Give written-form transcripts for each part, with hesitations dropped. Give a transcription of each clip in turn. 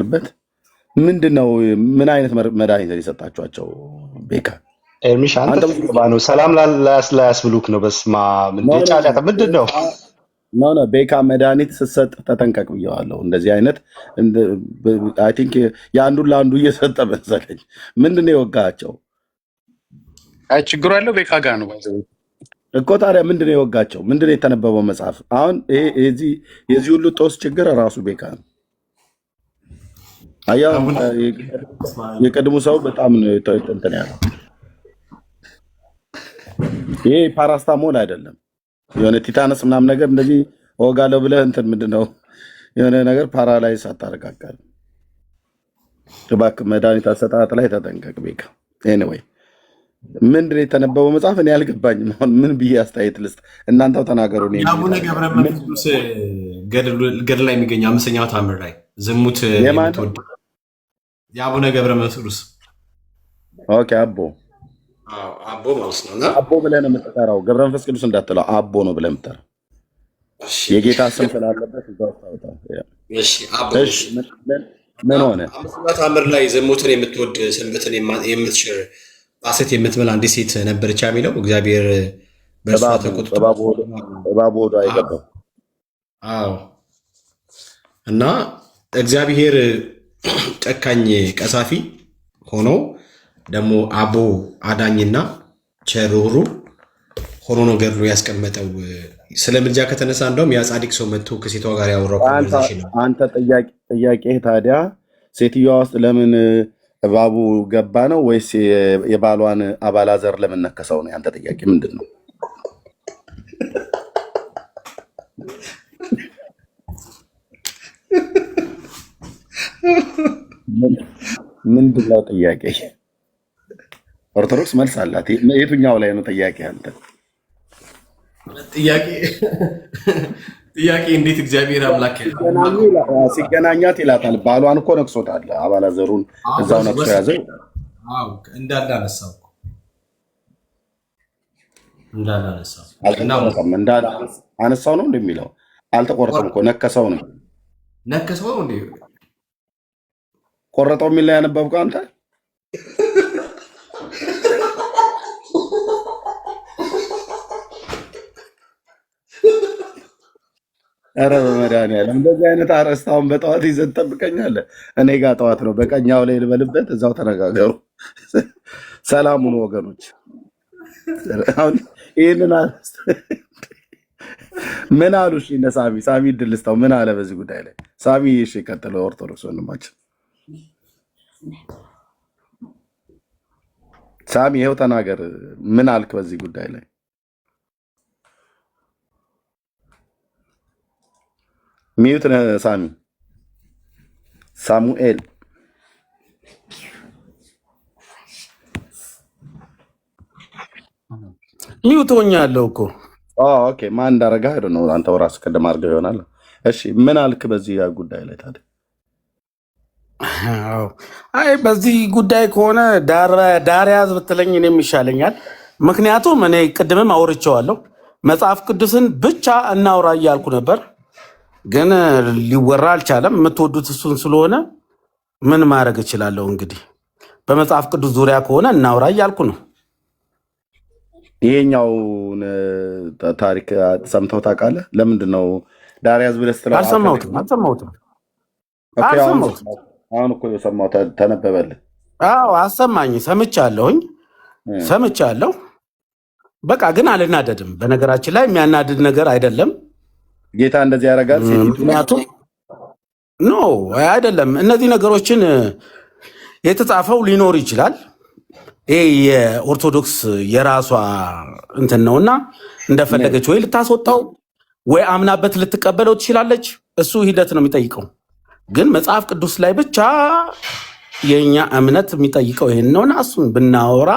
ባሉበት ምንድነው? ምን አይነት መድኃኒት የሰጣችኋቸው? ቤካ ኤርሚሽ አንተ ትገባ ነው ሰላም ላያስብሉክ ነው። በስማ ምንድን ጫጫታ ምንድን ነው? ኖ ቤካ መድኃኒት ስትሰጥ ተጠንቀቅ ብየዋለሁ። እንደዚህ አይነት አይ ቲንክ የአንዱን ለአንዱ እየሰጠ መሰለኝ። ምንድነው የወጋቸው? አይ ችግሩ ያለው ቤካ ጋር ነው እኮ። ታዲያ ምንድነው የወጋቸው? ምንድነው የተነበበው መጽሐፍ? አሁን የዚህ ሁሉ ጦስ ችግር ራሱ ቤካ ነው። አያ የቀድሞ ሰው በጣም እንትን ያለው ይሄ ፓራስታሞል አይደለም። የሆነ ቲታነስ ምናምን ነገር እንደዚህ ወጋለው ብለህ እንትን ምንድነው የሆነ ነገር ፓራላይዝ አታረጋጋል። እባክህ መድኃኒት አሰጣጥ ላይ ተጠንቀቅ ቤካ። ኤኒዌይ ምንድነው የተነበበው መጽሐፍ? እኔ አልገባኝም። አሁን ምን ብዬ አስተያየት ልስጥ? እናንተው ተናገሩ። የአቡነ ገብረ መንፈስ ቅዱስ ገድል ላይ የሚገኘው 5ኛው ታምር ላይ ዝሙት የምትወድ የአቡነ ገብረ መንፈስ ቅዱስ ኦኬ አቦ አቦ ማለት ነው። እና አቦ ብለህ ነው የምትጠራው። ገብረ መንፈስ ቅዱስ እንዳትለው አቦ ነው ብለህ የምትጠራው። የጌታ ስም ስላለበት እዛው ታውጣው። እሺ አቦ ምን ሆነ? 5ኛው ታምር ላይ ዝሙትን የምትወድ ሰንበትን የምትሽር ሐሰት የምትበላ አንዲት ሴት ነበረች የሚለው እግዚአብሔር በእሷ ተቆጥቶ እባቡ ሆዷ አይገባም። አዎ እና እግዚአብሔር ጨካኝ ቀሳፊ ሆኖ ደግሞ አቦ አዳኝና ቸሩሩ ሆኖ ነው ገድሎ ያስቀመጠው። ስለ ምልጃ ከተነሳ እንደውም ያ ጻድቅ ሰው መጥቶ ከሴቷ ጋር ያወራው ኮንቨርሴሽን ነው። አንተ ጥያቄ ታዲያ ሴትዮዋ ውስጥ ለምን እባቡ ገባ ነው ወይስ የባሏን አባላዘር ለምን ነከሰው ነው? ያንተ ጥያቄ ምንድን ነው? ምንድን ነው ጥያቄ? ኦርቶዶክስ መልስ አላት። የቱኛው ላይ ነው ጥያቄ? አንተ ጥያቄ እንዴት እግዚአብሔር አምላክ ሲገናኛት ይላታል። ባሏን እኮ ነቅሶታል። አባላዘሩን እዛው ነቅሶ ያዘው። እንዳለ አነሳው አነሳው ነው እንደሚለው አልተቆረጠም እኮ ነከሰው ነው። ነከሰው ነው እንዴ? ቆረጠው የሚል ላይ ያነበብከው አንተ? ኧረ በመድኃኒዓለም እንደዚህ አይነት አረስታውን በጠዋት ይዘን ትጠብቀኛለህ? እኔ ጋር ጠዋት ነው። በቀኛው ላይ ልበልበት፣ እዛው ተነጋገሩ። ሰላሙን ወገኖች። አሁን ይህንን ምን አሉ? እሺ እነ ሳሚ እድል ልስጠው። ምን አለ በዚህ ጉዳይ ላይ ሳሚ? እሺ ቀጥለው። ኦርቶዶክስ ወንድማችን ሳሚ ይኸው ተናገር። ምን አልክ በዚህ ጉዳይ ላይ? ሚዩት ነህ ሳሚ። ሳሙኤል ሚዩት ሆኛለሁ እኮ። ኦኬ ማን እንዳረጋ ሄዶ ነው? አንተው ራስህ ቀደም አድርገው ይሆናል። እሺ ምን አልክ በዚህ ጉዳይ ላይ ታዲያ? አይ በዚህ ጉዳይ ከሆነ ዳር ያዝ ብትለኝ እኔም ይሻለኛል። ምክንያቱም እኔ ቅድምም አውርቼዋለሁ። መጽሐፍ ቅዱስን ብቻ እናውራ እያልኩ ነበር፣ ግን ሊወራ አልቻለም። የምትወዱት እሱን ስለሆነ ምን ማድረግ እችላለሁ? እንግዲህ በመጽሐፍ ቅዱስ ዙሪያ ከሆነ እናውራ እያልኩ ነው። ይሄኛውን ታሪክ ሰምተው ታውቃለህ? ለምንድን ነው ዳር ያዝ ብለህ ስትለው? አልሰማሁትም። አሁን እኮ የሰማው ተነበበልህ። አዎ አሰማኝ። ሰምቻለሁ። በቃ ግን አልናደድም። በነገራችን ላይ የሚያናድድ ነገር አይደለም። ጌታ እንደዚህ ያደርጋል። ምክንያቱም ኖ አይደለም። እነዚህ ነገሮችን የተጻፈው ሊኖር ይችላል። ይሄ የኦርቶዶክስ የራሷ እንትን ነውና እንደፈለገች ወይ ልታስወጣው ወይ አምናበት ልትቀበለው ትችላለች። እሱ ሂደት ነው የሚጠይቀው። ግን መጽሐፍ ቅዱስ ላይ ብቻ የኛ እምነት የሚጠይቀው ይሄን ነውና እሱን ብናወራ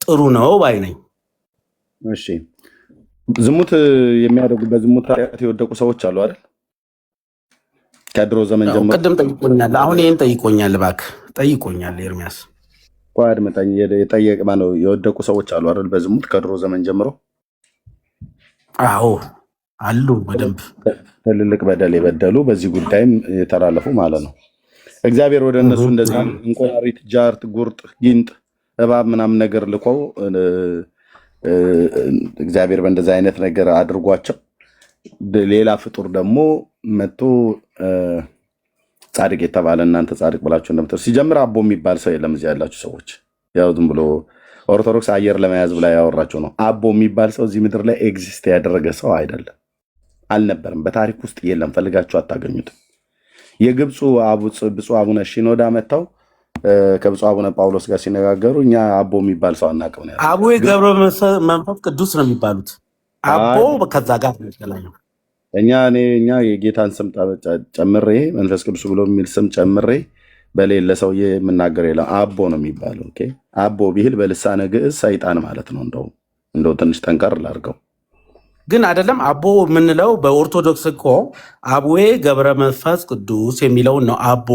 ጥሩ ነው ባይ ነኝ። እሺ ዝሙት የሚያደርጉ በዝሙት የወደቁ ሰዎች አሉ አይደል? ከድሮ ዘመን ጀምሮ ቅድም ጠይቆኛል። አሁን ይሄን ጠይቆኛል። እባክህ ጠይቆኛል ኤርሚያስ። ቆይ አድምጠኝ። የጠየቅ ማነው? የወደቁ ሰዎች አሉ አይደል? በዝሙት ከድሮ ዘመን ጀምሮ። አዎ አሉ። በደንብ ትልልቅ በደል የበደሉ በዚህ ጉዳይም የተላለፉ ማለት ነው። እግዚአብሔር ወደ እነሱ እንደዚህ እንቁራሪት፣ ጃርት፣ ጉርጥ፣ ጊንጥ፣ እባብ ምናምን ነገር ልኮ እግዚአብሔር በእንደዚህ አይነት ነገር አድርጓቸው ሌላ ፍጡር ደግሞ መጥቶ ጻድቅ የተባለ እናንተ ጻድቅ ብላችሁ እንደምትል ሲጀምር አቦ የሚባል ሰው የለም። እዚህ ያላችሁ ሰዎች ያው ዝም ብሎ ኦርቶዶክስ አየር ለመያዝ ብላ ያወራቸው ነው። አቦ የሚባል ሰው እዚህ ምድር ላይ ኤግዚስት ያደረገ ሰው አይደለም፣ አልነበረም፣ በታሪክ ውስጥ የለም። ፈልጋችሁ አታገኙትም። የግብፁ ብፁዕ አቡነ ሺኖዳ መጥተው ከብፁዕ አቡነ ጳውሎስ ጋር ሲነጋገሩ እኛ አቦ የሚባል ሰው አናውቅም ነው ያሉት። አቡ ገብረ መንፈስ ቅዱስ ነው የሚባሉት። አቦ ከዛ ጋር ነው እኛ የጌታን ስም ጨምሬ መንፈስ ቅዱስ ብሎ የሚል ስም ጨምሬ በሌለ ሰውዬ የምናገር የለም። አቦ ነው የሚባለው። ኦኬ አቦ ቢል በልሳነ ግዕዝ ሰይጣን ማለት ነው። እንደው ትንሽ ጠንከር ላድርገው ግን አይደለም። አቦ የምንለው በኦርቶዶክስ እኮ አቡዬ ገብረ መንፈስ ቅዱስ የሚለውን ነው አቦ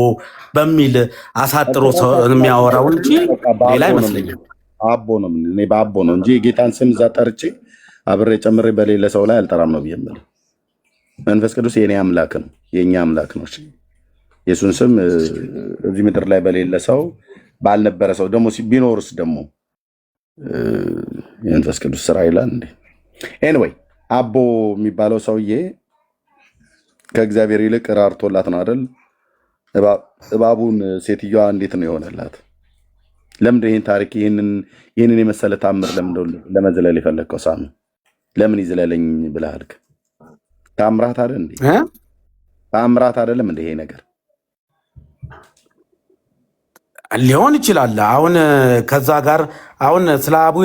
በሚል አሳጥሮ የሚያወራው እንጂ ሌላ አይመስለኝም። አቦ ነው እኔ በአቦ ነው እንጂ የጌታን ስም እዛ ጠርቼ አብሬ ጨምሬ በሌለ ሰው ላይ አልጠራም ነው ብዬ የምልህ። መንፈስ ቅዱስ የኔ አምላክ ነው፣ የእኛ አምላክ ነው። የሱን ስም እዚህ ምድር ላይ በሌለ ሰው ባልነበረ ሰው ደግሞ ቢኖርስ ደግሞ የመንፈስ ቅዱስ ስራ ይላል እንዴ? ኤኒዌይ አቦ የሚባለው ሰውዬ ከእግዚአብሔር ይልቅ ራርቶላት ነው አይደል? እባቡን ሴትዮዋ እንዴት ነው የሆነላት? ለምንድን ይህን ታሪክ ይህንን የመሰለ ታምር ለመዝለል የፈለግከው? ሳሚ ለምን ይዝለለኝ ብለህ አልክ? ታምራት አይደል እንዴ? ታምራት አይደለም እንዴ ይሄ ነገር? ሊሆን ይችላል። አሁን ከዛ ጋር አሁን ስለ አቡ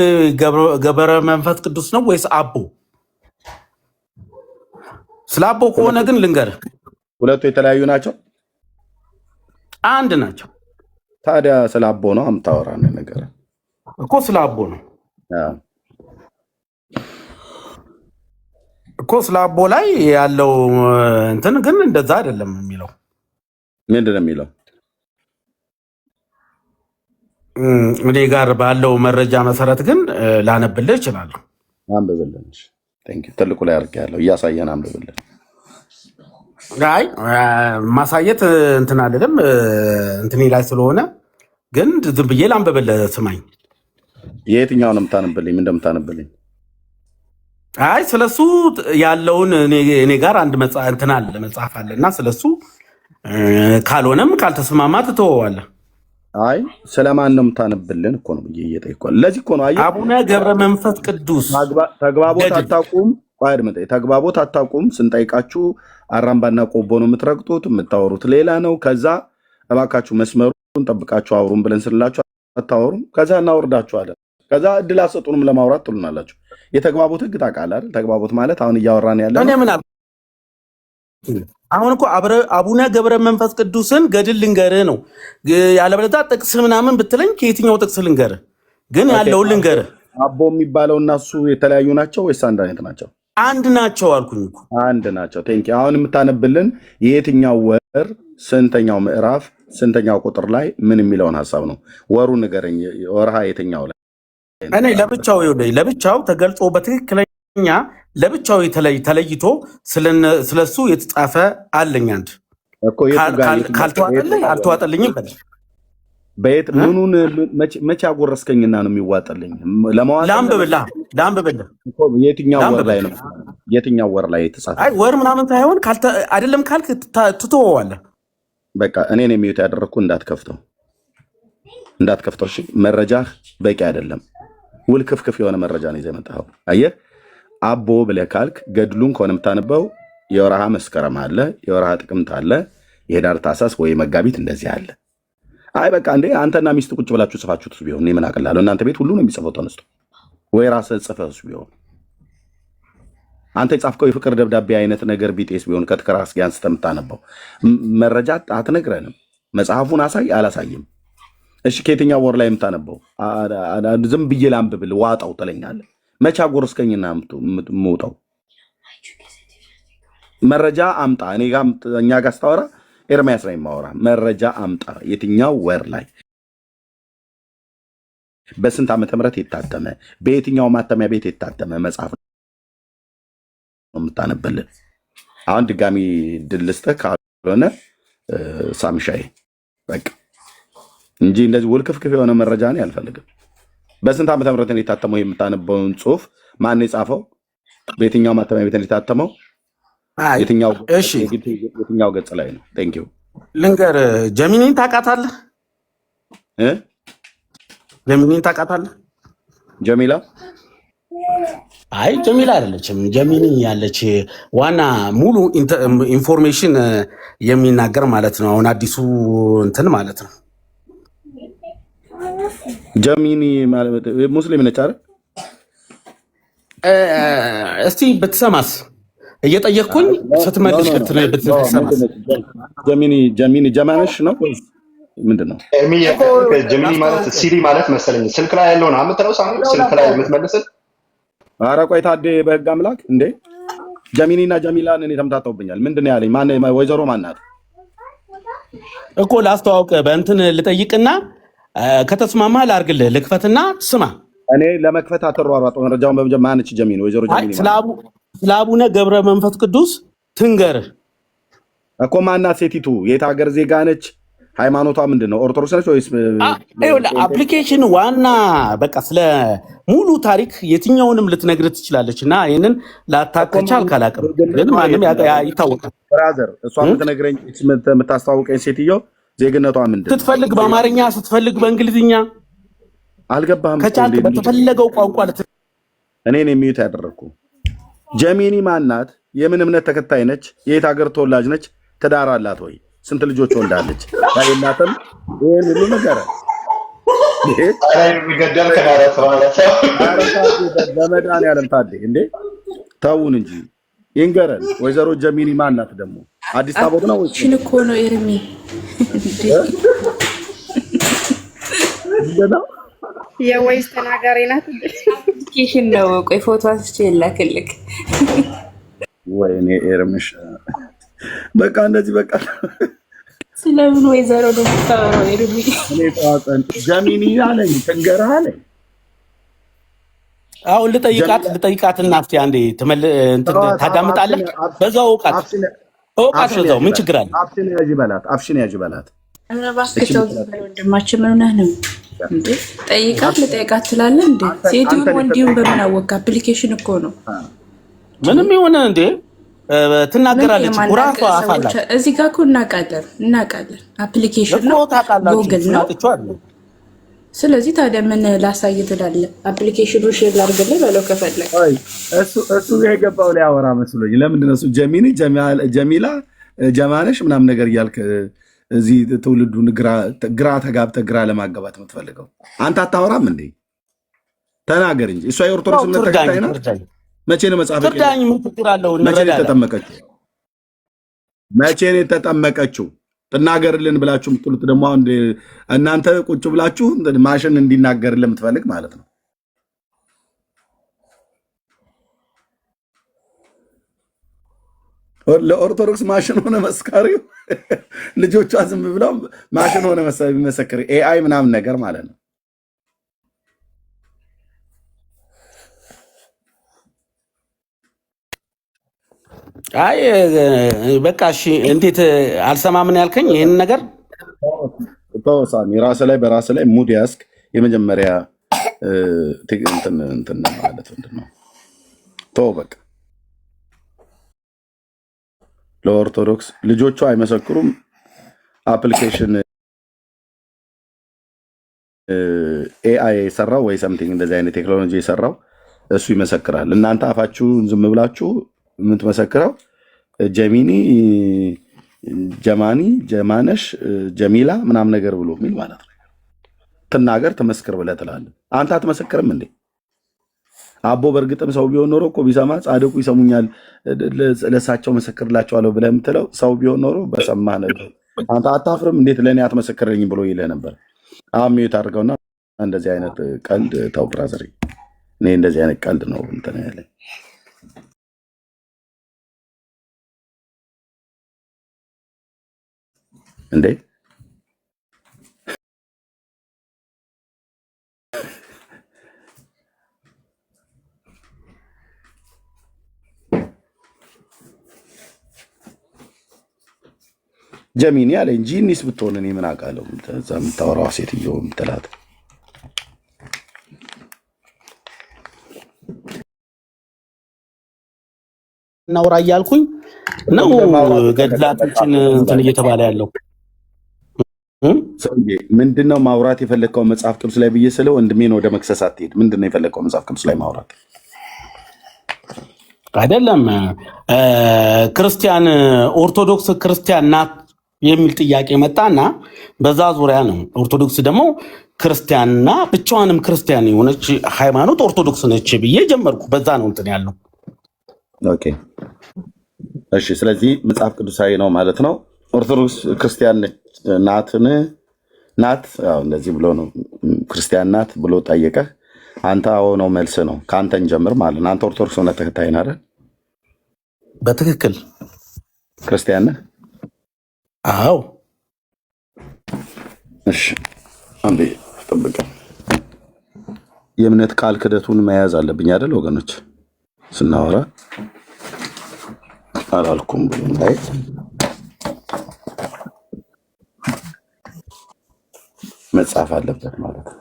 ገብረ መንፈስ ቅዱስ ነው ወይስ አቦ? ስለ አቦ ከሆነ ግን ልንገርህ፣ ሁለቱ የተለያዩ ናቸው? አንድ ናቸው። ታዲያ ስለ አቦ ነው የምታወራ ነገር እኮ። ስለ አቦ ነው እኮ። ስለ አቦ ላይ ያለው እንትን ግን እንደዛ አይደለም የሚለው። ምንድን ነው የሚለው? እኔ ጋር ባለው መረጃ መሰረት ግን ላነብልህ እችላለሁ። አንብብልን። ትልቁ ላይ አድርጌያለሁ፣ እያሳየን አንብብልን። አይ ማሳየት እንትን አይደለም እንትን ላይ ስለሆነ ግን ዝም ብዬ ላንብብልህ። ስማኝ። የትኛውን የምታነብልኝ? ምን እንደምታነብልኝ? አይ ስለሱ ያለውን እኔ ጋር አንድ እንትን አለ መጽሐፍ አለ እና ስለሱ ካልሆነም ካልተስማማ ትተወዋለህ። አይ ስለማን ነው የምታነብልን እኮ ነው ብዬ እየጠየኳል። ለዚህ እኮ ነው አየህ፣ አቡነ ገብረ መንፈስ ቅዱስ ተግባቦት አታውቁም። ተግባቦት አታውቁም። ስንጠይቃችሁ አራምባና ቆቦ ነው የምትረግጡት፣ የምታወሩት ሌላ ነው። ከዛ እባካችሁ መስመሩን ጠብቃችሁ አውሩም ብለን ስንላችሁ አታወሩም። ከዛ እናወርዳችኋለን። ከዛ እድል አሰጡንም ለማውራት ትሉናላችሁ። የተግባቦት ህግ ታውቃለህ አይደል? ተግባቦት ማለት አሁን እያወራን ያለ አሁን እኮ አቡነ ገብረ መንፈስ ቅዱስን ገድል ልንገርህ ነው። ያለበለዚያ ጥቅስ ምናምን ብትለኝ ከየትኛው ጥቅስ ልንገርህ? ግን ያለውን ልንገርህ። አቦ የሚባለው እና እሱ የተለያዩ ናቸው ወይስ አንድ አይነት ናቸው? አንድ ናቸው አልኩኝ እኮ አንድ ናቸው። ቴንኪ። አሁን የምታነብልን የየትኛው ወር ስንተኛው ምዕራፍ ስንተኛው ቁጥር ላይ ምን የሚለውን ሀሳብ ነው? ወሩ ንገረኝ። ወርሃ የትኛው ላይ? እኔ ለብቻው ተገልጾ በትክክለኛ ለብቻው ተለይቶ ስለሱ የተጻፈ አለኝ። አንድ ካልተዋጠልኝ አልተዋጠልኝም። በየት ምኑን መቼ አጎረስከኝና ነው የሚዋጠልኝ? ለአንብብልህ የትኛው ወር ላይ ነው? የትኛው ወር ላይ የተጻፈ? አይ ወር ምናምን ሳይሆን አይደለም ካልክ ትተወዋለህ። በቃ እኔን የሚዩት ያደረግኩ እንዳትከፍተው። እሺ መረጃህ በቂ አይደለም። ውልክፍክፍ የሆነ መረጃ ነው ይዘህ የመጣኸው። አየህ አቦ ብለህ ካልክ ገድሉን ከሆነ የምታነበው የወርሃ መስከረም አለ፣ የወርሃ ጥቅምት አለ፣ የህዳር ታህሳስ ወይ መጋቢት እንደዚህ አለ። አይ በቃ እንዴ አንተና ሚስት ቁጭ ብላችሁ ጽፋችሁት ቢሆን እኔ ምን አቅላለሁ? እናንተ ቤት ሁሉ ነው የሚጽፈው ተነስቶ፣ ወይ ራስህ ጽፈህ ቢሆን አንተ የጻፍከው የፍቅር ደብዳቤ አይነት ነገር ቢጤስ ቢሆን ከትከራስ ጋር አንስተህ የምታነበው መረጃ አትነግረንም። መጽሐፉን አሳይ። አላሳይም። እሺ ከየትኛው ወር ላይ የምታነበው? ዝም ብዬ ላንብብል ዋጣው ትለኛለህ። መቼ አጎረስከኝና የምወጣው? መረጃ አምጣ። እኛ ጋር ስታወራ ኤርሚያስ ላይ የማወራ መረጃ አምጣ። የትኛው ወር ላይ በስንት ዓመተ ምህረት የታተመ በየትኛው ማተሚያ ቤት የታተመ መጽሐፍ ነው የምታነብልን? አሁን ድጋሚ ድል ልስጥህ ካልሆነ ሳምሻዬ በቃ እንጂ እንደዚህ ውልክፍክፍ የሆነ መረጃ እኔ አልፈልግም። በስንት ዓመተ ምህረት ነው የታተመው? የምታነበውን ጽሁፍ ማን የጻፈው? በየትኛው ማተሚያ ቤት ነው የታተመው? የትኛው ገጽ ላይ ነው? ቴንክ ዩ ልንገር፣ ጀሚኒን ታውቃታለህ? ጀሚኒን ታውቃታለህ? ጀሚላ አይ ጀሚላ አይደለችም። ጀሚኒ ያለች ዋና ሙሉ ኢንፎርሜሽን የሚናገር ማለት ነው። አሁን አዲሱ እንትን ማለት ነው። ጀሚኒ ማለት ሙስሊም ነች አይደል? እስቲ ብትሰማስ እየጠየቅኩኝ ስትመልስ ብትሰማስ። ጀሚኒ ጀማነሽ ነው ምንድን ነው? ጀሚኒ ማለት ሲሪ ማለት መሰለኝ። ስልክ ላይ ያለውን አምጥተው ሳምንት ስልክ ላይ የምትመልስል። ኧረ ቆይ ታዴ በህግ አምላክ እንዴ! ጀሚኒ እና ጀሚላን እኔ ተምታተውብኛል። ምንድን ነው ያለኝ? ወይዘሮ ማናት እኮ ላስተዋውቅ በእንትን ልጠይቅና ከተስማማ ላርግልህ። ልክፈትና ስማ። እኔ ለመክፈት አትሯሯጥ። መረጃውን በመጀመሪያ ማነች ጀሚኒ? ወይዘሮ ጀሚኒ ስለ አቡነ ገብረ መንፈስ ቅዱስ ትንገርህ እኮ። ማናት ሴቲቱ? የት ሀገር ዜጋ ነች? ሃይማኖቷ ምንድን ነው? ኦርቶዶክስ ነች ወይስ? አፕሊኬሽን ዋና በቃ ስለ ሙሉ ታሪክ የትኛውንም ልትነግር ትችላለች። እና ይህንን ላታከቻል ካላቅም ግን ማንም ይታወቃል። ብራዘር እሷ የምትነግረኝ የምታስተዋውቀኝ ሴትዮ ዜግነቷ ምንድን ነው? ስትፈልግ በአማርኛ ስትፈልግ በእንግሊዝኛ አልገባህም? ከቻልክ በተፈለገው ቋንቋ እኔን የሚዩት ያደረግኩ። ጀሚኒ ማናት? የምን እምነት ተከታይ ነች? የየት ሀገር ተወላጅ ነች? ትዳር አላት ወይ? ስንት ልጆች ወልዳለች? ያየናተም ይሄን ሁሉ ነገር በመድኃኒዓለም ታዴ እንዴ ተውን እንጂ ይንገረን። ወይዘሮ ጀሚኒ ማናት ደግሞ? አዲስ አበባ ነው ወይስ እኮ ነው ኤርሚ የወይስ ተናጋሪ ናት? አፕሊኬሽን ነው። ቆይ ፎቶ አንስቼ ላክልክ። ወይኔ ኤርምሽ በቃ እንደዚህ በቃ ስለምን ወይዘሮ ነው የምታወራው? ኤርሚ እኔ ተዋጠን ጀሚኒ አለኝ ትንገርህ አለኝ። አሁን ልጠይቃት እና እስኪ አንዴ ታዳምጣለህ። በዛው እውቃት በዛው ምን ችግር አለ? አፍሽን ያዥ በላት። ኧረ እባክህ ተው ወንድማችን፣ ምን ሆነህ ነው እንዴ? ልጠይቃት ትላለህ እንዴ? ሴትም ወንዲሁም በምን አወቅህ? አፕሊኬሽን እኮ ነው። ምንም ይሆነ እንዴ ትናገራለች። ኩራቷ አፋላት እዚህ ጋር እኮ እናውቃለን። አፕሊኬሽን ነው፣ ጉግል ነው። ስለዚህ ታዲያ ምን ላሳይ ትላለህ? አፕሊኬሽኑ ሼር ላድርግልህ በለው ከፈለግ። እሱ የገባው ሊያወራ መስሎኝ። ለምንድን ነው እሱ ጀሚኒ ጀሚላ ጀማነሽ ምናምን ነገር እያልክ እዚህ ትውልዱን ግራ ተጋብተህ ግራ ለማጋባት የምትፈልገው? አንተ አታወራም እንዴ? ተናገር እንጂ። እሷ የኦርቶዶክስ እምነት ተከታይ ናት። መቼ ነው መጽሐፍ ትርዳኝ? ምን ችግር አለው? መቼ ነው የተጠመቀችው? ትናገርልን ብላችሁ የምትሉት ደግሞ አሁን እናንተ ቁጭ ብላችሁ ማሽን እንዲናገርልን የምትፈልግ ማለት ነው። ለኦርቶዶክስ ማሽን ሆነ መስካሪው ልጆቿ ዝም ብለው ማሽን ሆነ መሰከሪ ኤአይ ምናምን ነገር ማለት ነው። አይ በቃ እሺ፣ እንዴት አልሰማምን ያልከኝ ይህን ነገር ሳሚ፣ በራስ ላይ ሙድ ያስክ የመጀመሪያ እንትን ማለት ምንድን ነው? ተው በቃ። ለኦርቶዶክስ ልጆቿ አይመሰክሩም። አፕሊኬሽን ኤአይ የሰራው ወይ ሰምቲንግ እንደዚህ አይነት ቴክኖሎጂ የሰራው እሱ ይመሰክራል። እናንተ አፋችሁን ዝም ብላችሁ የምትመሰክረው ጀሚኒ ጀማኒ ጀማነሽ ጀሚላ ምናምን ነገር ብሎ የሚል ማለት ነው። ትናገር ትመስክር ብለህ ትላለህ። አንተ አትመሰክርም እንዴ? አቦ በእርግጥም ሰው ቢሆን ኖሮ እኮ ቢሰማ ጻድቁ ይሰሙኛል ለእሳቸው መሰክርላቸዋለሁ ብለህ የምትለው ሰው ቢሆን ኖሮ በሰማህ ነበር። አንተ አታፍርም? እንዴት ለእኔ አትመሰክርልኝ ብሎ ይልህ ነበር። አሚዩት አድርገውና እንደዚህ አይነት ቀልድ ተው ብራዘር። እኔ እንደዚህ አይነት ቀልድ ነው እንትን ያለኝ እንዴ። ጀሚኒ አለኝ እንጂ ኒስ ብትሆን እኔ ምን አውቃለሁ? እዛ የምታወራዋ ሴትዮ የምትላት እናውራ እያልኩኝ ነው ገድላቶችን እንትን እየተባለ ያለው ሰውዬ። ምንድነው ማውራት የፈለግከው መጽሐፍ ቅዱስ ላይ ብዬ ስለ ወንድሜን ወደ መክሰስ አትሄድ። ምንድነው የፈለግከው መጽሐፍ ቅዱስ ላይ ማውራት? አይደለም ክርስቲያን ኦርቶዶክስ ክርስቲያን ናት የሚል ጥያቄ መጣና በዛ ዙሪያ ነው። ኦርቶዶክስ ደግሞ ክርስቲያንና ብቻዋንም ክርስቲያን የሆነች ሃይማኖት ኦርቶዶክስ ነች ብዬ ጀመርኩ። በዛ ነው እንትን ያለው። ኦኬ እሺ። ስለዚህ መጽሐፍ ቅዱሳዊ ነው ማለት ነው። ኦርቶዶክስ ክርስቲያን ናት እንደዚህ ብሎ ነው ክርስቲያን ናት ብሎ ጠየቀህ። አንተ ነው መልስ ነው። ከአንተን ጀምር ማለት ነው። አንተ ኦርቶዶክስ ሆነህ ተከታይ ነህ አይደል? በትክክል ክርስቲያን ነህ? አዎ። እሺ አንዴ ጠብቀኝ። የእምነት ቃል ክደቱን መያዝ አለብኝ አይደል ወገኖች? ስናወራ አላልኩም ብሎ እንዳይ መጻፍ አለበት ማለት ነው።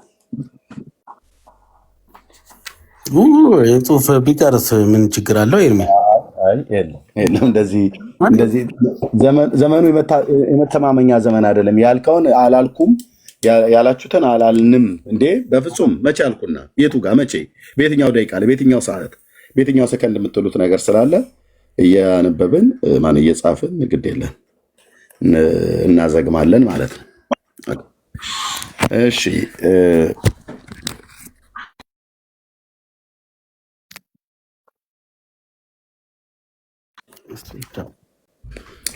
የጽሁፍ ቢቀርስ ምን ችግር አለው? ኤርሚ የለም እንደዚህ ዘመኑ የመተማመኛ ዘመን አይደለም። ያልከውን አላልኩም ያላችሁትን አላልንም እንዴ? በፍጹም መቼ አልኩና የቱ ጋር መቼ በየትኛው ደቂቃ በየትኛው ሰዓት በየትኛው ሰከንድ የምትሉት ነገር ስላለ እያነበብን ማን እየጻፍን ግድ የለን እናዘግማለን ማለት ነው። እሺ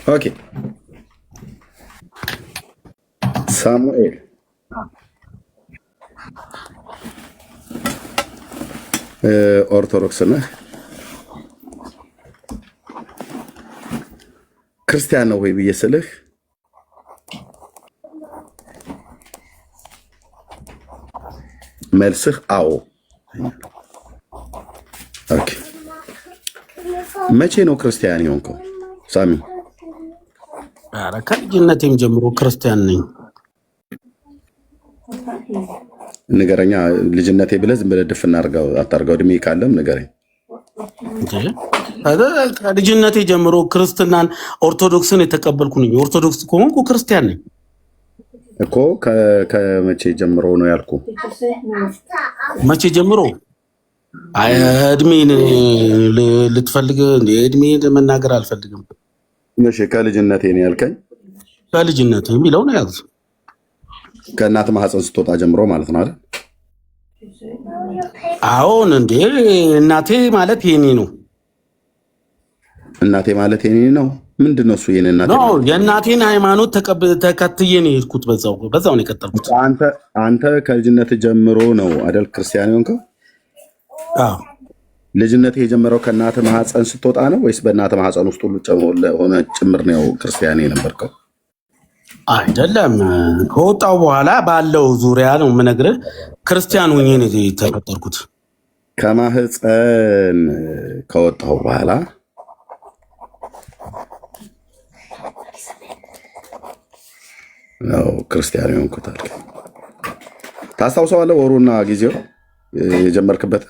ኦኬ ሳሙኤል ኦርቶዶክስ ነህ? ክርስቲያን ነው ወይ ብዬ ስልህ መልስህ አዎ። ኦኬ መቼ ነው ክርስቲያን የሆንከው ሳሚ? ኧረ ከልጅነቴም ጀምሮ ክርስቲያን ነኝ። ንገረኛ። ልጅነቴ ብለህ ዝም ብለህ ድፍና አታርገው። እድሜ ካለም ንገረኝ። ከልጅነቴ ጀምሮ ክርስትናን ኦርቶዶክስን የተቀበልኩ ነኝ። ኦርቶዶክስ ከሆንኩ ክርስቲያን ነኝ እኮ። ከመቼ ጀምሮ ነው ያልኩ? መቼ ጀምሮ? እድሜን ልትፈልግ? እድሜን መናገር አልፈልግም። እሺ ከልጅነቴ ነው ያልከኝ? ከልጅነቴ የሚለው ነው ያዝ። ከእናት ማህፀን ስትወጣ ጀምሮ ማለት ነው አይደል? አዎን። እንዴ እናቴ ማለት የኔ ነው። እናቴ ማለት የኔ ነው? ምንድን ነው እሱ? የኔ እናቴ ነው። የእናቴን ሃይማኖት ተከትዬ ነው የሄድኩት። በዛው ነው የቀጠልኩት። አንተ ከልጅነት ጀምሮ ነው አይደል ክርስቲያን የሆንከው? አዎ። ልጅነት የጀመረው ከእናት ማህፀን ስትወጣ ነው ወይስ በእናት ማህፀን ውስጥ ሁሉ ሆነ ጭምር ነው ክርስቲያን የነበርከው? አይደለም፣ ከወጣው በኋላ ባለው ዙሪያ ነው የምነግርህ። ክርስቲያን ሆኜ ነው የተፈጠርኩት። ከማህፀን ከወጣው በኋላ ነው ክርስቲያን የሆንኩት አልከኝ። ታስታውሰዋለህ ወሩና ጊዜው የጀመርክበት?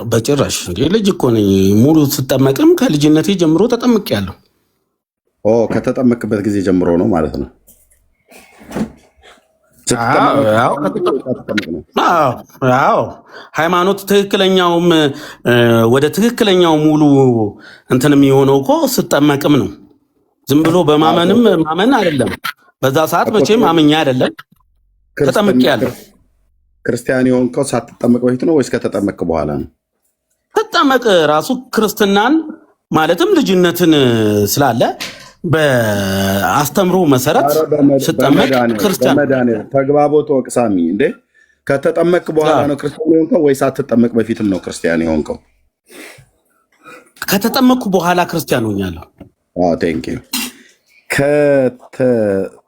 በጭራሽ እንዴ! ልጅ እኮ ነኝ። ሙሉ ስጠመቅም ከልጅነቴ ጀምሮ ተጠምቄያለሁ። ከተጠመቅበት ጊዜ ጀምሮ ነው ማለት ነው። አዎ ሃይማኖት ትክክለኛውም ወደ ትክክለኛው ሙሉ እንትን የሚሆነው እኮ ስጠመቅም ነው። ዝም ብሎ በማመንም ማመን አይደለም። በዛ ሰዓት መቼም አምኜ አይደለም ተጠምቄያለሁ። ክርስቲያን የሆንከው ሳትጠመቅ በፊት ነው ወይስ ከተጠመቅ በኋላ ነው? ተጠመቅ ራሱ ክርስትናን ማለትም ልጅነትን ስላለ በአስተምሮ መሰረት ስጠመቅ ክርስቲያን ተግባቦት ወቅሳሚ እንዴ ከተጠመቅ በኋላ ነው ክርስቲያን የሆንከው ወይስ ሳትጠመቅ በፊትም ነው ክርስቲያን የሆንከው? ከተጠመቅኩ በኋላ ክርስቲያን ሆኛለሁ። ቴንክ ዩ። ከተጠመቅሁ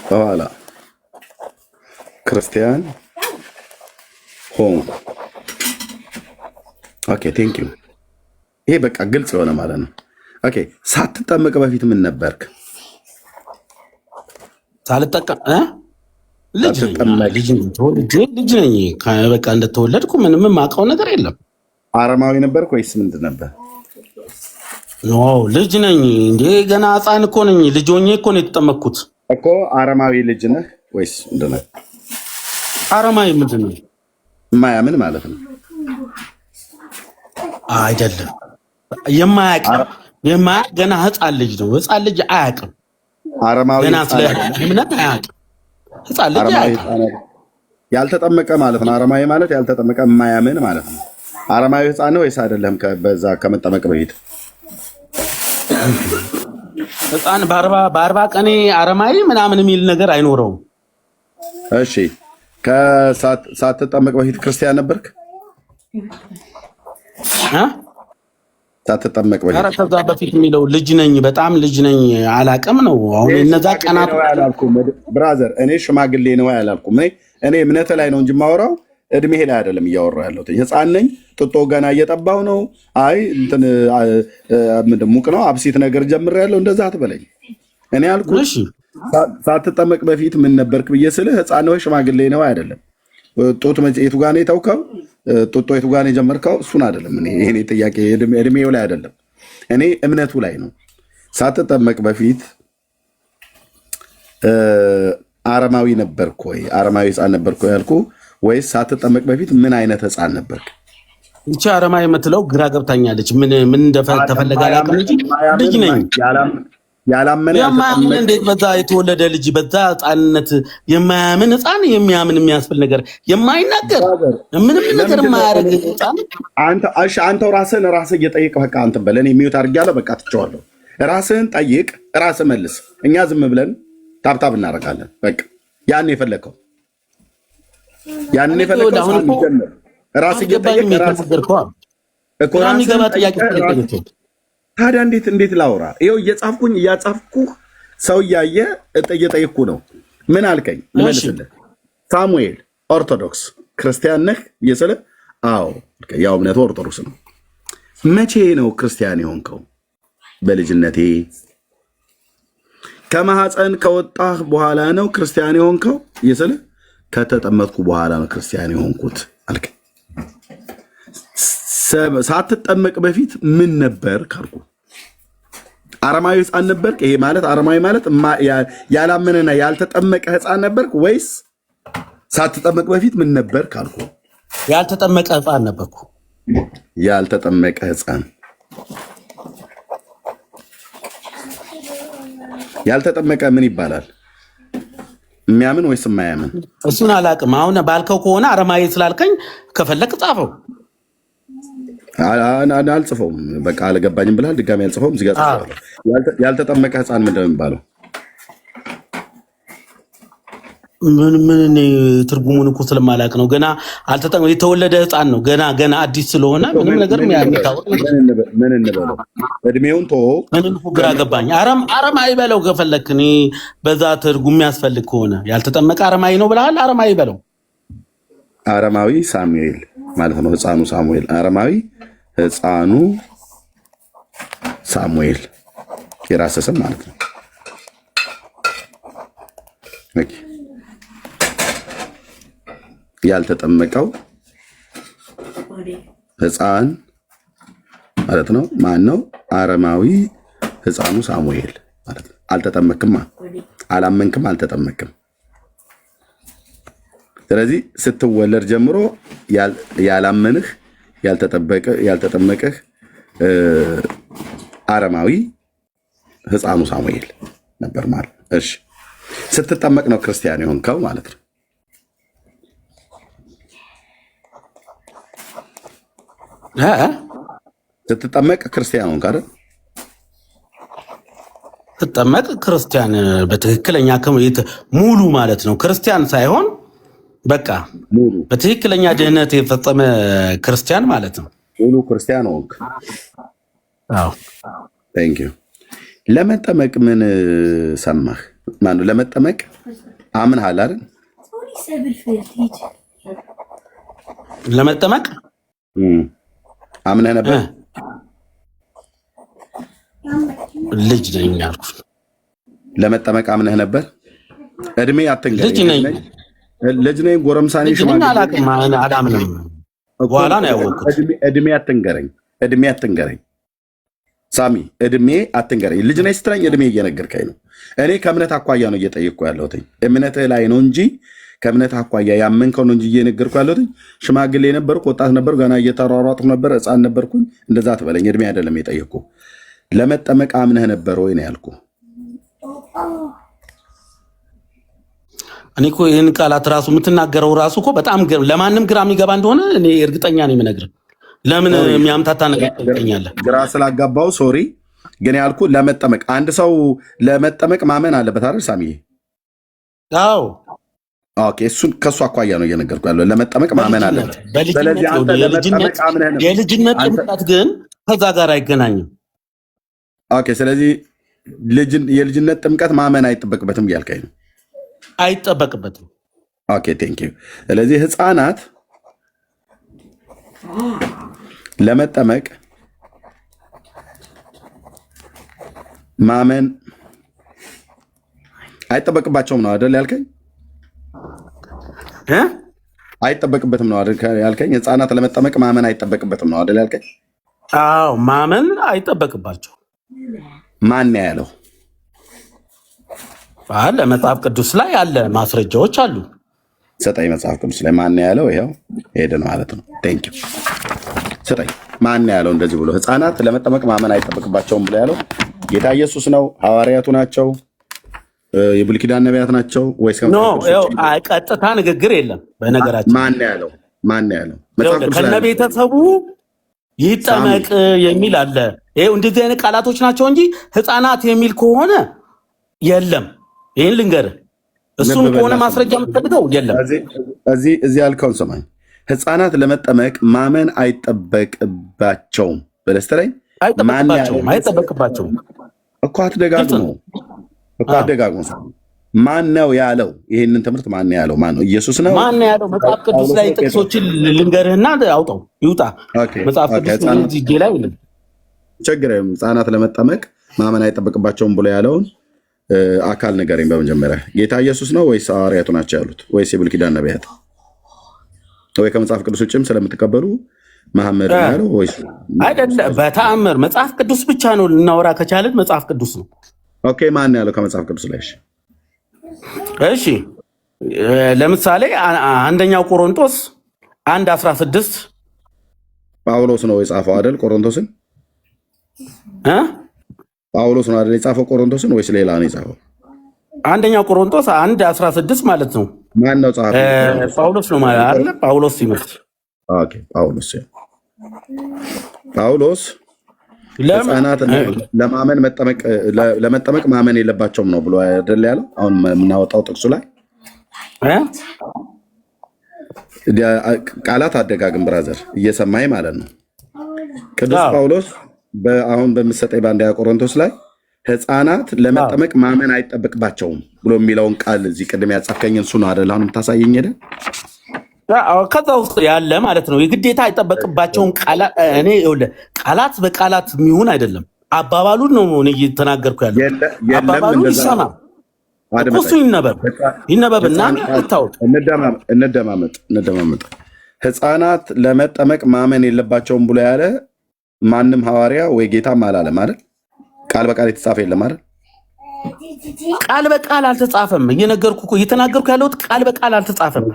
በኋላ ክርስቲያን ሆንኩ። ኦኬ ቴንክ ዩ። ይሄ በቃ ግልጽ የሆነ ማለት ነው። ኦኬ ሳትጠመቅ በፊት ምን ነበርክ? ሳልጠቀም ልጅ ነኝ። በቃ እንደተወለድኩ ምንም የማውቀው ነገር የለም። አረማዊ ነበርክ ወይስ ምንድን ነበር? ልጅ ነኝ እንዴ ገና ሕፃን እኮ ነኝ። ልጅ ሆኜ እኮ ነው የተጠመቅኩት እኮ። አረማዊ ልጅ ነህ ወይስ ምንድን ነህ? አረማዊ ምንድን ነው? የማያምን ማለት ነው አይደለም። የማያውቅ ገና ሕፃን ልጅ ነው። ሕፃን ልጅ አያውቅም። አረማዊ ገና ስለ እምነት አያውቅም። ሕፃን ልጅ አያውቅም። ያልተጠመቀ ማለት ነው። አረማዊ ማለት ያልተጠመቀ የማያምን ማለት ነው። አረማዊ ሕፃን ነው ወይስ አይደለም? በዛ ከመጠመቅ በፊት ሕፃን በአርባ ቀኔ አረማዊ ምናምን የሚል ነገር አይኖረውም። እሺ ሳትጠመቅ በፊት ክርስቲያን ነበርክ? ሳትጠመቅ በፊት ከዛ በፊት የሚለው ልጅ ነኝ፣ በጣም ልጅ ነኝ፣ አላቅም ነው። አሁን እነዛ ቀናት ብራዘር፣ እኔ ሽማግሌ ነው ያላልኩም። እኔ እምነት ላይ ነው እንጂ የማወራው እድሜ ላይ አይደለም እያወራሁ ያለሁት። ሕፃን ነኝ፣ ጥጦ ገና እየጠባሁ ነው። አይ እንትን ሙቅ ነው አብሲት ነገር ጀምሬያለሁ። እንደዛ አትበለኝ። እኔ ያልኩት ሳትጠመቅ በፊት ምን ነበርክ ብዬ ስልህ ሕፃን ነው ሽማግሌ ነው አይደለም። ጡት የቱ ጋር ነው የተውከው? ጡጦ የቱ ጋር ነው የጀመርከው? እሱን አይደለም። እኔ ጥያቄ እድሜው ላይ አይደለም፣ እኔ እምነቱ ላይ ነው። ሳትጠመቅ በፊት አረማዊ ነበርክ ወይ? አረማዊ ሕፃን ነበርክ ወይ ያልኩህ፣ ወይስ ሳትጠመቅ በፊት ምን አይነት ሕፃን ነበርክ? ይቺ አረማዊ የምትለው ግራ ገብታኛለች። ምን እንደተፈለገ አላውቅም እንጂ ልጅ ነኝ። ያላመነ እንዴት በዛ የተወለደ ልጅ በዛ ሕፃንነት የማያምን ሕፃን የሚያምን የሚያስብል ነገር የማይናገር ምንም ነገር የማያደርግ ሕፃን አንተው ራስህን እየጠየቅ በቃ አንተ በለን የሚወት አድርጊያለሁ። በቃ ትቼዋለሁ። ራስህን ጠይቅ፣ ራስህ መልስ። እኛ ዝም ብለን ታብታብ እናደርጋለን። በቃ ያን የፈለግከው ራስህ እየጠየቅ ታዲያ እንዴት ላውራ? ይኸው እያጻፍኩህ ሰው እያየ እየጠየቅኩ ነው። ምን አልከኝ? ልመልስልህ። ሳሙኤል ኦርቶዶክስ ክርስቲያን ነህ እየስልህ፣ አዎ ያው እምነቱ ኦርቶዶክስ ነው። መቼ ነው ክርስቲያን የሆንከው? በልጅነቴ ከማህፀን ከወጣህ በኋላ ነው ክርስቲያን የሆንከው እየስልህ፣ ከተጠመጥኩ በኋላ ነው ክርስቲያን የሆንኩት አልከኝ። ሳትጠመቅ በፊት ምን ነበር ካልኩ፣ አረማዊ ሕፃን ነበርክ? ይሄ ማለት አረማዊ ማለት ያላመነና ያልተጠመቀ ሕፃን ነበርክ? ወይስ ሳትጠመቅ በፊት ምን ነበር ካልኩ፣ ያልተጠመቀ ሕፃን ነበርኩ። ያልተጠመቀ ሕፃን። ያልተጠመቀ ምን ይባላል? የሚያምን ወይስ የማያምን? እሱን አላውቅም። አሁን ባልከው ከሆነ አረማዊ ስላልከኝ ከፈለክ ጻፈው። አልጽፈውም። በቃ አልገባኝም ብለሃል። ድጋሚ አልጽፈውም። እዚህ ጋር ጽፈዋለሁ። ያልተጠመቀ ሕፃን ምንድን ነው የሚባለው? ምን ትርጉሙን እኮ ስለማላውቅ ነው። ገና የተወለደ ሕፃን ነው። ገና አዲስ ስለሆነ ምንም ነገር ምን እንበለው? እድሜውን ተወው። ምንም ግራ ገባኝ። አረማዊ በለው ከፈለክ። እኔ በዛ ትርጉም የሚያስፈልግ ከሆነ ያልተጠመቀ አረማዊ ነው ብለሃል። አረማዊ በለው። አረማዊ ሳሙኤል ማለት ነው። ሕፃኑ ሳሙኤል። አረማዊ ሕፃኑ ሳሙኤል የራስህ ስም ማለት ነው። ያልተጠመቀው ሕፃን ማለት ነው ማን ነው? አረማዊ ሕፃኑ ሳሙኤል ማለት ነው። አልተጠመክም፣ አላመንክም፣ አልተጠመክም። ስለዚህ ስትወለድ ጀምሮ ያላመንህ ያልተጠመቀህ አረማዊ ሕፃኑ ሳሙኤል ነበር ማለት ነው። እሺ ስትጠመቅ ነው ክርስቲያን የሆንከው ማለት ነው። ስትጠመቅ ክርስቲያን ሆንክ አይደል? ስትጠመቅ ክርስቲያን በትክክለኛ ሙሉ ማለት ነው። ክርስቲያን ሳይሆን በቃ በትክክለኛ ድህነት የፈጸመ ክርስቲያን ማለት ነው። ሙሉ ክርስቲያን ሆንክ። አዎ ቴንክ ዩ። ለመጠመቅ ምን ሰማህ? ማነው ለመጠመቅ አምነሃል አይደል? ለመጠመቅ አምነህ ነበር? ልጅ ነኝ ያልኩት። ለመጠመቅ አምነህ ነበር? እድሜ አትንገረኝ። ልጅ ነኝ ልጅ ነኝ፣ ጎረምሳ ነኝ፣ ሽማግሌ አላውቅም፣ አላምንም። በኋላ ነው ያወቅሁት። እድሜ አትንገረኝ፣ እድሜ አትንገረኝ ሳሚ፣ እድሜ አትንገረኝ። ልጅ ነኝ ስትለኝ እድሜ እየነገርከኝ ነው። እኔ ከእምነት አኳያ ነው እየጠየቅኩ ያለሁት። እምነትህ ላይ ነው እንጂ ከእምነት አኳያ ያመንከው ነው እንጂ እየነገርኩ ያለሁት። ሽማግሌ ነበርኩ፣ ወጣት ነበርኩ፣ ገና እየተሯሯጥኩ ነበር፣ ሕፃን ነበርኩኝ። እንደዛ ትበለኝ። እድሜ አይደለም የጠየቅኩ። ለመጠመቅ አምነህ ነበር ወይ ነው ያልኩ። እኔ እኮ ይህን ቃላት ራሱ የምትናገረው ራሱ እኮ በጣም ለማንም ግራ የሚገባ እንደሆነ እኔ እርግጠኛ ነኝ የምነግርህ። ለምን የሚያምታታ ነገር ትጠይቀኛለህ? ግራ ስላጋባው ሶሪ። ግን ያልኩ ለመጠመቅ አንድ ሰው ለመጠመቅ ማመን አለበት አይደል ሳሚዬ? አዎ ኦኬ። እሱን ከእሱ አኳያ ነው እየነገርኩ ያለው። ለመጠመቅ ማመን አለበት። ስለዚህ አንተ ለመጠመቅ አምነህ ነው። የልጅነት ጥምቀት ግን ከዛ ጋር አይገናኝም። ኦኬ። ስለዚህ የልጅነት ጥምቀት ማመን አይጠበቅበትም እያልከኝ ነው? አይጠበቅበትም። ኦኬ ቴንክ ዩ። ስለዚህ ህፃናት ለመጠመቅ ማመን አይጠበቅባቸውም ነው አይደል ያልከኝ? አይጠበቅበትም ነው አይደል ያልከኝ? ህፃናት ለመጠመቅ ማመን አይጠበቅበትም ነው አይደል ያልከኝ? አዎ ማመን አይጠበቅባቸው። ማን ያለው? አለ መጽሐፍ ቅዱስ ላይ አለ፣ ማስረጃዎች አሉ። ስጠኝ። መጽሐፍ ቅዱስ ላይ ማን ያለው? ይኸው ሄድን ማለት ነው። ቴንክ ዩ። ስጠኝ። ማን ያለው እንደዚህ ብሎ ህፃናት ለመጠመቅ ማመን አይጠበቅባቸውም ብሎ ያለው? ጌታ ኢየሱስ ነው? ሐዋርያቱ ናቸው? የብሉይ ኪዳን ነቢያት ናቸው ወይስ? ቀጥታ ንግግር የለም። በነገራችን ማን ያለው? ማን ያለው? ከነቤተሰቡ ይጠመቅ የሚል አለ። ይኸው እንደዚህ አይነት ቃላቶች ናቸው እንጂ ህፃናት የሚል ከሆነ የለም። ይህን ልንገርህ፣ እሱም ከሆነ ማስረጃ የምትፈልገው የለም። እዚህ ያልከውን ስማኝ። ህፃናት ለመጠመቅ ማመን አይጠበቅባቸውም ብለህ ስትለኝ አይጠበቅባቸውም እኮ አትደጋግሞ ማን ነው ያለው? ይህንን ትምህርት ማን ያለው? ማን ነው? ኢየሱስ ነው? ማን ያለው? መጽሐፍ ቅዱስ ላይ ጥቅሶችን ልንገርህና አውጣው ይውጣ። መጽሐፍ ቅዱስ ላይ ችግር የለም። ህፃናት ለመጠመቅ ማመን አይጠበቅባቸውም ብሎ ያለውን አካል ንገረኝ። በመጀመሪያ ጌታ ኢየሱስ ነው ወይስ ሐዋርያቱ ናቸው ያሉት ወይስ የብሉይ ኪዳን ነቢያት? ወይ ከመጽሐፍ ቅዱስ ውጭም ስለምትቀበሉ መሐመድ ነው ያለው ወይስ? አይደለም፣ በተአምር መጽሐፍ ቅዱስ ብቻ ነው ልናወራ ከቻልን መጽሐፍ ቅዱስ ነው። ኦኬ፣ ማን ያለው ከመጽሐፍ ቅዱስ ላይ? እሺ፣ ለምሳሌ አንደኛው ቆሮንቶስ 1:16 ጳውሎስ ነው የጻፈው አይደል? ቆሮንቶስን ጳውሎስ ነው አይደል የጻፈው ቆሮንቶስን ወይስ ሌላ ነው የጻፈው? አንደኛው ቆሮንቶስ 1:16 ማለት ነው። ማን ነው ጻፈው? ጳውሎስ ነው ማለት አይደል? ጳውሎስ ሲመስል። ኦኬ፣ ጳውሎስ ህፃናት ለመጠመቅ ማመን የለባቸውም ነው ብሎ አይደል ያለው? አሁን የምናወጣው ጥቅሱ ላይ ቃላት አደጋግም ብራዘር፣ እየሰማኝ ማለት ነው። ቅዱስ ጳውሎስ አሁን በምሰጠኝ በአንደኛ ቆሮንቶስ ላይ ህፃናት ለመጠመቅ ማመን አይጠበቅባቸውም ብሎ የሚለውን ቃል እዚህ ቅድም ያጻፍከኝ እሱ ነው አይደል? አሁን የምታሳየኝ ሄደ ከዛ ውስጥ ያለ ማለት ነው። የግዴታ አይጠበቅባቸውን ቃላት በቃላት የሚሆን አይደለም። አባባሉን ነው እየተናገርኩ ያለው። አባባሉ ይሰማ እሱ ይነበብና ታወቅ። እንደማመጥ ህፃናት ለመጠመቅ ማመን የለባቸውም ብሎ ያለ ማንም ሐዋርያ ወይ ጌታም አላለም አይደል? ቃል በቃል የተጻፈ የለም አይደል? ቃል በቃል አልተጻፈም። እየተናገርኩ ያለሁት ቃል በቃል አልተጻፈም።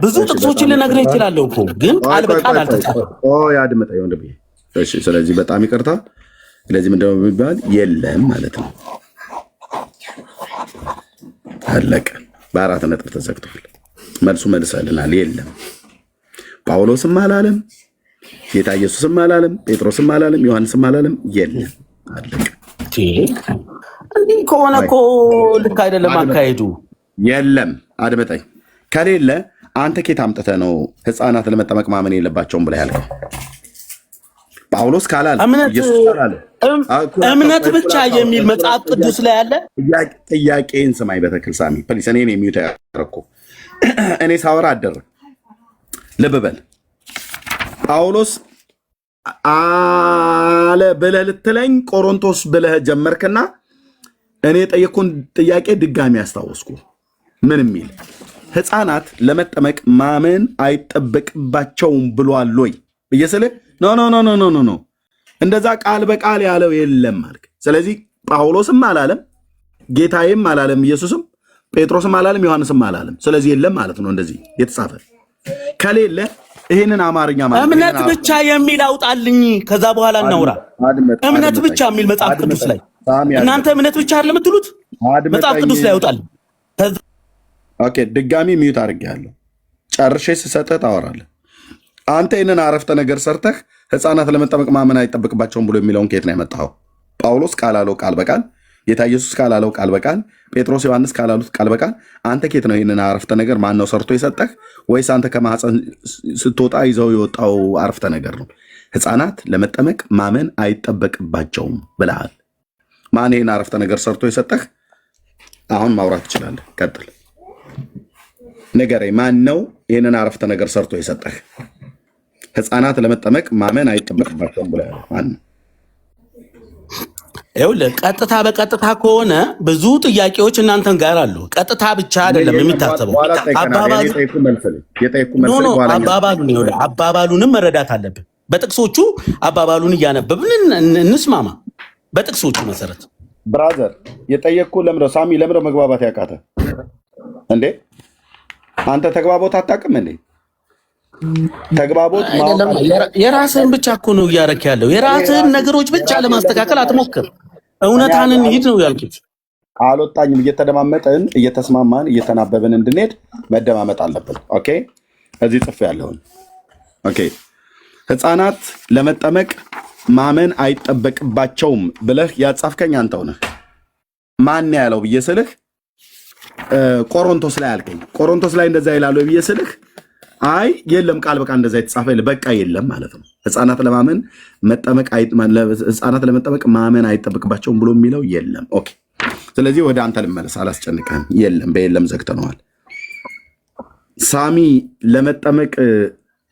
ብዙ ጥቅሶችን ልነግርህ እችላለሁ እኮ ግን ቃል በቃል አልተጻፈም። ያድምጠኝ ወንድሜ። እሺ፣ ስለዚህ በጣም ይቅርታ። ስለዚህ ምንድነው የሚባል? የለም ማለት ነው። አለቀ። በአራት ነጥብ ተዘግቷል። መልሱ መልሰልናል። የለም። ጳውሎስም አላለም፣ ጌታ ኢየሱስም አላለም፣ ጴጥሮስም አላለም፣ ዮሐንስም አላለም። የለም። አለቀ። እንዲህ ከሆነ እኮ ልክ አይደለም አካሄዱ። የለም፣ አድምጠኝ። ከሌለ አንተ ኬት አምጥተህ ነው ህፃናት ለመጠመቅ ማመን የለባቸውም ብለህ ያልከው? ጳውሎስ ካላለ ኢየሱስ ካላለ እምነት ብቻ የሚል መጽሐፍ ቅዱስ ላይ አለ። ጥያቄን ስማኝ በተክል ሳሚ ፕሊስ። እኔ የሚዩት ያደረኩ እኔ ሳወራ አደረ። ልብ በል ጳውሎስ አለ ብለህ ልትለኝ ቆሮንቶስ ብለህ ጀመርክና እኔ የጠየኩን ጥያቄ ድጋሚ ያስታወስኩ። ምን የሚል ሕፃናት ለመጠመቅ ማመን አይጠበቅባቸውም ብሏል ወይ ብዬ ስልህ ኖ ኖ ኖ ኖ ኖ ኖ እንደዛ ቃል በቃል ያለው የለም አልክ። ስለዚህ ጳውሎስም አላለም፣ ጌታዬም አላለም፣ ኢየሱስም ጴጥሮስም አላለም፣ ዮሐንስም አላለም። ስለዚህ የለም ማለት ነው። እንደዚህ የተጻፈ ከሌለ ይህንን አማርኛ ማለት እምነት ብቻ የሚል አውጣልኝ፣ ከዛ በኋላ እናውራ። እምነት ብቻ የሚል መጽሐፍ ቅዱስ ላይ እናንተ እምነት ብቻ አይደለም የምትሉት፣ መጽሐፍ ቅዱስ ላይ ያውጣልኝ። ኦኬ፣ ድጋሚ ሚዩት አድርጌያለሁ። ጨርሼ ስሰጥህ ታወራለህ። አንተ ይህንን አረፍተ ነገር ሰርተህ ሕፃናት ለመጠመቅ ማመን አይጠበቅባቸውም ብሎ የሚለውን ከየት ነው ያመጣኸው? ጳውሎስ ካላለው ቃል በቃል ጌታ ኢየሱስ ካላለው ቃል በቃል ጴጥሮስ ዮሐንስ ካላሉት ቃል በቃል አንተ ኬት ነው ይህንን አረፍተ ነገር ማን ነው ሰርቶ የሰጠህ? ወይስ አንተ ከማህፀን ስትወጣ ይዘው የወጣው አረፍተ ነገር ነው? ሕፃናት ለመጠመቅ ማመን አይጠበቅባቸውም ብለሃል። ማን ይህን አረፍተ ነገር ሰርቶ የሰጠህ? አሁን ማውራት ትችላለህ። ቀጥል፣ ንገረኝ። ማን ነው ይህንን አረፍተ ነገር ሰርቶ የሰጠህ? ሕፃናት ለመጠመቅ ማመን አይጠበቅባቸውም ብለሃል። ማን ነው? ይኸውልህ ቀጥታ በቀጥታ ከሆነ ብዙ ጥያቄዎች እናንተን ጋር አሉ። ቀጥታ ብቻ አይደለም የሚታሰበው። አባባሉንም መረዳት አለብን። በጥቅሶቹ አባባሉን እያነበብን እንስማማ። በጥቅሶቹ መሰረት ብራዘር የጠየቅኩ ለምነው ሳሚ ለምነው መግባባት ያቃተ እንዴ? አንተ ተግባቦት አታውቅም እንዴ? ተግባቦት የራስህን ብቻ እኮ ነው እያረክ ያለው። የራስህን ነገሮች ብቻ ለማስተካከል አትሞክር። እውነታንን ሂድ ነው ያልኩት። አልወጣኝም። እየተደማመጥን እየተስማማን እየተናበብን እንድንሄድ መደማመጥ አለብን። ኦኬ፣ እዚህ ጽፍ ያለውን ኦኬ። ሕፃናት ለመጠመቅ ማመን አይጠበቅባቸውም ብለህ ያጻፍከኝ አንተው ነህ። ማን ያለው ብዬ ስልህ ቆሮንቶስ ላይ አልከኝ። ቆሮንቶስ ላይ እንደዛ ይላሉ ብዬ ስልህ አይ የለም ቃል በቃል እንደዛ የተጻፈ በቃ የለም ማለት ነው። ሕፃናት ለመጠመቅ ማመን አይጠበቅባቸውም ብሎ የሚለው የለም። ኦኬ፣ ስለዚህ ወደ አንተ ልመለስ፣ አላስጨንቅህም። የለም በየለም ዘግተነዋል። ሳሚ ለመጠመቅ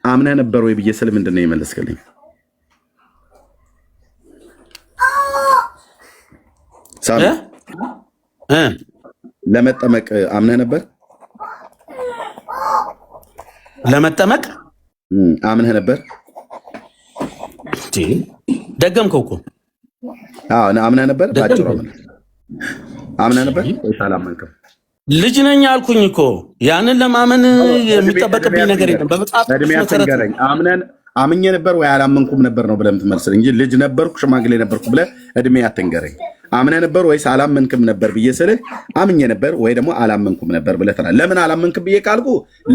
አምነህ ነበር ወይ ብዬ ስል ምንድን ነው የመለስክልኝ? ሳሚ ለመጠመቅ አምነህ ነበር? ለመጠመቅ አምነህ ነበር? ደገምከው እኮ። አምነህ ነበር? ባጭሩ አምነህ ነበር ወይስ አላመንክም? ልጅ ነኝ አልኩኝ እኮ። ያንን ለማመን የሚጠበቅብኝ ነገር የለም። በመጽሐፍ መሰረት አምኜ ነበር ወይ አላመንኩም ነበር ነው ብለህ የምትመልስልኝ እንጂ ልጅ ነበርኩ ሽማግሌ ነበርኩ ብለህ እድሜ አትንገረኝ። አምነህ ነበር ወይስ አላመንክም ነበር ብዬ ስልህ አምኜ ነበር ወይ ደግሞ አላመንኩም ነበር ብለህ ትላለህ። ለምን አላመንክም ብዬ ካልኩ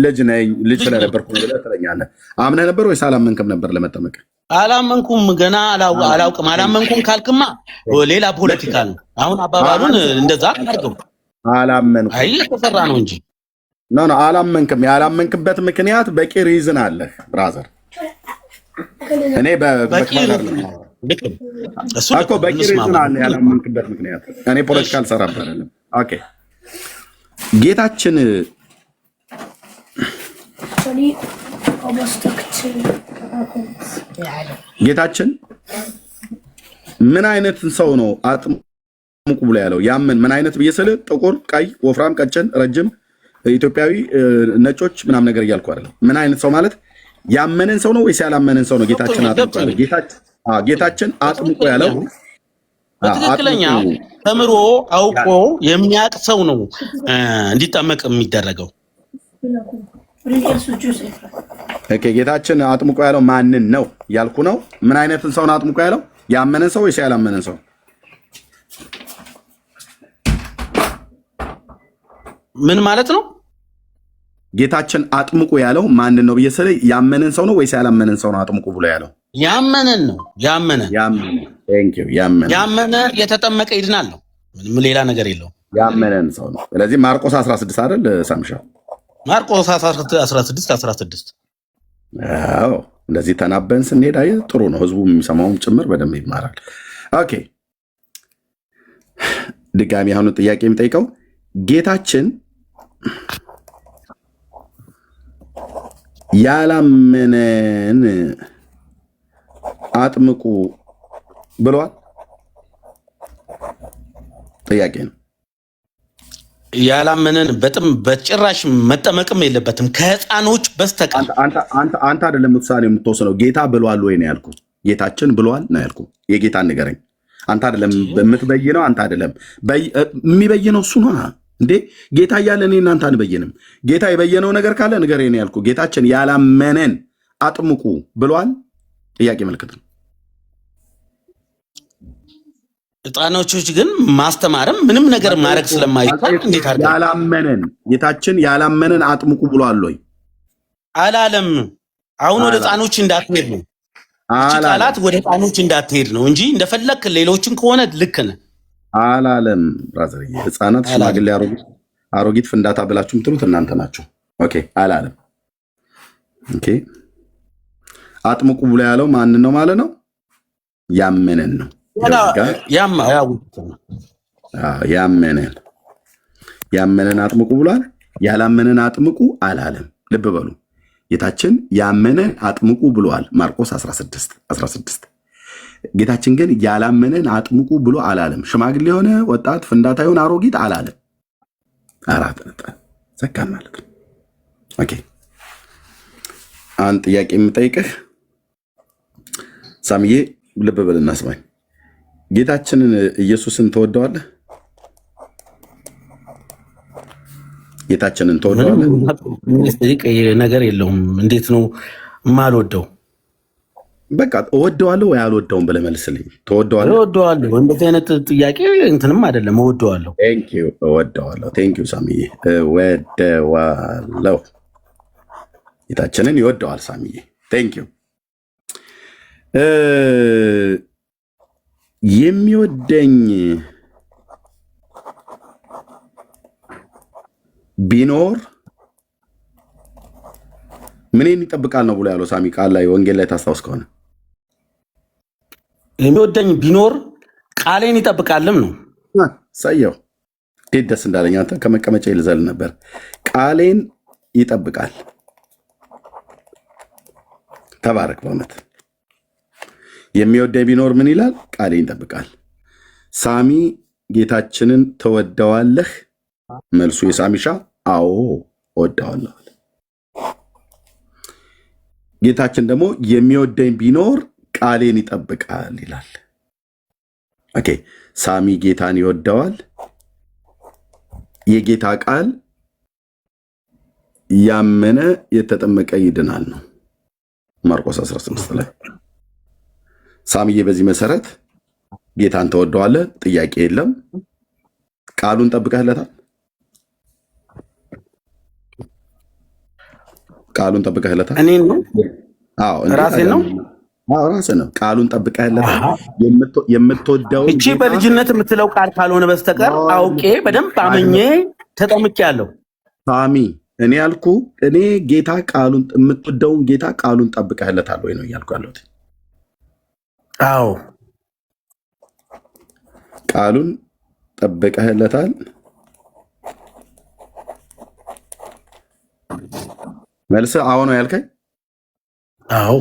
ልጅ ነኝ ልጅ ስለነበርኩ ብለህ ትለኛለህ። አምነህ ነበር ወይስ አላመንክም ነበር ለመጠመቅ? አላመንኩም፣ ገና አላውቅም። አላመንኩም ካልክማ ሌላ ፖለቲካ ነው። አሁን አባባሉን እንደዛ አድርገው። አላመንኩም አይ ተሰራ ነው እንጂ ኖ አላመንክም። ያላመንክበት ምክንያት በቂ ሪዝን አለህ ብራዘር። እኔ በቂ ሪዝን አለ ያላመንክበት ምክንያት። እኔ ፖለቲካ አልሰራም አይደለም። ኦኬ፣ ጌታችን ምን አይነት ሰው ነው አጥምቁ ብሎ ያለው? ያምን ምን አይነት ብዬ ስልህ ጥቁር፣ ቀይ፣ ወፍራም፣ ቀጭን፣ ረጅም፣ ኢትዮጵያዊ፣ ነጮች ምናምን ነገር እያልኩ አይደለም። ምን አይነት ሰው ማለት ያመነን ሰው ነው ወይስ ያላመነን ሰው ነው? ጌታችን አጥምቁ ያለው ጌታችን አጥምቁ ያለው በትክክለኛ ተምሮ አውቆ የሚያውቅ ሰው ነው እንዲጠመቅ የሚደረገው። ጌታችን አጥምቁ ያለው ማንን ነው ያልኩ ነው። ምን አይነትን ሰው ነው አጥምቁ ያለው? ያመነን ሰው ወይስ ያላመነን ሰው? ምን ማለት ነው? ጌታችን አጥምቁ ያለው ማንን ነው ብዬ ስለ ያመነን ሰው ነው ወይስ ያላመነን ሰው ነው አጥምቁ ብሎ ያለው? ያመነን ነው። ያመነ የተጠመቀ ይድናል ነው። ምንም ሌላ ነገር የለውም። ያመነን ሰው ነው። ስለዚህ ማርቆስ 16 አይደል ሳምሻው? ማርቆስ 16 አዎ፣ እንደዚህ ተናበን ስንሄድ አየህ፣ ጥሩ ነው። ህዝቡ የሚሰማውም ጭምር በደንብ ይማራል። ኦኬ፣ ድጋሚ አሁን ጥያቄ የሚጠይቀው ጌታችን አጥምቁ ብለዋል? ጥያቄ ነው። ያላመነን በጭራሽ መጠመቅም የለበትም ከህፃኖች በስተቀር። አንተ አይደለም ውሳኔ የምትወስነው፣ ጌታ ብሏል ወይ ነው ያልኩ። ጌታችን ብሏል ነው ያልኩ። የጌታን ንገረኝ። አንተ አይደለም የምትበይነው፣ አንተ አይደለም የሚበይነው እሱ ነው እንዴ። ጌታ እያለ እኔ እናንተ አንበይንም። ጌታ የበየነው ነገር ካለ ንገረኝ ነው ያልኩ። ጌታችን ያላመነን አጥምቁ ብሏል? ጥያቄ ምልክት ነው። ህፃኖቾች ግን ማስተማርም ምንም ነገር ማድረግ ስለማይቻል እንዴት አድርገን ያላመነን ጌታችን ያላመነን አጥምቁ ብሏል ወይ? አላለም። አሁን ወደ ህፃኖች እንዳትሄድ ነው ቃላት፣ ወደ ህፃኖች እንዳትሄድ ነው እንጂ እንደፈለክ ሌሎችን ከሆነ ልክ ነህ አላለም። ብራዘር ህፃናት፣ ሽማግሌ፣ አሮጊት ፍንዳታ ብላችሁ የምትሉት እናንተ ናችሁ። ኦኬ አላለም። ኦኬ አጥምቁ ብሎ ያለው ማንን ነው ማለት ነው? ያመነን ነው። ያመነን አጥምቁ ብሏል። ያላመነን አጥምቁ አላለም። ልብ በሉ ጌታችን ያመነን አጥምቁ ብሏል። ማርቆስ 16 ጌታችን ግን ያላመነን አጥምቁ ብሎ አላለም። ሽማግሌ የሆነ ወጣት ፍንዳታ የሆነ አሮጊት አላለም። 4 ነጥብ ዘካን ማለት ነው። ኦኬ አንድ ጥያቄ የምጠይቅህ ሳምዬ፣ ልብ በልና ስማኝ። ጌታችንን ኢየሱስን ትወደዋለህ? ጌታችንን ትወደዋለህ? ነገር የለውም። እንዴት ነው የማልወደው? በቃ እወደዋለሁ ወይ አልወደውም ብለህ መልስልኝ። ትወደዋለህ? እወደዋለሁ። እንደዚህ አይነት ጥያቄ እንትንም አይደለም። እወደዋለሁ። እወደዋለሁ። ቴንኪው ሳምዬ፣ እወደዋለሁ። ጌታችንን ይወደዋል ሳምዬ። ቴንኪው። የሚወደኝ ቢኖር ምንን ይጠብቃል ነው ብሎ ያለው ሳሚ ቃል ላይ ወንጌል ላይ ታስታውስ ከሆነ የሚወደኝ ቢኖር ቃሌን ይጠብቃልም ነው። ሰየው እንዴት ደስ እንዳለኝ አንተ ከመቀመጫ ይልዘል ነበር። ቃሌን ይጠብቃል። ተባረክ። በእውነት የሚወደኝ ቢኖር ምን ይላል? ቃሌን ይጠብቃል። ሳሚ ጌታችንን ትወደዋለህ? መልሱ የሳሚሻ አዎ እወደዋለሁ። ጌታችን ደግሞ የሚወደኝ ቢኖር ቃሌን ይጠብቃል ይላል። ኦኬ ሳሚ ጌታን ይወደዋል። የጌታ ቃል ያመነ የተጠመቀ ይድናል ነው ማርቆስ 16 ላይ። ሳሚዬ በዚህ መሰረት ጌታን ተወደዋለህ? ጥያቄ የለም። ቃሉን ጠብቀህለታል? ቃሉን ጠብቀህለታል? እኔ ነው ራሴ ነው ራስህ ነው። ቃሉን ጠብቀህለታል? የምትወደው እቺ በልጅነት የምትለው ቃል ካልሆነ በስተቀር አውቄ በደንብ አመኜ ተጠምቄያለሁ። ሳሚ እኔ ያልኩ እኔ ጌታ ቃሉን የምትወደውን ጌታ ቃሉን ጠብቀህለታል ወይ ነው እያልኩ ያለሁት። አዎ ቃሉን ጠብቀህለታል? መልስ አዎ ነው ያልከኝ? አዎ።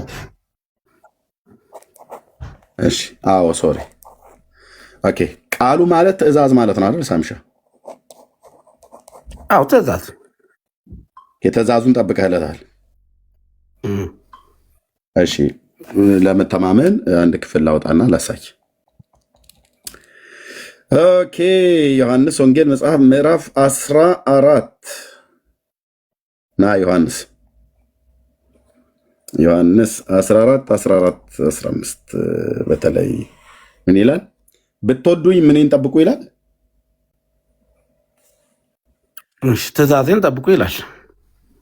እሺ አዎ ሶሪ። ኦኬ ቃሉ ማለት ትእዛዝ ማለት ነው አይደል ሳምሻ? አዎ ትእዛዝ። የትእዛዙን ጠብቀህለታል? እሺ ለመተማመን አንድ ክፍል ላውጣና ላሳይ። ኦኬ ዮሐንስ ወንጌል መጽሐፍ ምዕራፍ 14 ና ዮሐንስ 14 15 በተለይ ምን ይላል? ብትወዱኝ ምንን ጠብቁ ይላል? እሺ ትእዛዜን ጠብቁ ይላል።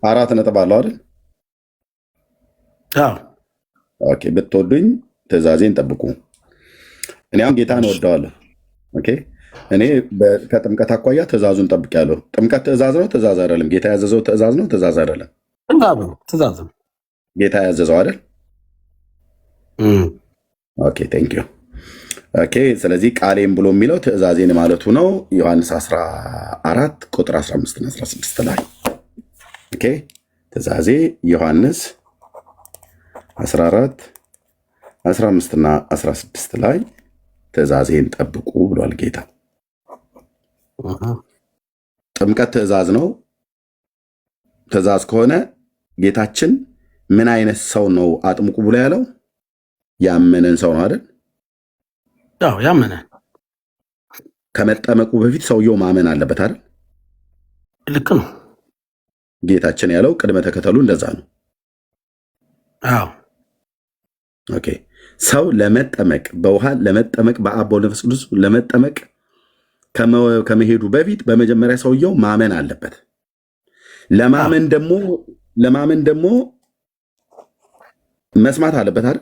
4 ነጥብ አለው አይደል? አዎ ኦኬ ብትወዱኝ ትእዛዜን ጠብቁ። እኔ አሁን ጌታን እወደዋለሁ። ኦኬ እኔ ከጥምቀት አኳያ ትእዛዙን ጠብቄያለሁ። ጥምቀት ትእዛዝ ነው? ትእዛዝ አይደለም? ጌታ ያዘዘው ትእዛዝ ነው? ትእዛዝ አይደለም? ትእዛዝ ነው። ጌታ ያዘዘው አይደል? ኦኬ ቴንክ ዩ። ኦኬ ስለዚህ ቃሌን ብሎ የሚለው ትእዛዜን ማለቱ ነው። ዮሐንስ 14 ቁጥር 15 እና 16 ላይ ኦኬ ትእዛዜ ዮሐንስ 14 15 እና 16 ላይ ትእዛዜን ጠብቁ ብሏል ጌታ። ጥምቀት ትእዛዝ ነው። ትእዛዝ ከሆነ ጌታችን ምን አይነት ሰው ነው አጥምቁ ብሎ ያለው? ያመነን ሰው ነው አይደል? ያው ያመነ ከመጠመቁ በፊት ሰውየው ማመን አለበት አይደል? ልክ ነው። ጌታችን ያለው ቅድመ ተከተሉ እንደዛ ነው። አዎ ኦኬ። ሰው ለመጠመቅ በውሃ ለመጠመቅ በአብ በወልድ በመንፈስ ቅዱስ ለመጠመቅ ከመሄዱ በፊት በመጀመሪያ ሰውየው ማመን አለበት። ለማመን ደግሞ መስማት አለበት አይደል?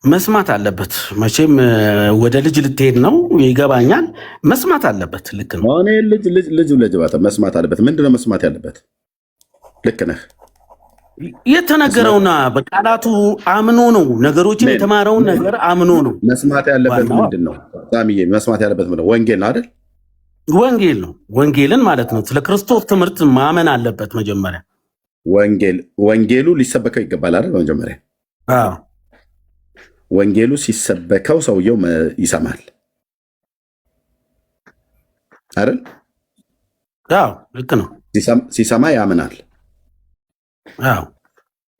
መስማት አለበት። መቼም ወደ ልጅ ልትሄድ ነው ይገባኛል። መስማት አለበት። ልክ ነው። እኔ ልጅ መስማት አለበት። ምንድነው መስማት ያለበት? ልክ ነህ። የተነገረውና በቃላቱ አምኖ ነው። ነገሮችን የተማረውን ነገር አምኖ ነው መስማት ያለበት። ምንድን ነው ሳሚዬ? መስማት ያለበት ምንድን ነው? ወንጌል ነው አይደል? ወንጌል ነው። ወንጌልን ማለት ነው። ስለ ክርስቶስ ትምህርት ማመን አለበት መጀመሪያ። ወንጌሉ ሊሰበከው ይገባል አይደል? በመጀመሪያ ወንጌሉ ሲሰበከው ሰውየው ይሰማል አይደል? አዎ ልክ ነው። ሲሰማ ያምናል። አዎ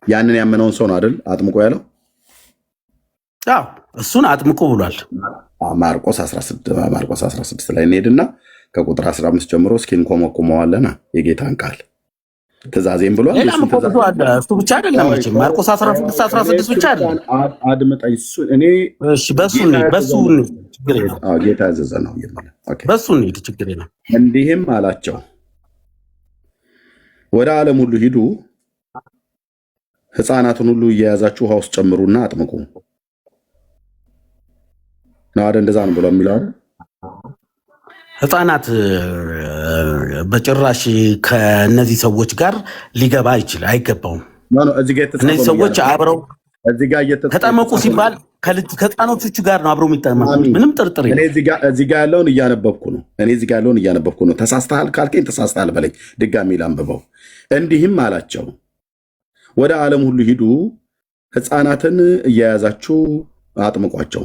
ያንን ያመነውን ሰው ነው አይደል አጥምቆ ያለው? አዎ እሱን አጥምቆ ብሏል። ማርቆስ 16 ላይ እንሄድና ከቁጥር 15 ጀምሮ እስኪ እንኮመኩመዋለና የጌታን ቃል ትእዛዜም ብሏል። ሌላም እኮ ብዙ አለ። እሱ ብቻ አይደለም መቼም ማርቆስ 16 ብቻ አይደለም። አድምጠኝ። እኔ እሺ በሱ ችግር የለም። ጌታ ያዘዘ ነው። በሱ ችግር የለም። እንዲህም አላቸው ወደ ዓለም ሁሉ ሂዱ፣ ሕፃናትን ሁሉ እየያዛችሁ ውሃ ውስጥ ጨምሩና አጥምቁ ነው አይደል? እንደዛ ነው ብሎ የሚለው ሕፃናት በጭራሽ ከነዚህ ሰዎች ጋር ሊገባ አይገባውም። እነዚህ ሰዎች አብረው ተጠመቁ ሲባል ከሕፃኖቹ ጋር ነው አብረው የሚጠመቁት። ምንም ጥርጥር የለም። እዚህ ጋ ያለውን እያነበብኩ ነው። ተሳስተሃል ካልከኝ ተሳስተሃል በለኝ። ድጋሚ ላንብበው። እንዲህም አላቸው ወደ ዓለም ሁሉ ሂዱ፣ ሕፃናትን እየያዛችሁ አጥምቋቸው።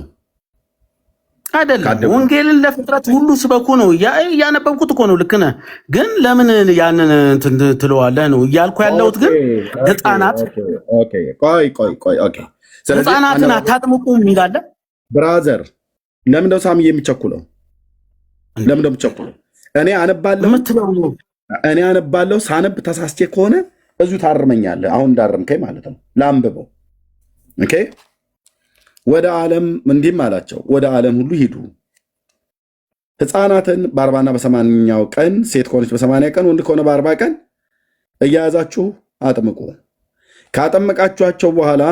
አይደለም ወንጌልን ለፍጥረት ሁሉ ስበኩ ነው እያነበብኩት እኮ ነው። ልክ ነህ። ግን ለምን ያንን ትለዋለህ ነው እያልኩ ያለሁት። ግን ሕፃናት ሕፃናትን አታጥምቁ የሚላለ ብራዘር፣ ለምንደው ሳሚ የሚቸኩለው? ለምንደው የሚቸኩለው? እኔ አነባለሁ። ሳነብ ተሳስቼ ከሆነ እዚሁ ታርመኛለህ። አሁን እንዳረምከኝ ማለት ነው። ላንብበው። ኦኬ። ወደ ዓለም እንዲህም አላቸው ወደ ዓለም ሁሉ ሂዱ፣ ሕፃናትን በ40ና በ80ኛው ቀን፣ ሴት ከሆነች በ80 ቀን፣ ወንድ ከሆነ በ40 ቀን እያያዛችሁ አጥምቁ። ካጠመቃችኋቸው በኋላ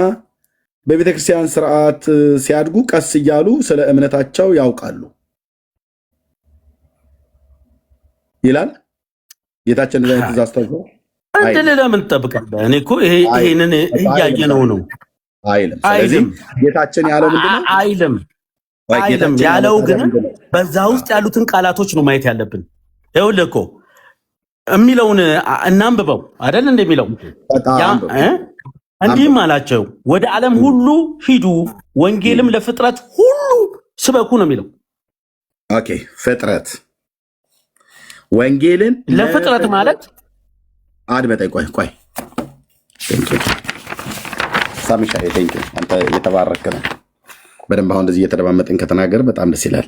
በቤተ ክርስቲያን ስርዓት ሲያድጉ ቀስ እያሉ ስለ እምነታቸው ያውቃሉ ይላል ጌታችን። ዛ ትእዛዝ ተብሎ እንድል ለምን ትጠብቃለህ? እኔ እኮ ይሄንን እያየነው ነው አይልም። ስለዚህ ጌታችን ያለው ምንድነው? አይልም ያለው ግን በዛ ውስጥ ያሉትን ቃላቶች ነው ማየት ያለብን። ይኸውልህ እኮ የሚለውን እናንብበው አይደል? እንደሚለው እንዲህም አላቸው ወደ ዓለም ሁሉ ሂዱ፣ ወንጌልም ለፍጥረት ሁሉ ስበኩ ነው የሚለው። ኦኬ። ፍጥረት ወንጌልን ለፍጥረት ማለት አድመጠኝ። ቆይ ሳሚሻ ቴንክ አንተ እየተባረክ ነው። በደንብ አሁን እንደዚህ እየተደማመጥን ከተናገር በጣም ደስ ይላል።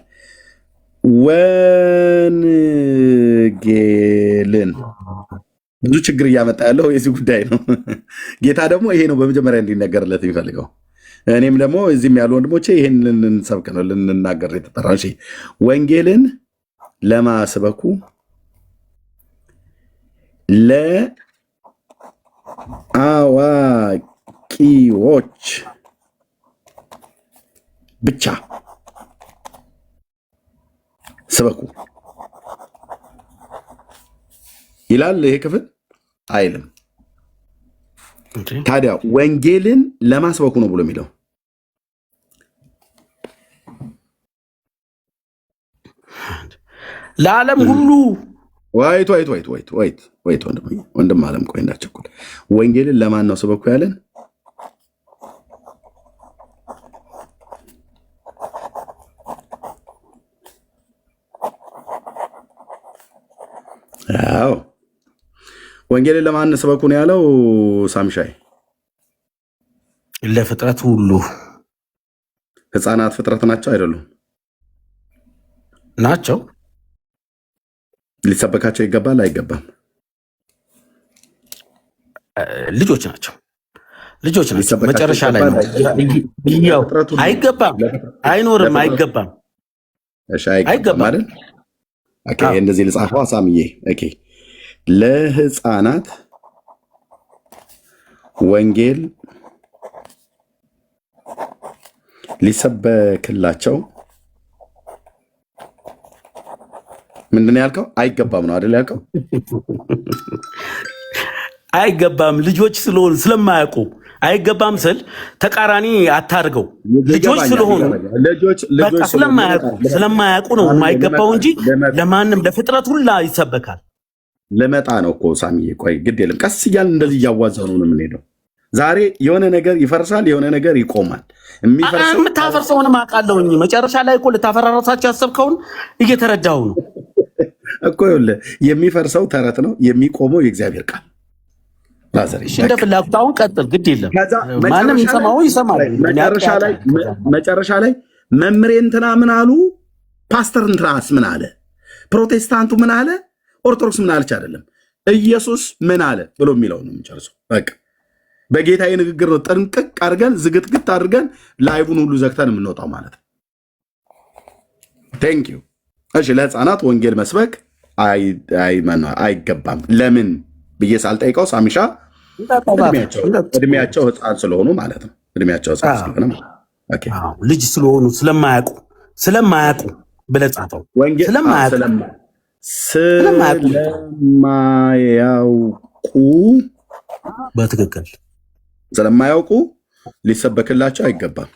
ወንጌልን ብዙ ችግር እያመጣ ያለው የዚህ ጉዳይ ነው። ጌታ ደግሞ ይሄ ነው በመጀመሪያ እንዲነገርለት የሚፈልገው። እኔም ደግሞ እዚህም ያሉ ወንድሞቼ ይህን ልንሰብክ ነው ልንናገር የተጠራ። ወንጌልን ለማስበኩ ለአዋቂዎች ብቻ ስበኩ ይላል ይሄ ክፍል አይልም። ታዲያ ወንጌልን ለማስበኩ ነው ብሎ የሚለው ለዓለም ሁሉ ወይት ወንድም አለም ቆይ እንዳቸኩል። ወንጌልን ለማን ነው ስበኩ ያለን? አዎ ወንጌልን ለማን ስበኩ ነው ያለው? ሳምሻይ ለፍጥረት ሁሉ። ህፃናት ፍጥረት ናቸው አይደሉም? ናቸው። ሊሰበካቸው ይገባል አይገባም? ልጆች ናቸው። መጨረሻ ላይ ነው። አይገባም፣ አይኖርም፣ አይገባም፣ አይገባም አይደል? ኦኬ እንደዚህ ልጻፈው አሳምዬ። ኦኬ ለህፃናት ወንጌል ሊሰበክላቸው ምንድን ያልከው? አይገባም ነው አይደል ያልከው? አይገባም ልጆች ስለሆኑ ስለማያውቁ አይገባም ስል ተቃራኒ አታርገው። ልጆች ስለሆኑ ስለማያውቁ ነው የማይገባው እንጂ ለማንም ለፍጥረት ሁላ ይሰበካል። ለመጣ ነው እኮ ሳሚዬ። ቆይ ግድ የለም ቀስ እያልን እንደዚህ እያዋዛኑ ነው የምንሄደው። ዛሬ የሆነ ነገር ይፈርሳል፣ የሆነ ነገር ይቆማል። የምታፈርሰውን አውቃለሁኝ። መጨረሻ ላይ እኮ ልታፈራረሳቸው ያሰብከውን እየተረዳሁ ነው እኮ። ይኸውልህ የሚፈርሰው ተረት ነው፣ የሚቆመው የእግዚአብሔር ቃል። እንደ ፍላጎት አሁን ቀጥል፣ ግድ የለም ማንም ይሰማው ይሰማል። መጨረሻ ላይ መምሬ እንትና ምን አሉ፣ ፓስተር እንትናስ ምን አለ፣ ፕሮቴስታንቱ ምን አለ፣ ኦርቶዶክስ ምን አለች አይደለም፣ ኢየሱስ ምን አለ ብሎ የሚለው ነው የምንጨርሰው። በቃ በጌታዬ ንግግር ነው ጥንቅቅ አድርገን ዝግትግት አድርገን ላይቡን ሁሉ ዘግተን የምንወጣው ማለት ነው። ቴንክ ዩ። እሺ ለህፃናት ወንጌል መስበክ አይገባም ለምን ብዬ ሳልጠይቀው ሳሚሻ እድሜያቸው ህፃን ስለሆኑ ማለት ነው። እድሜያቸው ህፃን ስለሆነ ልጅ ስለሆኑ ስለማያውቁ ብለህ ጻፈው። ስለማያውቁ በትክክል ስለማያውቁ ሊሰበክላቸው አይገባም።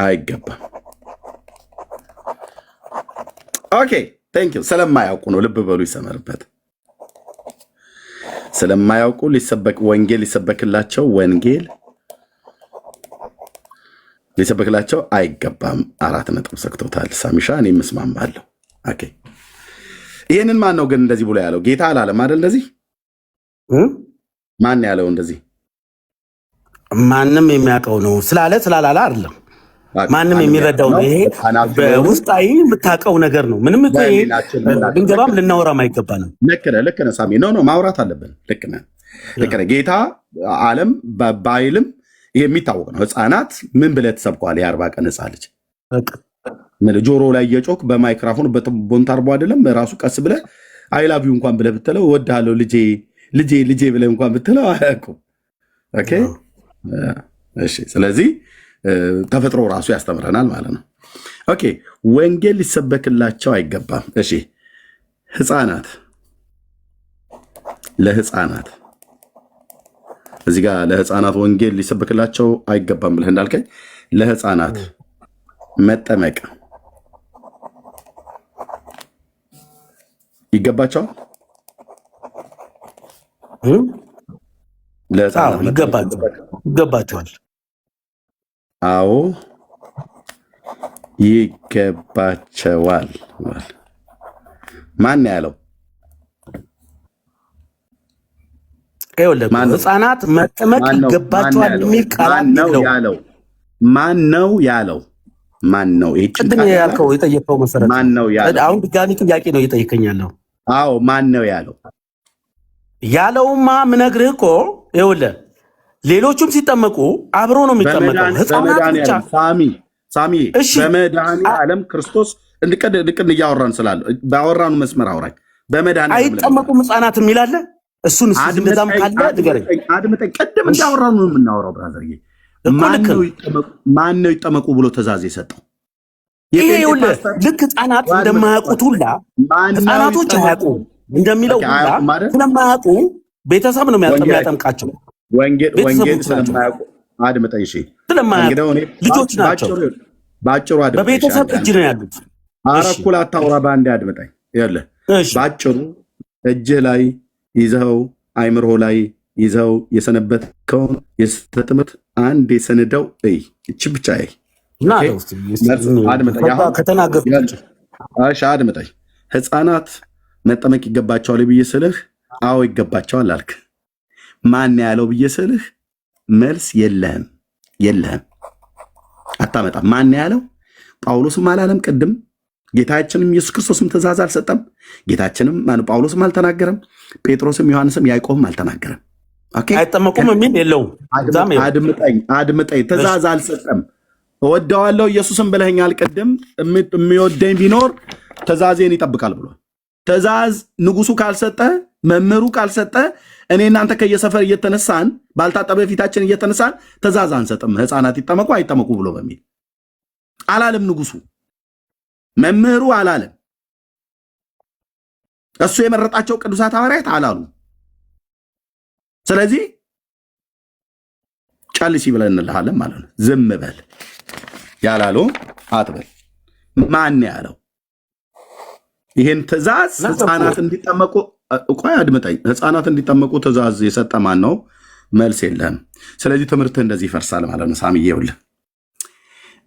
አይገባም። ኦኬ ቴንክ ዩ። ስለማያውቁ ነው፣ ልብ በሉ ይሰመርበት። ስለማያውቁ ወንጌል ሊሰበክላቸው አይገባም። 4 ነጥብ ሰክቶታል ሳሚሻ። እኔ እስማማለሁ። ኦኬ ይህንን ማን ነው ግን እንደዚህ ብሎ ያለው? ጌታ አላለም አይደል? እንደዚህ ማን ያለው? እንደዚህ ማንም የሚያውቀው ነው ስላላላ አይደለም። ማንም የሚረዳው ነው። ይሄ በውስጣዊ የምታውቀው ነገር ነው። ምንም ብንገባም ልናወራም አይገባንም። ልክ ነህ ሳሚ። ኖ ማውራት አለብን። ልክ ነህ። ጌታ ዓለም ባይልም የሚታወቅ ነው። ህፃናት ምን ብለህ ትሰብከዋል? የ40 ቀን ህፃን ልጅ ምን ጆሮ ላይ እየጮክ በማይክራፎን በቦንታርቦ አይደለም ራሱ ቀስ ብለህ አይላቪው እንኳን ብለህ ብትለው እወድሃለሁ ልጄ ብለህ እንኳን ብትለው አያውቁም። ኦኬ እሺ። ስለዚህ ተፈጥሮ ራሱ ያስተምረናል ማለት ነው። ኦኬ ወንጌል ሊሰበክላቸው አይገባም። እሺ ለህፃናት እዚህ ጋር ለህፃናት ወንጌል ሊሰበክላቸው አይገባም ብለህ እንዳልከኝ ለህፃናት መጠመቅ ይገባቸዋል። ይገባቸዋል። አዎ ይገባቸዋል። ማን ያለው? ህፃናት መጠመቅ ይገባቸዋል የሚል ቃል ያለው ማን ነው ያለው? ማን ነው? ቅድም ያልከው የጠየቀው መሰረት ማን ነው ያለው? አሁን ድጋሚ ጥያቄ ነው እየጠየቀኝ ያለው። አዎ ማን ነው ያለው? ያለውማ ምነግርህ እኮ ይኸውልህ ሌሎቹም ሲጠመቁ አብሮ ነው የሚጠመቀው። ህፃናት ብቻ ሳሚ በመድኃኒዓለም ክርስቶስ እንድቅን እያወራን ስላለ ባወራኑ መስመር አውራኝ። በመድኃኒዓለም አይጠመቁም ህፃናት የሚል አለ። እሱን እንደዛም ካለ ንገረኝ። አድምጠኝ። ቅድም እንዳወራኑ ነው የምናወራው ብራዘርዬ። ማን ነው ይጠመቁ ብሎ ትእዛዝ የሰጠው? ልክ ህፃናት እንደማያውቁት ሁላ ህፃናቶች አያውቁ እንደሚለው ሁላ ስለማያውቁ ቤተሰብ ነው የሚያጠምቃቸው። ወንጌል ስለማያውቁ አድምጠኝ። እሺ ስለማያውቁ ልጆች ናቸው። በአጭሩ በቤተሰብ እጅ ነው ያሉት። አረኩል አታውራ፣ በአንዴ አድምጠኝ። ይኸውልህ በአጭሩ እጅህ ላይ ይዘኸው አይምሮ ላይ ይዘው የሰነበትከውን የስህተት ትምህርት አንድ የሰንደው እቺ ብቻ አድምጠኝ። ህፃናት መጠመቅ ይገባቸዋል ብዬ ስልህ አዎ ይገባቸዋል አልክ። ማን ያለው ብዬ ስልህ መልስ የለህም፣ አታመጣም። ማን ያለው? ጳውሎስም አላለም። ቅድም ጌታችንም ኢየሱስ ክርስቶስም ትእዛዝ አልሰጠም። ጌታችንም ጳውሎስም አልተናገረም። ጴጥሮስም ዮሐንስም ያዕቆብም አልተናገረም። አይጠመቁም የሚል የለውም። አድምጠኝ፣ ትእዛዝ አልሰጠም። እወደዋለሁ ኢየሱስም ብለኸኛል ቅድም። የሚወደኝ ቢኖር ትእዛዜን ይጠብቃል ብሏል። ትእዛዝ ንጉሱ ካልሰጠ፣ መምህሩ ካልሰጠ፣ እኔ እናንተ ከየሰፈር እየተነሳን ባልታጠበ ፊታችን እየተነሳን ትእዛዝ አንሰጥም። ህፃናት ይጠመቁ አይጠመቁ ብሎ በሚል አላለም። ንጉሱ መምህሩ አላለም። እሱ የመረጣቸው ቅዱሳት ሐዋርያት አላሉ። ስለዚህ ጨልሲ ብለን እንልሃለን ማለት ነው። ዝም በል ያላለው አትበል። ማን ያለው ይሄን ትእዛዝ? ህፃናት እንዲጠመቁ ቆይ አድምጠኝ። ህፃናት እንዲጠመቁ ትእዛዝ የሰጠ ማን ነው? መልስ የለህም። ስለዚህ ትምህርትህ እንደዚህ ይፈርሳል ማለት ነው። ሳምዬ ይኸውልህ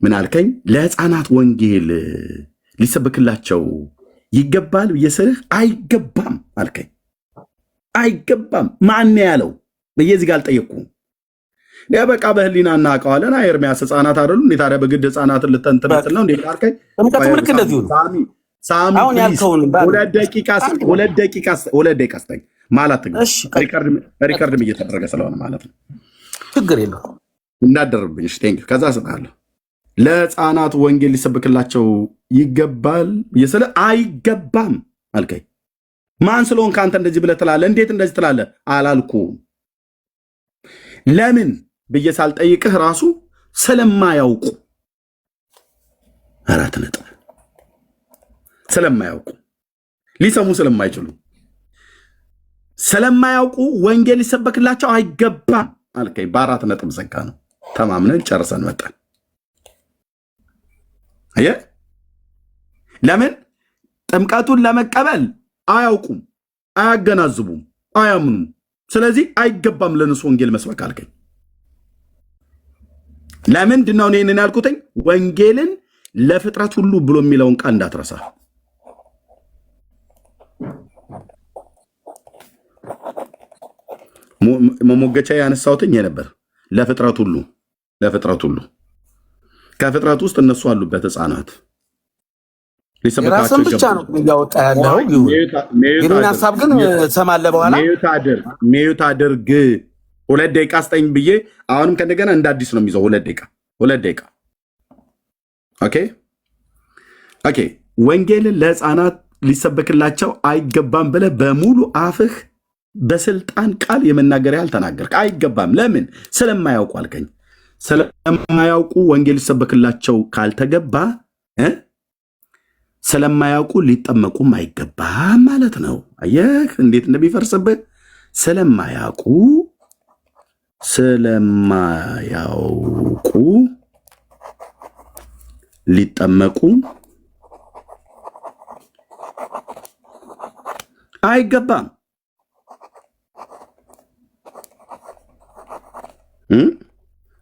ምን አልከኝ? ለህፃናት ወንጌል ሊሰብክላቸው ይገባል ብዬ ስልህ አይገባም አልከኝ። አይገባም ማን ያለው ብዬ እዚህ ጋር አልጠየቅኩም። በቃ በህሊና እናውቀዋለን። ኤርሚያስ ህፃናት አይደሉ እንዴ? ታዲያ በግድ ህፃናትን ልተንትመስል ነው እንዴ? አልከኝ። ልክ እንደዚሁ ነው። አሁን ያልከውን ሁለት ደቂቃ ስጠኝ ማለት ሪከርድም እየተደረገ ስለሆነ ማለት ነው። ችግር የለው እንዳደርብኝ ቴንክ ከዛ ስጣለሁ። ለህፃናት ወንጌል ሊሰብክላቸው ይገባል ስለ አይገባም አልከኝ። ማን ስለሆን ከአንተ እንደዚህ ብለህ ትላለህ? እንዴት እንደዚህ ትላለህ? አላልኩም። ለምን ብዬ ሳልጠይቅህ ራሱ ስለማያውቁ 4 ነጥብ ስለማያውቁ ሊሰሙ ስለማይችሉ ስለማያውቁ ወንጌል ሊሰበክላቸው አይገባም አልከኝ። በ4 ነጥብ ዘጋ ነው። ተማምነን ጨርሰን መጣን። አየህ፣ ለምን ጥምቀቱን ለመቀበል አያውቁም፣ አያገናዝቡም፣ አያምኑም። ስለዚህ አይገባም ለነሱ ወንጌል መስበክ አልከኝ። ለምንድን ነው እኔን ያልኩትኝ? ወንጌልን ለፍጥረት ሁሉ ብሎ የሚለውን ቃል እንዳትረሳ። መሞገቻ ያነሳሁትኝ የነበር ለፍጥረት ሁሉ ከፍጥረት ውስጥ እነሱ አሉበት ህፃናት ራስን ብቻ ነው እያወጣ ያለው። ይህን ሀሳብ ግን ሰማለህ በኋላ ሚዩት አድርግ። 2 ደቂቃ ስጠኝ ብዬ አሁንም ከእንደገና እንደ አዲስ ነው የሚይዘው። 2 ደቂቃ ኦኬ። ወንጌልን ለህፃናት ሊሰበክላቸው አይገባም ብለህ በሙሉ አፍህ በስልጣን ቃል የመናገር ያህል ተናገርክ። አይገባም። ለምን? ስለማያውቁ አልከኝ። ስለማያውቁ ወንጌል ሊሰበክላቸው ካልተገባ ስለማያውቁ ሊጠመቁም አይገባም ማለት ነው። አየህ እንዴት እንደሚፈርስብህ። ስለማያውቁ ሊጠመቁ አይገባም።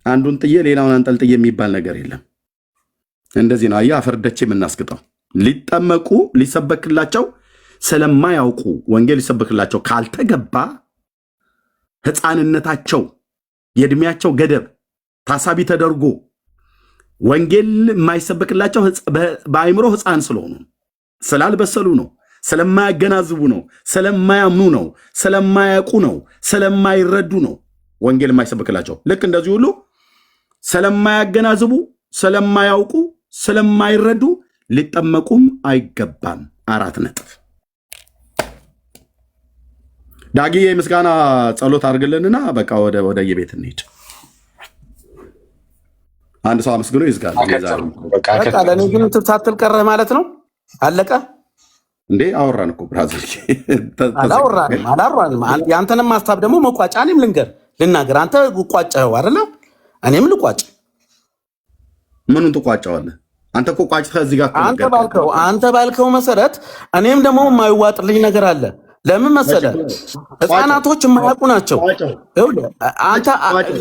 አንዱን ጥዬ ሌላውን አንጠልጥዬ የሚባል ነገር የለም። እንደዚህ ነው። አየህ አፈርደቼ የምናስግጠው። ሊጠመቁ ሊሰበክላቸው ስለማያውቁ ወንጌል ሊሰበክላቸው ካልተገባ ህፃንነታቸው የእድሜያቸው ገደብ ታሳቢ ተደርጎ ወንጌል የማይሰበክላቸው በአይምሮ ህፃን ስለሆኑ ስላልበሰሉ ነው፣ ስለማያገናዝቡ ነው፣ ስለማያምኑ ነው፣ ስለማያውቁ ነው፣ ስለማይረዱ ነው ወንጌል የማይሰበክላቸው። ልክ እንደዚህ ሁሉ ስለማያገናዝቡ፣ ስለማያውቁ፣ ስለማይረዱ ሊጠመቁም አይገባም። 4 ነጥብ። ዳግዬ የምስጋና ጸሎት አድርግልንና በቃ ወደ የቤት እንሂድ። አንድ ሰው አመስግኖ ይዝጋል። በቃ ለእኔ ግን ሳትል ቀረህ ማለት ነው። አለቀ እንዴ? አወራን እኮ ብራዘር። አላወራንም። የአንተንም ሀሳብ ደግሞ መቋጫ እኔም ልናገር። አንተ ቋጫኸው አይደለ? እኔም ልቋጭ። ምኑን ትቋጫዋለህ? አንተ እኮ ቋጭተህ እዚህ ጋር አንተ ባልከው መሰረት እኔም ደግሞ የማይዋጥልኝ ነገር አለ። ለምን መሰለ? ህፃናቶች የማያውቁ ናቸው። አንተ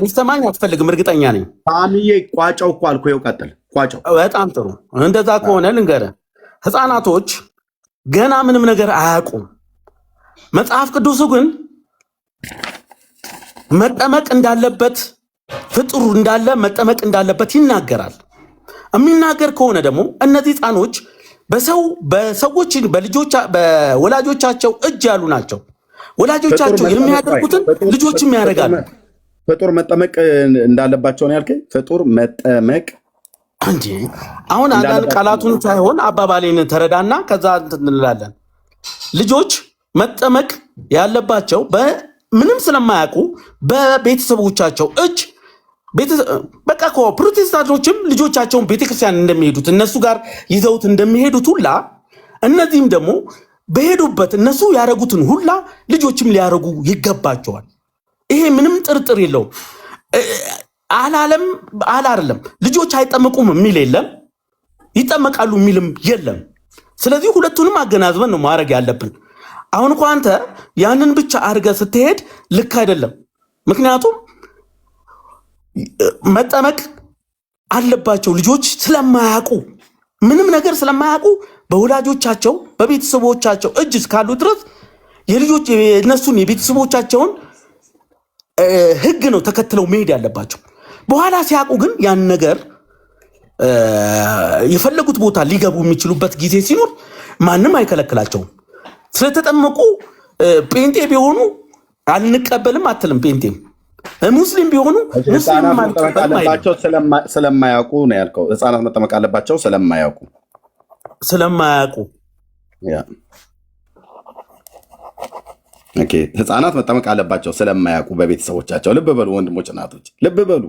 ሊሰማኝ አትፈልግም፣ እርግጠኛ ነኝ። ሳሚዬ ቋጫው እኮ አልኩህ። ይኸው ቀጥል፣ ቋጫው። በጣም ጥሩ። እንደዛ ከሆነ ልንገርህ፣ ህፃናቶች ገና ምንም ነገር አያውቁም። መጽሐፍ ቅዱሱ ግን መጠመቅ እንዳለበት ፍጡር እንዳለ መጠመቅ እንዳለበት ይናገራል። የሚናገር ከሆነ ደግሞ እነዚህ ህፃኖች በሰዎች በወላጆቻቸው እጅ ያሉ ናቸው። ወላጆቻቸው የሚያደርጉትን ልጆችም ያደርጋሉ። ፍጡር መጠመቅ እንዳለባቸው ነው ያልከኝ? ፍጡር መጠመቅ እንዴ! አሁን አንዳንድ ቃላቱን ሳይሆን አባባሌን ተረዳና ከዛ እንላለን። ልጆች መጠመቅ ያለባቸው ምንም ስለማያውቁ በቤተሰቦቻቸው እጅ በቃ እኮ ፕሮቴስታንቶችም ልጆቻቸውን ቤተክርስቲያን እንደሚሄዱት እነሱ ጋር ይዘውት እንደሚሄዱት ሁላ እነዚህም ደግሞ በሄዱበት እነሱ ያደረጉትን ሁላ ልጆችም ሊያደርጉ ይገባቸዋል። ይሄ ምንም ጥርጥር የለውም። አይደለም ልጆች አይጠመቁም የሚል የለም፣ ይጠመቃሉ የሚልም የለም። ስለዚህ ሁለቱንም አገናዝበን ነው ማድረግ ያለብን። አሁን እኮ አንተ ያንን ብቻ አድርገህ ስትሄድ ልክ አይደለም። ምክንያቱም መጠመቅ አለባቸው ልጆች ስለማያውቁ፣ ምንም ነገር ስለማያውቁ በወላጆቻቸው በቤተሰቦቻቸው እጅ እስካሉ ድረስ የልጆች የነሱን የቤተሰቦቻቸውን ሕግ ነው ተከትለው መሄድ ያለባቸው። በኋላ ሲያውቁ ግን ያን ነገር የፈለጉት ቦታ ሊገቡ የሚችሉበት ጊዜ ሲኖር ማንም አይከለክላቸውም። ስለተጠመቁ ጴንጤ ቢሆኑ አንቀበልም አትልም። ጴንጤም ሙስሊም ቢሆኑ አለባቸው ስለማያውቁ ነው ያልከው። ህፃናት መጠመቅ አለባቸው ስለማያውቁ ህፃናት መጠመቅ አለባቸው ስለማያውቁ በቤተሰቦቻቸው። ልብ በሉ ወንድሞች፣ እናቶች ልብ በሉ።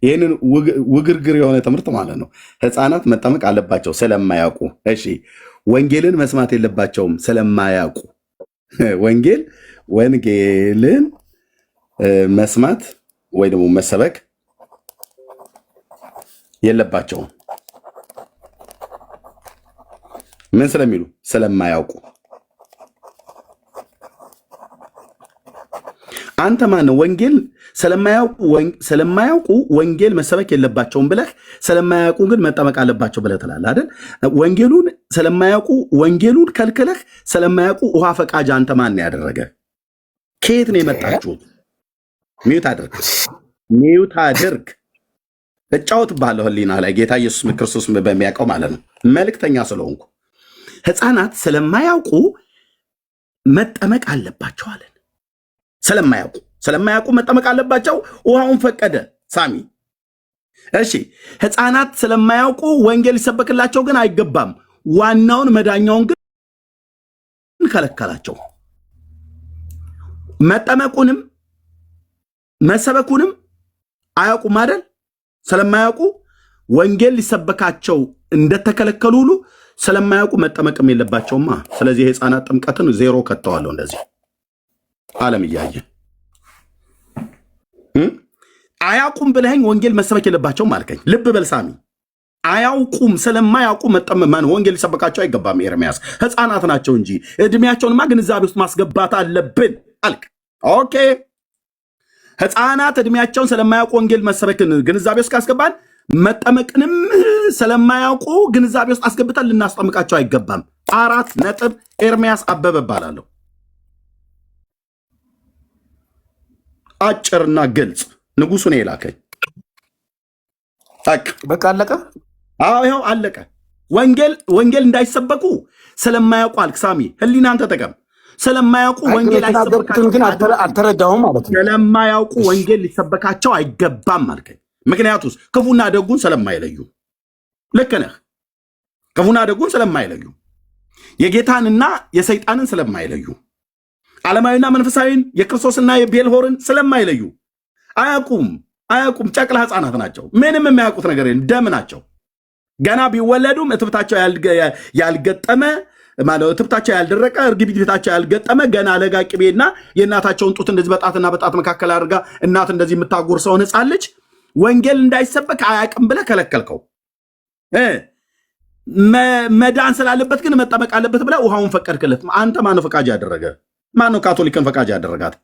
ይህንን ውግርግር የሆነ ትምህርት ማለት ነው። ህፃናት መጠመቅ አለባቸው ስለማያውቁ። እሺ ወንጌልን መስማት የለባቸውም ስለማያውቁ። ወንጌልን መስማት ወይ ደግሞ መሰበክ የለባቸውም። ምን ስለሚሉ? ስለማያውቁ። አንተ ማን ነው ወንጌል ስለማያውቁ ወንጌል መሰበክ የለባቸውም ብለህ ስለማያውቁ ግን መጠመቅ አለባቸው ብለህ ትላለህ አይደል? ወንጌሉን ስለማያውቁ ወንጌሉን ከልክለህ ስለማያውቁ ውሃ ፈቃጅ አንተ ማን ያደረገ? ከየት ነው የመጣችሁት? ሚዩት አድርግ። እጫወት ባለው ህሊና ላይ ጌታ ኢየሱስ ክርስቶስ በሚያውቀው ማለት ነው። መልእክተኛ ስለሆንኩ ህፃናት ስለማያውቁ መጠመቅ አለባቸው አለን። ስለማያውቁ መጠመቅ አለባቸው። ውሃውን ፈቀደ ሳሚ። እሺ ህፃናት ስለማያውቁ ወንጌል ሊሰበክላቸው ግን አይገባም። ዋናውን መዳኛውን ግን ከለከላቸው። መጠመቁንም መሰበኩንም አያውቁም አይደል? ስለማያውቁ ወንጌል ሊሰበካቸው እንደተከለከሉ ሁሉ ስለማያውቁ መጠመቅም የለባቸውማ። ስለዚህ የህፃናት ጥምቀትን ዜሮ ከተዋለሁ። እንደዚህ ዓለም እያየ አያውቁም ብለኸኝ ወንጌል መሰበክ የለባቸውም አልከኝ። ልብ በል ሳሚ፣ አያውቁም ስለማያውቁ መጠመማን ወንጌል ሊሰበካቸው አይገባም። ኤርሚያስ ህፃናት ናቸው እንጂ እድሜያቸውንማ ግንዛቤ ውስጥ ማስገባት አለብን አልክ። ኦኬ ህፃናት እድሜያቸውን ስለማያውቁ ወንጌል መሰበክን ግንዛቤ ውስጥ ካስገባን መጠመቅንም ስለማያውቁ ግንዛቤ ውስጥ አስገብተን ልናስጠምቃቸው አይገባም። 4 ነጥብ። ኤርሚያስ አበበ እባላለሁ። አጭርና ግልጽ። ንጉሱ ነው የላከኝ። በቃ አለቀ። አዎ ይኸው አለቀ። ወንጌል እንዳይሰበኩ ስለማያውቁ አልክ ሳሚ። ህሊናን ተጠቀም። ስለማያውቁ ወንጌል አይሰበካቸው ግን አልተረዳሁም ማለት ነው። ስለማያውቁ ወንጌል ሊሰበካቸው አይገባም አልከኝ። ምክንያቱስ ክፉና ደጉን ስለማይለዩ። ልክ ነህ። ክፉና ደጉን ስለማይለዩ፣ የጌታንና የሰይጣንን ስለማይለዩ፣ ዓለማዊና መንፈሳዊን የክርስቶስና የቤልሆርን ስለማይለዩ አያውቁም። ጨቅላ ህፃናት ናቸው። ምንም የሚያውቁት ነገር የለም። ደም ናቸው። ገና ቢወለዱም እትብታቸው ያልገጠመ ማለት እትብታቸው ያልደረቀ እርግብግቢታቸው ያልገጠመ ገና ለጋ ቅቤና የእናታቸውን ጡት እንደዚህ በጣትና በጣት መካከል አድርጋ እናት እንደዚህ የምታጎርሰውን ህፃን ልጅ ወንጌል እንዳይሰበክ አያውቅም ብለህ ከለከልከው። መዳን ስላለበት ግን መጠመቅ አለበት ብለህ ውሃውን ፈቀድክለት። አንተ ማነው ፈቃጅ ያደረገ? ማነው ካቶሊክን ፈቃጅ ያደረጋት?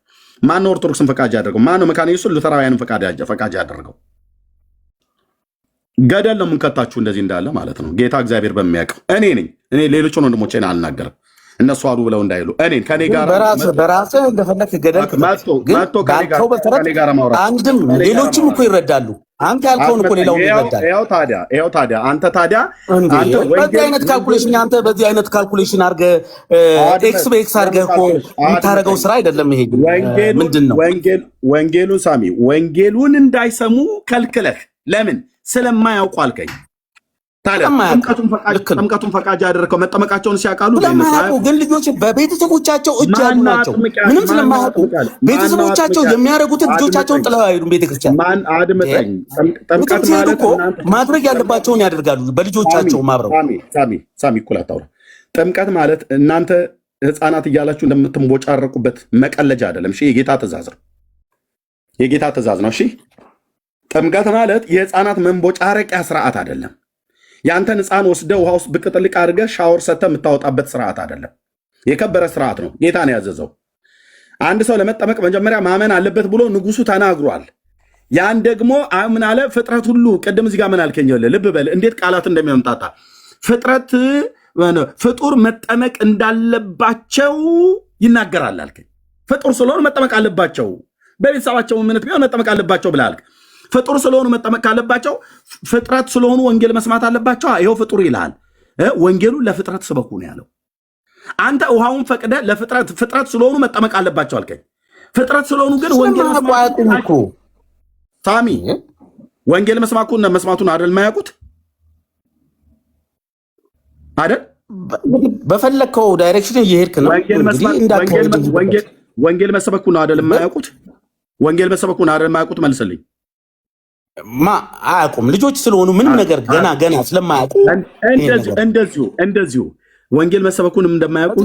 ማነው ኦርቶዶክስን ፈቃጅ ያደረገው? ማነው መካነ ኢየሱስን ሉተራውያንን ፈቃጅ ያደረገው? ገደል ነው የምንከታችሁ እንደዚህ እንዳለ ማለት ነው። ጌታ እግዚአብሔር በሚያውቀው እኔ ነኝ። እኔ ሌሎችን ወንድሞቼን አልናገርም፣ እነሱ አሉ ብለው እንዳይሉ። እኔን ከኔ ጋር በራስህ እንደፈለክ ገደል መጥቶ ከኔ ጋር ማውራት አንድም ሌሎችም እኮ ይረዳሉ። አንተ ያልከውን እኮ ሌላው ይረዳል። ይኸው ታዲያ አንተ በዚህ አይነት ካልኩሌሽን አንተ በዚህ አይነት ካልኩሌሽን አድርገህ ኤክስ በኤክስ አድርገህ እኮ የምታደርገው ስራ አይደለም። ይሄ ምንድን ነው? ወንጌሉን ሳሚ፣ ወንጌሉን እንዳይሰሙ ከልክለህ ለምን? ስለማያውቁ አልከኝ። ታዲያ ጥምቀቱን ፈቃጅ ያደረከው መጠመቃቸውን ሲያውቃሉ ስለማያውቁ፣ ግን ልጆች በቤተሰቦቻቸው እጅ ያሉ ናቸው። ምንም ስለማያውቁ ቤተሰቦቻቸው የሚያደርጉትን ልጆቻቸውን ጥለው አይሄዱም። ቤተክርስቲያን አድምጠኝ። ጥምቀት ማለት እኮ ማድረግ ያለባቸውን ያደርጋሉ በልጆቻቸው ማብረው። ሳሚ እኩል አታውራ። ጥምቀት ማለት እናንተ ህፃናት እያላችሁ እንደምትንቦጫረቁበት መቀለጃ አይደለም። እሺ፣ የጌታ ትእዛዝ ነው። የጌታ ትእዛዝ ነው። እሺ፣ ጥምቀት ማለት የህፃናት መንቦጫረቂያ ስርዓት አይደለም። የአንተን ህፃን ወስደ ውሃ ውስጥ ብቅ ጥልቅ አድርገህ ሻወር ሰተ የምታወጣበት ስርዓት አይደለም። የከበረ ስርዓት ነው። ጌታ ነው ያዘዘው። አንድ ሰው ለመጠመቅ መጀመሪያ ማመን አለበት ብሎ ንጉሱ ተናግሯል። ያን ደግሞ ምን አለ? ፍጥረት ሁሉ ቅድም እዚህ ጋር ምን አልከኝ? ልብ በል እንዴት ቃላት እንደሚያምጣታ ፍጡር መጠመቅ እንዳለባቸው ይናገራል አልከኝ። ፍጡር ስለሆኑ መጠመቅ አለባቸው፣ በቤተሰባቸው እምነት ቢሆን መጠመቅ አለባቸው ብለህ አልክ። ፍጡር ስለሆኑ መጠመቅ ካለባቸው ፍጥረት ስለሆኑ ወንጌል መስማት አለባቸው። ይኸው ፍጡር ይልሃል። ወንጌሉን ለፍጥረት ስበኩ ነው ያለው። አንተ ውሃውን ፈቅደ ፍጥረት ስለሆኑ መጠመቅ አለባቸው አልከኝ። ፍጥረት ስለሆኑ ግን ወንጌል ሳሚ ወንጌል መስማቱን አይደል የማያውቁት አይደል? በፈለግከው ዳይሬክሽን እየሄድክ ነው። ወንጌል መሰበኩን አይደል የማያውቁት? ወንጌል መሰበኩን አይደል የማያውቁት? መልስልኝ። አያውቁም። ልጆች ስለሆኑ ምንም ነገር ገና ስለማያውቁ እንደዚሁ ወንጌል መሰበኩንም እንደማያውቁ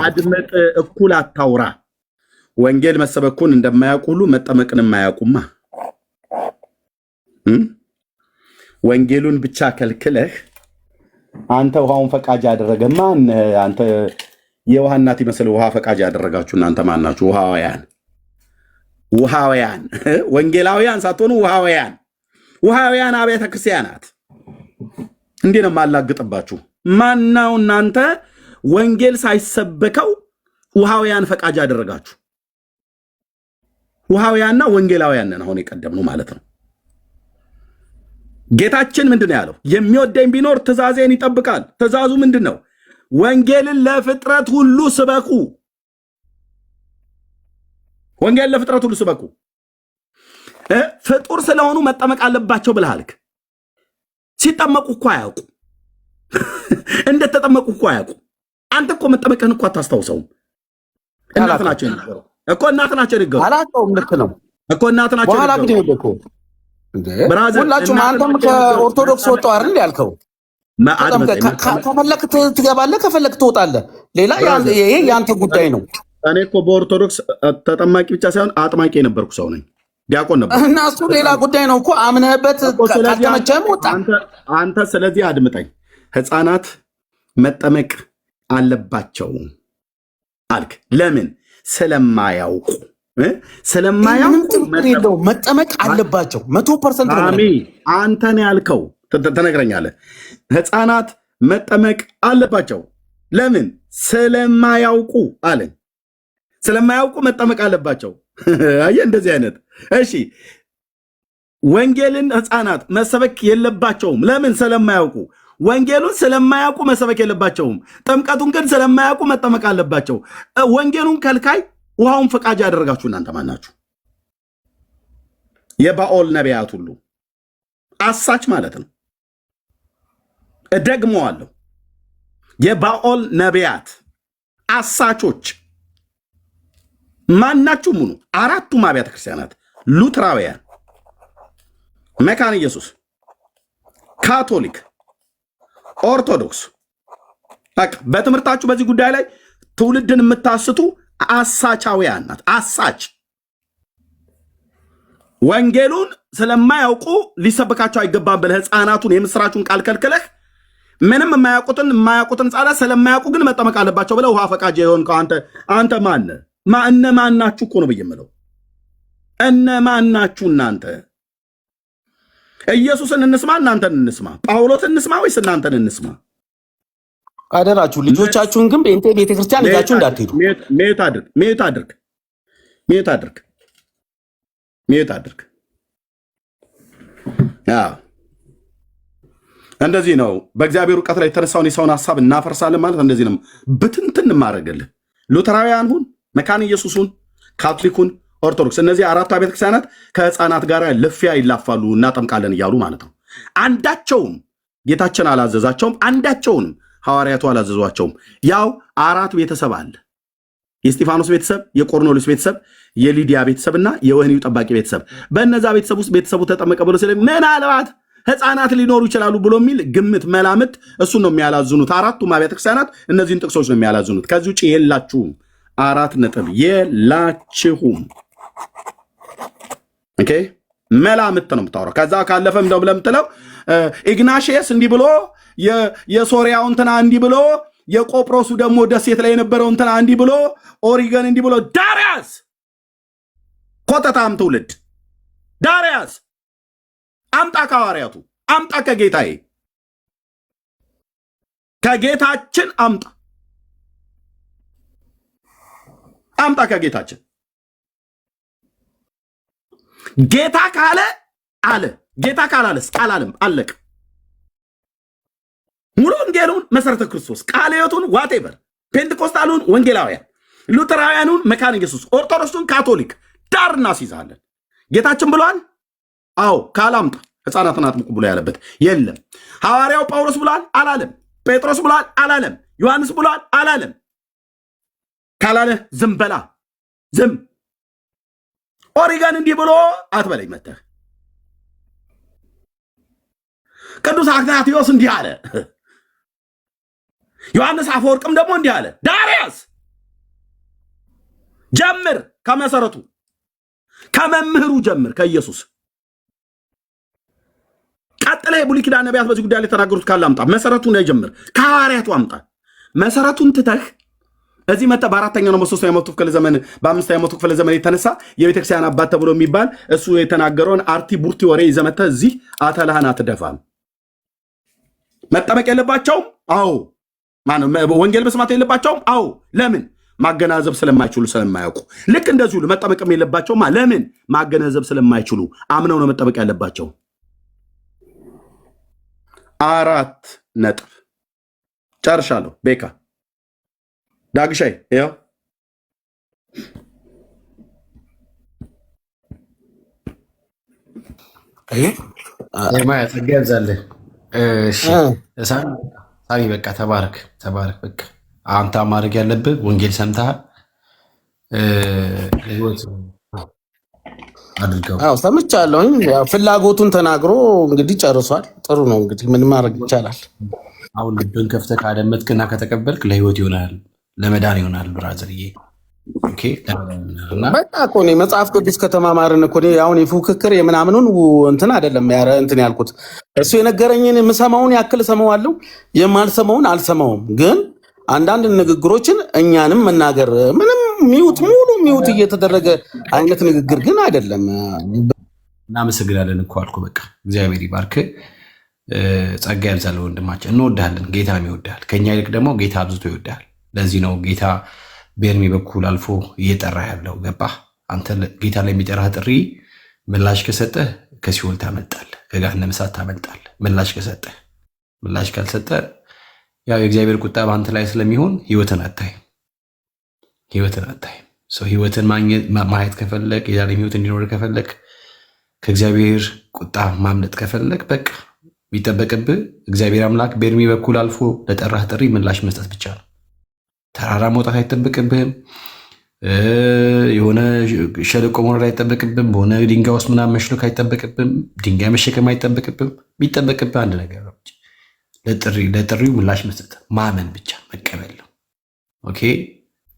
አድመጥ፣ እኩል አታውራ። ወንጌል መሰበኩን እንደማያውቁ ሁሉ መጠመቅንም አያውቁማ። ወንጌሉን ብቻ ከልክለህ አንተ ውሃውን ፈቃጅ ያደረገ ማን? አንተ የውሃ እናት ይመስል ውሃ ፈቃጅ ያደረጋችሁ እናንተ ማን ናችሁ? ውሃውያን ወንጌላውያን ሳትሆኑ ውሃውያን አብያተ ክርስቲያናት። እንዲህ ነው የማላግጥባችሁ። ማናው እናንተ ወንጌል ሳይሰበከው ውሃውያን ፈቃጅ ያደረጋችሁ? ውሃውያንና ወንጌላውያን ነን አሁን የቀደምነው ማለት ነው። ጌታችን ምንድን ነው ያለው? የሚወደኝ ቢኖር ትእዛዜን ይጠብቃል። ትእዛዙ ምንድን ነው? ወንጌልን ለፍጥረት ሁሉ ስበኩ። ወንጌል ለፍጥረት ሁሉ ስበኩ። ፍጡር ስለሆኑ መጠመቅ አለባቸው ብለሃልክ። ሲጠመቁ እኮ አያውቁ፣ እንደተጠመቁ እኮ አያውቁ። አንተ እኮ መጠመቅህን እኮ አታስታውሰውም። እናት ናቸው የነገሩ እኮ አላውቀውም። ልክ ነው እኮ እናት ናቸው በኋላ ግን እኮ ሁላችሁም አንተም ከኦርቶዶክስ ወጣው አይደል ያልከው? ከፈለክ ትገባለህ፣ ከፈለክ ትወጣለህ። ሌላ ይሄ የአንተ ጉዳይ ነው። እኔ እኮ በኦርቶዶክስ ተጠማቂ ብቻ ሳይሆን አጥማቂ የነበርኩ ሰው ነኝ። ዲያቆን ነበር እና እሱ ሌላ ጉዳይ ነው እኮ አምነህበት ካልተመቸህም ወጣ አንተ። ስለዚህ አድምጠኝ። ህፃናት መጠመቅ አለባቸው አልክ። ለምን? ስለማያውቁ መጠመቅ አለባቸው 100% ነው። አንተን ያልከው ተነግረኛለህ። ህፃናት መጠመቅ አለባቸው ለምን? ስለማያውቁ አለኝ። ስለማያውቁ መጠመቅ አለባቸው። አየህ፣ እንደዚህ አይነት እሺ። ወንጌልን ህፃናት መሰበክ የለባቸውም ለምን? ስለማያውቁ። ወንጌሉን ስለማያውቁ መሰበክ የለባቸውም። ጥምቀቱን ግን ስለማያውቁ መጠመቅ አለባቸው። ወንጌሉን ከልካይ ውሃውን ፈቃጅ ያደረጋችሁ እናንተ ማን ናችሁ? የባኦል ነቢያት ሁሉ አሳች ማለት ነው። እደግመዋለሁ። የባኦል ነቢያት አሳቾች ማናችሁም ሁኑ። አራቱም አብያተ ክርስቲያናት ሉትራውያን፣ መካነ ኢየሱስ፣ ካቶሊክ፣ ኦርቶዶክስ በትምህርታችሁ በዚህ ጉዳይ ላይ ትውልድን የምታስቱ አሳቻውያን ናት። አሳች ወንጌሉን ስለማያውቁ ሊሰበካቸው አይገባም ብለህ ህፃናቱን የምስራቹን ቃል ከልክለህ ምንም የማያውቁትን ህፃናት ስለማያውቁ ግን መጠመቅ አለባቸው ብለህ ውሃ ፈቃጅ የሆንከው አንተ ማነህ? እነማን ናችሁ እኮ ነው ብዬ የምለው። እነማን ናችሁ እናንተ? ኢየሱስን እንስማ እናንተን እንስማ? ጳውሎስን እንስማ ወይስ እናንተን እንስማ? አደራችሁ ልጆቻችሁን ግን ጴንጤ ቤተክርስቲያን ይዛችሁ እንዳትሄዱ። ሚዩት አድርግ። እንደዚህ ነው በእግዚአብሔር እውቀት ላይ የተነሳውን የሰውን ሀሳብ እናፈርሳለን ማለት እንደዚህ ነው። ብትንትን ማረገልህ ሉተራውያን ሁን፣ መካነ ኢየሱስ ሁን፣ ካቶሊኩን፣ ኦርቶዶክስ፣ እነዚህ አራቱ ቤተ ክርስቲያናት ከህፃናት ጋር ልፊያ ይላፋሉ፣ እናጠምቃለን እያሉ ማለት ነው። አንዳቸውም ጌታችን አላዘዛቸውም፣ አንዳቸውንም ሐዋርያቱ አላዘዟቸውም። ያው አራት ቤተሰብ አለ። የስጢፋኖስ ቤተሰብ፣ የቆርኔሌዎስ ቤተሰብ፣ የሊዲያ ቤተሰብና የወህኒው ጠባቂ ቤተሰብ። በእነዛ ቤተሰብ ውስጥ ቤተሰቡ ተጠመቀ ብሎ ስለ ምናልባት ህፃናት ሊኖሩ ይችላሉ ብሎ የሚል ግምት መላምት እሱን ነው የሚያላዝኑት። አራቱም አብያተ ክርስቲያናት እነዚህን ጥቅሶች ነው የሚያላዝኑት። ከዚህ ውጭ የላችሁም። 4 ነጥብ የላችሁም። ኦኬ መላምት ነው የምታወራው። ከዛ ካለፈም ነው ለምትለው ኢግናሽየስ እንዲህ ብሎ የሶሪያው እንትና እንዲህ ብሎ የቆጵሮሱ ደግሞ ደሴት ላይ የነበረው እንትና እንዲህ ብሎ ኦሪገን እንዲህ ብሎ ዳርያስ ኮተታም ትውልድ ዳርያስ አምጣ ከሐዋርያቱ አምጣ ከጌታዬ ከጌታችን አምጣ ከጌታችን ጌታ ካለ አለ ጌታ ካላለስ አላለም አለቅ ሙሉ ወንጌሉን መሰረተ ክርስቶስ ቃለ ሕይወቱን ዋቴቨር ፔንቴኮስታሉን ወንጌላውያን ሉተራውያኑን መካነ ኢየሱስ ኦርቶዶክሱን ካቶሊክ ዳር እናስይዛለን። ጌታችን ብሏል። አዎ ካላምጣ ህፃናትን አጥምቁ ብሎ ያለበት የለም። ሐዋርያው ጳውሎስ ብሏል አላለም። ጴጥሮስ ብሏል አላለም። ዮሐንስ ብሏል አላለም። ካላለ ዝም በላ ዝም። ኦሪገን እንዲህ ብሎ አትበለኝ መተህ ቅዱስ አግናትዮስ እንዲህ አለ። ዮሐንስ አፈወርቅም ደግሞ እንዲህ አለ። ዳርያስ ጀምር፣ ከመሰረቱ ከመምህሩ ጀምር፣ ከኢየሱስ ቀጥለ። የብሉይ ኪዳን ነቢያት በዚህ ጉዳይ ላይ የተናገሩት ካለ አምጣ። መሰረቱን ጀምር፣ ከሐዋርያቱ አምጣ። መሰረቱን ትተህ እዚህ መጣ። በአራተኛው ነው በ3ኛው መቶ ክፍለ ዘመን በ5ኛው መቶ ክፍለ ዘመን የተነሳ የቤተክርስቲያን አባት ተብሎ የሚባል እሱ የተናገረውን አርቲ ቡርቲ ወሬ ይዘመተ እዚህ አተላህን አትደፋም። መጠመቅ የለባቸውም። አዎ ማነው ወንጌል መስማት የለባቸውም። አዎ ለምን? ማገናዘብ ስለማይችሉ ስለማያውቁ። ልክ እንደዚሁ መጠመቅም የለባቸውም። ለምን? ማገናዘብ ስለማይችሉ አምነው ነው መጠመቅ ያለባቸው። 4 ነጥብ ጨርሻለሁ። ቤካ ዳግሻይ ያው ያብዛልህ። ሳሚ በቃ ተባረክ። በቃ አንተ ማድረግ ያለብህ ወንጌል ሰምተሃል፣ አድርገው። ሰምቻለሁኝ። ፍላጎቱን ተናግሮ እንግዲህ ጨርሷል። ጥሩ ነው እንግዲህ ምን ማድረግ ይቻላል። አሁን ልብን ከፍተህ ካደመጥክና ከተቀበልክ ለህይወት ይሆናል፣ ለመዳን ይሆናል። ብራዘርዬ በቃ እኮ እኔ መጽሐፍ ቅዱስ ከተማማርን እኮ አሁን የፉክክር የምናምኑን እንትን አይደለም እንትን ያልኩት። እሱ የነገረኝን የምሰማውን ያክል እሰማዋለሁ፣ የማልሰማውን አልሰማውም። ግን አንዳንድ ንግግሮችን እኛንም መናገር ምንም ሙሉ ሚውት እየተደረገ አይነት ንግግር ግን አይደለም። እናመሰግናለን እኮ አልኩ። በቃ እግዚአብሔር ይባርክ፣ ጸጋ ያብዛል። ወንድማችን እንወድሃለን፣ ጌታም ይወድሃል። ከኛ ይልቅ ደግሞ ጌታ አብዝቶ ይወድሃል። ለዚህ ነው ጌታ በእድሜ በኩል አልፎ እየጠራ ያለው። ገባህ? አንተ ጌታ ላይ የሚጠራህ ጥሪ ምላሽ ከሰጠህ ከሲኦል ታመልጣለህ፣ ከገሃነመ እሳት ታመልጣለህ። ምላሽ ከሰጠህ። ምላሽ ካልሰጠህ ያው የእግዚአብሔር ቁጣ በአንተ ላይ ስለሚሆን ህይወትን አታይም። ሰው ህይወትን ማየት ከፈለግ፣ የዛሬም ህይወት እንዲኖር ከፈለግ፣ ከእግዚአብሔር ቁጣ ማምለጥ ከፈለግ በቃ ቢጠበቅብህ እግዚአብሔር አምላክ በእድሜ በኩል አልፎ ለጠራህ ጥሪ ምላሽ መስጠት ብቻ ነው። ተራራ መውጣት አይጠበቅብህም። የሆነ ሸለቆ መውረድ አይጠበቅብህም። በሆነ ድንጋይ ውስጥ ምናምን መሽሎክ አይጠበቅብህም። ድንጋይ መሸከም አይጠበቅብህም። የሚጠበቅብህ አንድ ነገር ነው፣ ለጥሪው ምላሽ መስጠት፣ ማመን ብቻ መቀበል ነው። ኦኬ።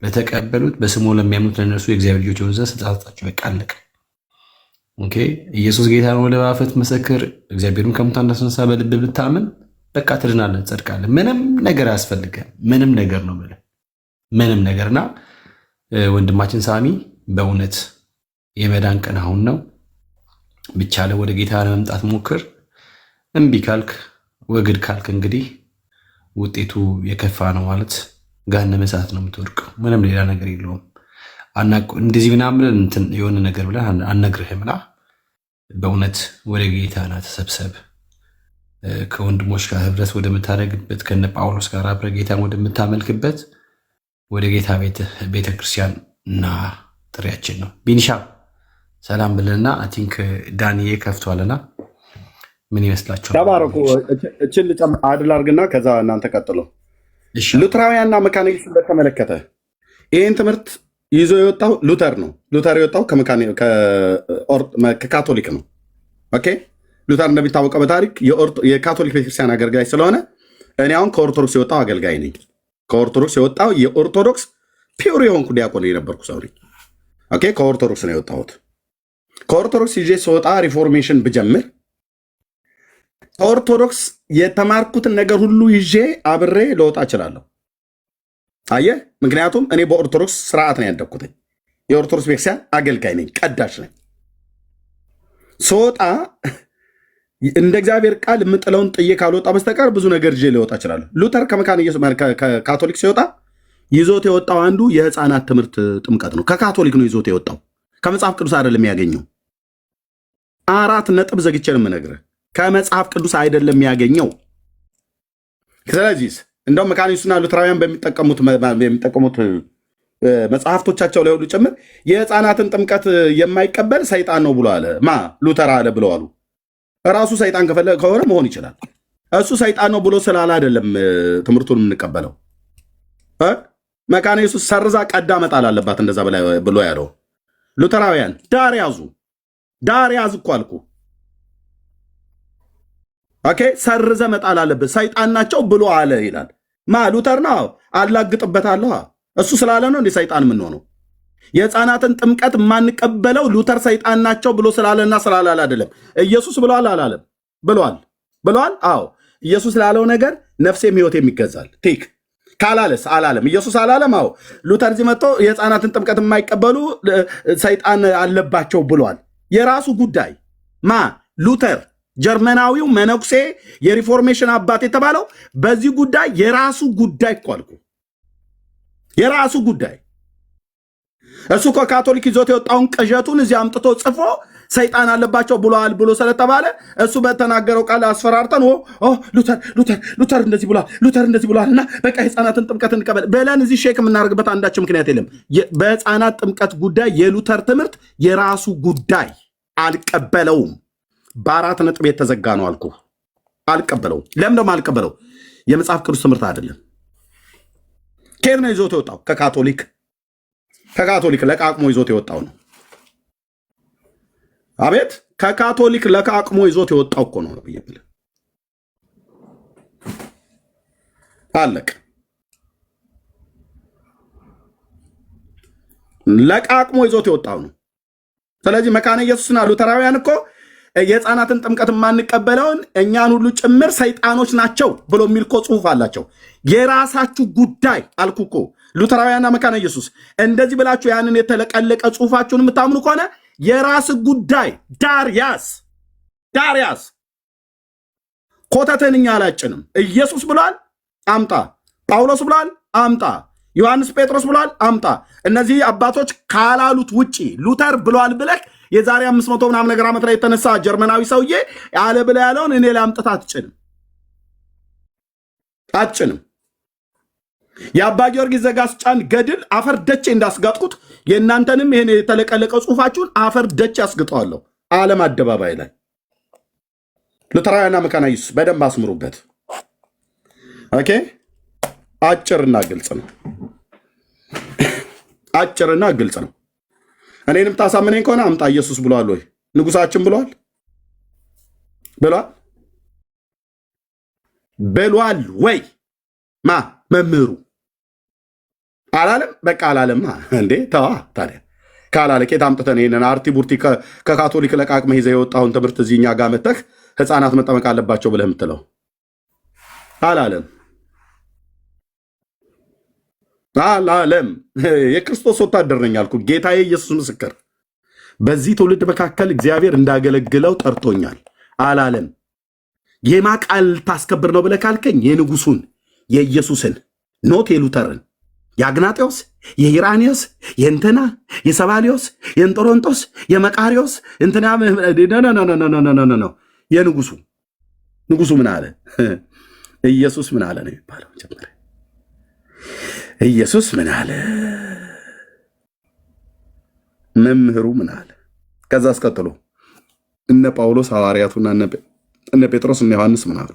ለተቀበሉት በስሙ ለሚያምኑት ለእነርሱ የእግዚአብሔር ልጆች የሆኑ ዘንድ ስልጣን ሰጣቸው። በቃ አለቀ። ኦኬ ኢየሱስ ጌታ ነው ብለህ በአፍህ ብትመሰክር እግዚአብሔርም ከሙታን እንዳስነሳ በልብህ ብታምን በቃ ትድናለህ፣ ትጸድቃለህ። ምንም ነገር አያስፈልግህም። ምንም ነገር ነው የምልህ ምንም ነገርና ወንድማችን ሳሚ በእውነት የመዳን ቀን አሁን ነው። ብቻ ወደ ጌታ ለመምጣት ሞክር። እምቢ ካልክ ወግድ ካልክ እንግዲህ ውጤቱ የከፋ ነው ማለት ገሃነመ እሳት ነው የምትወድቀው። ምንም ሌላ ነገር የለውም። እንደዚህ ምናምን እንትን የሆነ ነገር ብለህ አልነግርህምና በእውነት ወደ ጌታ ና ተሰብሰብ። ከወንድሞች ጋር ህብረት ወደምታደርግበት ከነ ጳውሎስ ጋር አብረህ ጌታን ወደምታመልክበት ወደ ጌታ ቤተክርስቲያን እና ጥሪያችን ነው። ቢንሻ ሰላም ብለና አይ ቲንክ ዳንኤ ከፍቷልና ምን ይመስላችኋል? ተባረኩ። እችን ልጨምር አድል አድርግና ከዛ እናንተ ቀጥሎ። ሉተራውያንና መካኒክስን በተመለከተ ይህን ትምህርት ይዞ የወጣው ሉተር ነው። ሉተር የወጣው ከካቶሊክ ነው። ኦኬ ሉተር እንደሚታወቀው በታሪክ የካቶሊክ ቤተክርስቲያን አገልጋይ ስለሆነ እኔ አሁን ከኦርቶዶክስ የወጣው አገልጋይ ነኝ። ከኦርቶዶክስ የወጣው የኦርቶዶክስ ፒውር የሆንኩ ዲያቆን የነበርኩ ሰው ነኝ። ኦኬ ከኦርቶዶክስ ነው የወጣሁት። ከኦርቶዶክስ ይዤ ስወጣ ሪፎርሜሽን ብጀምር ከኦርቶዶክስ የተማርኩትን ነገር ሁሉ ይዤ አብሬ ለወጣ እችላለሁ። አየህ፣ ምክንያቱም እኔ በኦርቶዶክስ ስርዓት ነው ያደግኩትኝ። የኦርቶዶክስ ቤተክርስቲያን አገልጋይ ነኝ፣ ቀዳሽ ነኝ። ስወጣ እንደ እግዚአብሔር ቃል የምጥለውን ጥዬ ካልወጣ በስተቀር ብዙ ነገር ይዤ ሊወጣ እችላለሁ። ሉተር ከካቶሊክ ሲወጣ ይዞት የወጣው አንዱ የህፃናት ትምህርት ጥምቀት ነው። ከካቶሊክ ነው ይዞት የወጣው፣ ከመጽሐፍ ቅዱስ አይደለም ያገኘው። 4 ነጥብ ዘግቼ ነው የምነግርህ፣ ከመጽሐፍ ቅዱስ አይደለም ያገኘው። ስለዚህ እንደውም መካኒስቱና ሉተራውያን በሚጠቀሙት መጽሐፍቶቻቸው ላይ ሁሉ ጭምር የህፃናትን ጥምቀት የማይቀበል ሰይጣን ነው ብሎ አለ። ሉተር አለ ብለው አሉ። ራሱ ሰይጣን ከሆነ መሆን ይችላል። እሱ ሰይጣን ነው ብሎ ስላለ አይደለም ትምህርቱን የምንቀበለው። መካነ ኢየሱስ ሰርዛ ቀዳ መጣል አለባት እንደዛ ብሎ ያለው። ሉተራውያን ዳር ያዝ እኮ አልኩ። ኦኬ ሰርዘ መጣል አለበት። ሰይጣን ናቸው ብሎ አለ ይላል። ሉተር ነው አላግጥበታለሁ። እሱ ስላለ ነው እንደ ሰይጣን የምንሆነው። የህፃናትን ጥምቀት የማንቀበለው ሉተር ሰይጣን ናቸው ብሎ ስላለና ስላላለ አይደለም። ኢየሱስ ብሏል አላለም? ብሏል። አዎ ኢየሱስ ላለው ነገር ነፍሴም ህይወቴም ይገዛል። ቴክ ካላለስ አላለም። ኢየሱስ አላለም? አዎ ሉተር እዚህ መጥቶ የህፃናትን ጥምቀት የማይቀበሉ ሰይጣን አለባቸው ብሏል። የራሱ ጉዳይ ሉተር ጀርመናዊው መነኩሴ የሪፎርሜሽን አባት የተባለው በዚህ ጉዳይ የራሱ ጉዳይ እኮ አልኩ። የራሱ ጉዳይ እሱ እኮ ካቶሊክ ይዞት የወጣውን ቅዠቱን እዚህ አምጥቶ ጽፎ ሰይጣን አለባቸው ብሏል ብሎ ስለተባለ እሱ በተናገረው ቃል አስፈራርተን ሉተር እንደዚህ ብሏል፣ ሉተር እንደዚህ ብሏል እና በቃ የህፃናትን ጥምቀት እንቀበል ብለን እዚህ ሼክ የምናደርግበት አንዳች ምክንያት የለም። በህፃናት ጥምቀት ጉዳይ የሉተር ትምህርት የራሱ ጉዳይ፣ አልቀበለውም። በ4 ነጥብ የተዘጋ ነው አልኩ። አልቀበለውም። ለምን ደግሞ አልቀበለው? የመጽሐፍ ቅዱስ ትምህርት አይደለም። ከየት ነው ይዞት የወጣው? ከካቶሊክ ለቃቅሞ ይዞት የወጣው ነው። አቤት ከካቶሊክ ለቃቅሞ ይዞት የወጣው እኮ ነው ብዬ ብለህ አለቅ። ለቃቅሞ ይዞት የወጣው ነው። ስለዚህ መካነ ኢየሱስና ሉተራውያን እኮ የህፃናትን ጥምቀት የማንቀበለውን እኛን ሁሉ ጭምር ሰይጣኖች ናቸው ብሎ የሚል እኮ ጽሁፍ አላቸው። የራሳችሁ ጉዳይ አልኩ እኮ። ሉተራውያንና መካነ ኢየሱስ እንደዚህ ብላችሁ ያንን የተለቀለቀ ጽሁፋችሁን የምታምኑ ከሆነ የራስ ጉዳይ። ዳር ያዝ። ኮተትን እኛ አላጭንም። ኢየሱስ ብሏል፣ አምጣ። ጳውሎስ ብሏል፣ አምጣ። ዮሐንስ ጴጥሮስ ብሏል፣ አምጣ። እነዚህ አባቶች ካላሉት ውጪ ሉተር ብሏል ብለህ የዛሬ 500 ምናምን ነገር ዓመት ላይ የተነሳ ጀርመናዊ ሰውዬ አለ ብለ ያለውን እኔ ላምጥት አትጭንም። የአባ ጊዮርጊስ ዘጋስጫን ገድል አፈር ደቼ እንዳስጋጥኩት የእናንተንም ይህን የተለቀለቀ ጽሁፋችሁን አፈር ደቼ ያስግጠዋለሁ ዓለም አደባባይ ላይ። ሉተራውያንና መካነ ኢየሱስ በደንብ አስምሩበት። ኦኬ አጭርና ግልጽ ነው። እኔንም ታሳምነኝ ከሆነ አምጣ። ኢየሱስ ብሏል ወይ? ንጉሳችን ብሏል ወይ? መምህሩ አላለም? በቃ አላለም እንዴ? ተዋ ታዲያ። ካላለ ቄት አምጥተን ይሄንን አርቲ ቡርቲ ከካቶሊክ ለቃቅመህ ይዘህ የወጣውን ትምህርት እዚህ እኛ ጋር መተህ ህፃናት መጠመቅ አለባቸው ብለህ የምትለው አላለም። አላለም። የክርስቶስ ወታደር ነኝ አልኩ። ጌታዬ ኢየሱስ ምስክር፣ በዚህ ትውልድ መካከል እግዚአብሔር እንዳገለግለው ጠርቶኛል አላለም። የማ ቃል ታስከብር ነው ብለህ ካልከኝ የንጉሱን የኢየሱስን ኖት የሉተርን የአግናጤዎስ የኢራኒዮስ የእንትና የሰባሊዮስ የእንጦሮንጦስ የመቃሪዎስ እንትና ነው የንጉሱ ንጉሱ ምን አለ? ኢየሱስ ምን አለ ነው የሚባለው። መጀመሪያ ኢየሱስ ምን አለ? መምህሩ ምን አለ? ከዛ አስቀጥሎ እነ ጳውሎስ ሐዋርያቱና እነ ጴጥሮስ እነ ዮሐንስ ምን አሉ?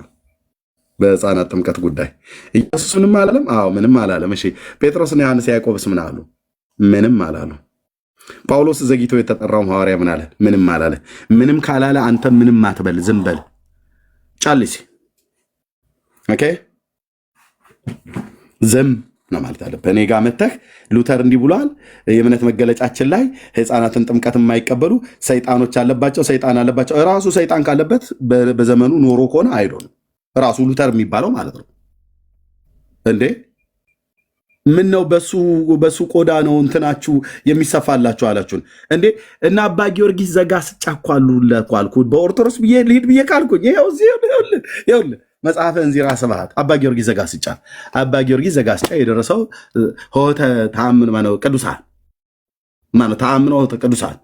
በህፃናት ጥምቀት ጉዳይ ኢየሱስ ምንም አላለም። አዎ ምንም አላለም። እሺ ጴጥሮስና ዮሐንስ ያዕቆብስ ምን አሉ? ምንም አላሉ። ጳውሎስ ዘግይቶ የተጠራው ሐዋርያ ምን አለ? ምንም አላለ። ምንም ካላለ አንተ ምንም አትበል፣ ዝም በል ጫልሲ። ኦኬ ዝም ነው ማለት አለብህ። እኔ ጋር መተህ ሉተር እንዲህ ብሏል፣ የእምነት መገለጫችን ላይ ህፃናትን ጥምቀት የማይቀበሉ ሰይጣኖች አለባቸው፣ ሰይጣን አለባቸው። ራሱ ሰይጣን ካለበት በዘመኑ ኖሮ ከሆነ አይዶን ራሱ ሉተር የሚባለው ማለት ነው እንዴ? ምን ነው በሱ ቆዳ ነው እንትናችሁ የሚሰፋላችሁ አላችሁን እንዴ? እና አባ ጊዮርጊስ ዘጋስጫ እኮ አልኩ። በኦርቶዶክስ ብዬ ልሂድ ብዬ ካልኩኝ ይኸውልህ መጽሐፈ እንዚራ ስብሐት አባ ጊዮርጊስ ዘጋስጫ። አባ ጊዮርጊስ ዘጋስጫ የደረሰው ሆተ ተአምን ማነው ቅዱሳን ማነው ተአምኖ ቅዱሳን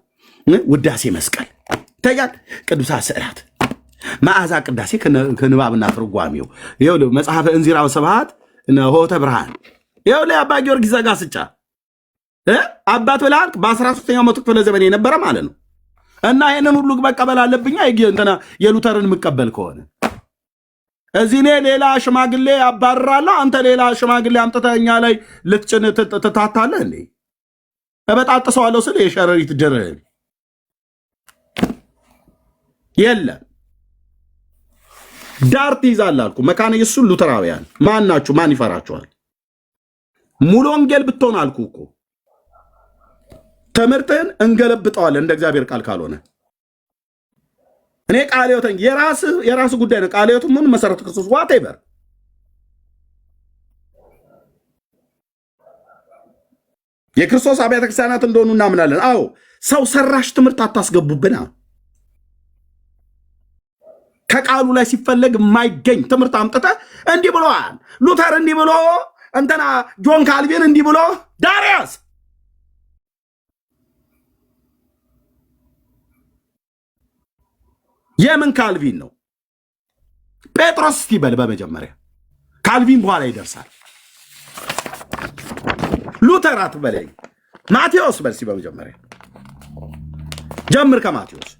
ውዳሴ መስቀል ታያል፣ ቅዱሳት ስዕላት፣ መዓዛ ቅዳሴ ከንባብና ትርጓሜው ይኸውልህ መጽሐፈ እንዚራ ስብሐት ሆተ ብርሃን ይኸውልህ አባ ጊዮርጊስ ዘጋስጫ አባት ብለሃል። በ13ኛው መቶ ክፍለ ዘመን የነበረ ማለት ነው። እና ይህንን ሁሉ መቀበል አለብኛ የሉተርን የምቀበል ከሆነ እዚህ እኔ ሌላ ሽማግሌ አባርራለሁ፣ አንተ ሌላ ሽማግሌ አምጥተህ እኛ ላይ ልትጭን ትታታለህ እንዴ? እበጣጥሰዋለሁ ስል የሸረሪት ድርህን የለም ዳር ትይዛለህ አልኩ። መካነ ኢየሱስ ሉተራውያን ማን ናችሁ? ማን ይፈራችኋል? ሙሉ ወንጌል ብትሆን አልኩ እኮ ትምህርትህን እንገለብጠዋለን እንደ እግዚአብሔር ቃል ካልሆነ። እኔ ቃለ ሕይወትን የራስ ጉዳይ ነው። ቃለ ሕይወትን ምን መሰረቱ ክርስቶስ ዋቴቨር የክርስቶስ አብያተ ክርስቲያናት እንደሆኑ እናምናለን። አዎ ሰው ሰራሽ ትምህርት አታስገቡብና ከቃሉ ላይ ሲፈለግ የማይገኝ ትምህርት አምጥተህ እንዲህ ብለዋል ሉተር እንዲህ ብሎ እንትና ጆን ካልቪን እንዲህ ብሎ ዳሪያስ የምን ካልቪን ነው? ጴጥሮስ እስቲ በል በመጀመሪያ ካልቪን በኋላ ይደርሳል። ሉተር አትበለኝ፣ ማቴዎስ በል እስቲ በመጀመሪያ ጀምር ከማቴዎስ።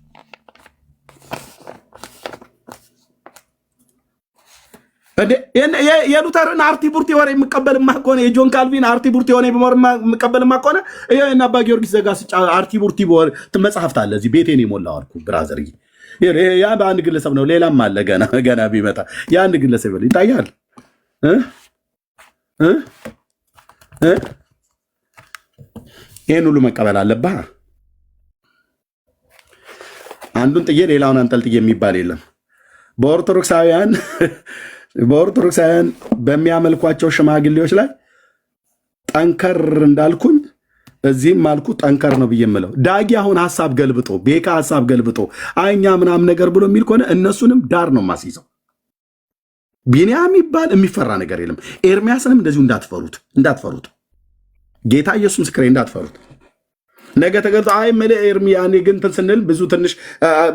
የሉተርን አርቲ ቡርቲ ወሬ የምቀበልማ ከሆነ የጆን ካልቪን አርቲ ቡርቲ ወሬ የምቀበልማ ከሆነ እና አባ ጊዮርጊስ ዘጋስጫ አርቲ ቡርቲ መጽሐፍት አለ እዚህ ቤቴን የሞላው አልኩ ብራዘር። ያ በአንድ ግለሰብ ነው፣ ሌላም አለ ገና ቢመጣ የአንድ ግለሰብ ይታያል። ይህን ሁሉ መቀበል አለብህ። አንዱን ጥዬ ሌላውን አንጠልጥዬ የሚባል የለም። በኦርቶዶክሳውያን በሚያመልኳቸው ሽማግሌዎች ላይ ጠንከር እንዳልኩኝ እዚህም ማልኩ ጠንከር ነው ብዬ የምለው ዳጊ አሁን ሀሳብ ገልብጦ ቤካ ሀሳብ ገልብጦ አይኛ ምናምን ነገር ብሎ የሚል ከሆነ እነሱንም ዳር ነው ማስይዘው። ቢንያም የሚባል የሚፈራ ነገር የለም። ኤርሚያስንም እንደዚሁ እንዳትፈሩት ጌታ ኢየሱስ ምስክሬ እንዳትፈሩት። ነገ ተገልጦ አይ መለ ኤርሚ ያኔ ግን እንትን ስንል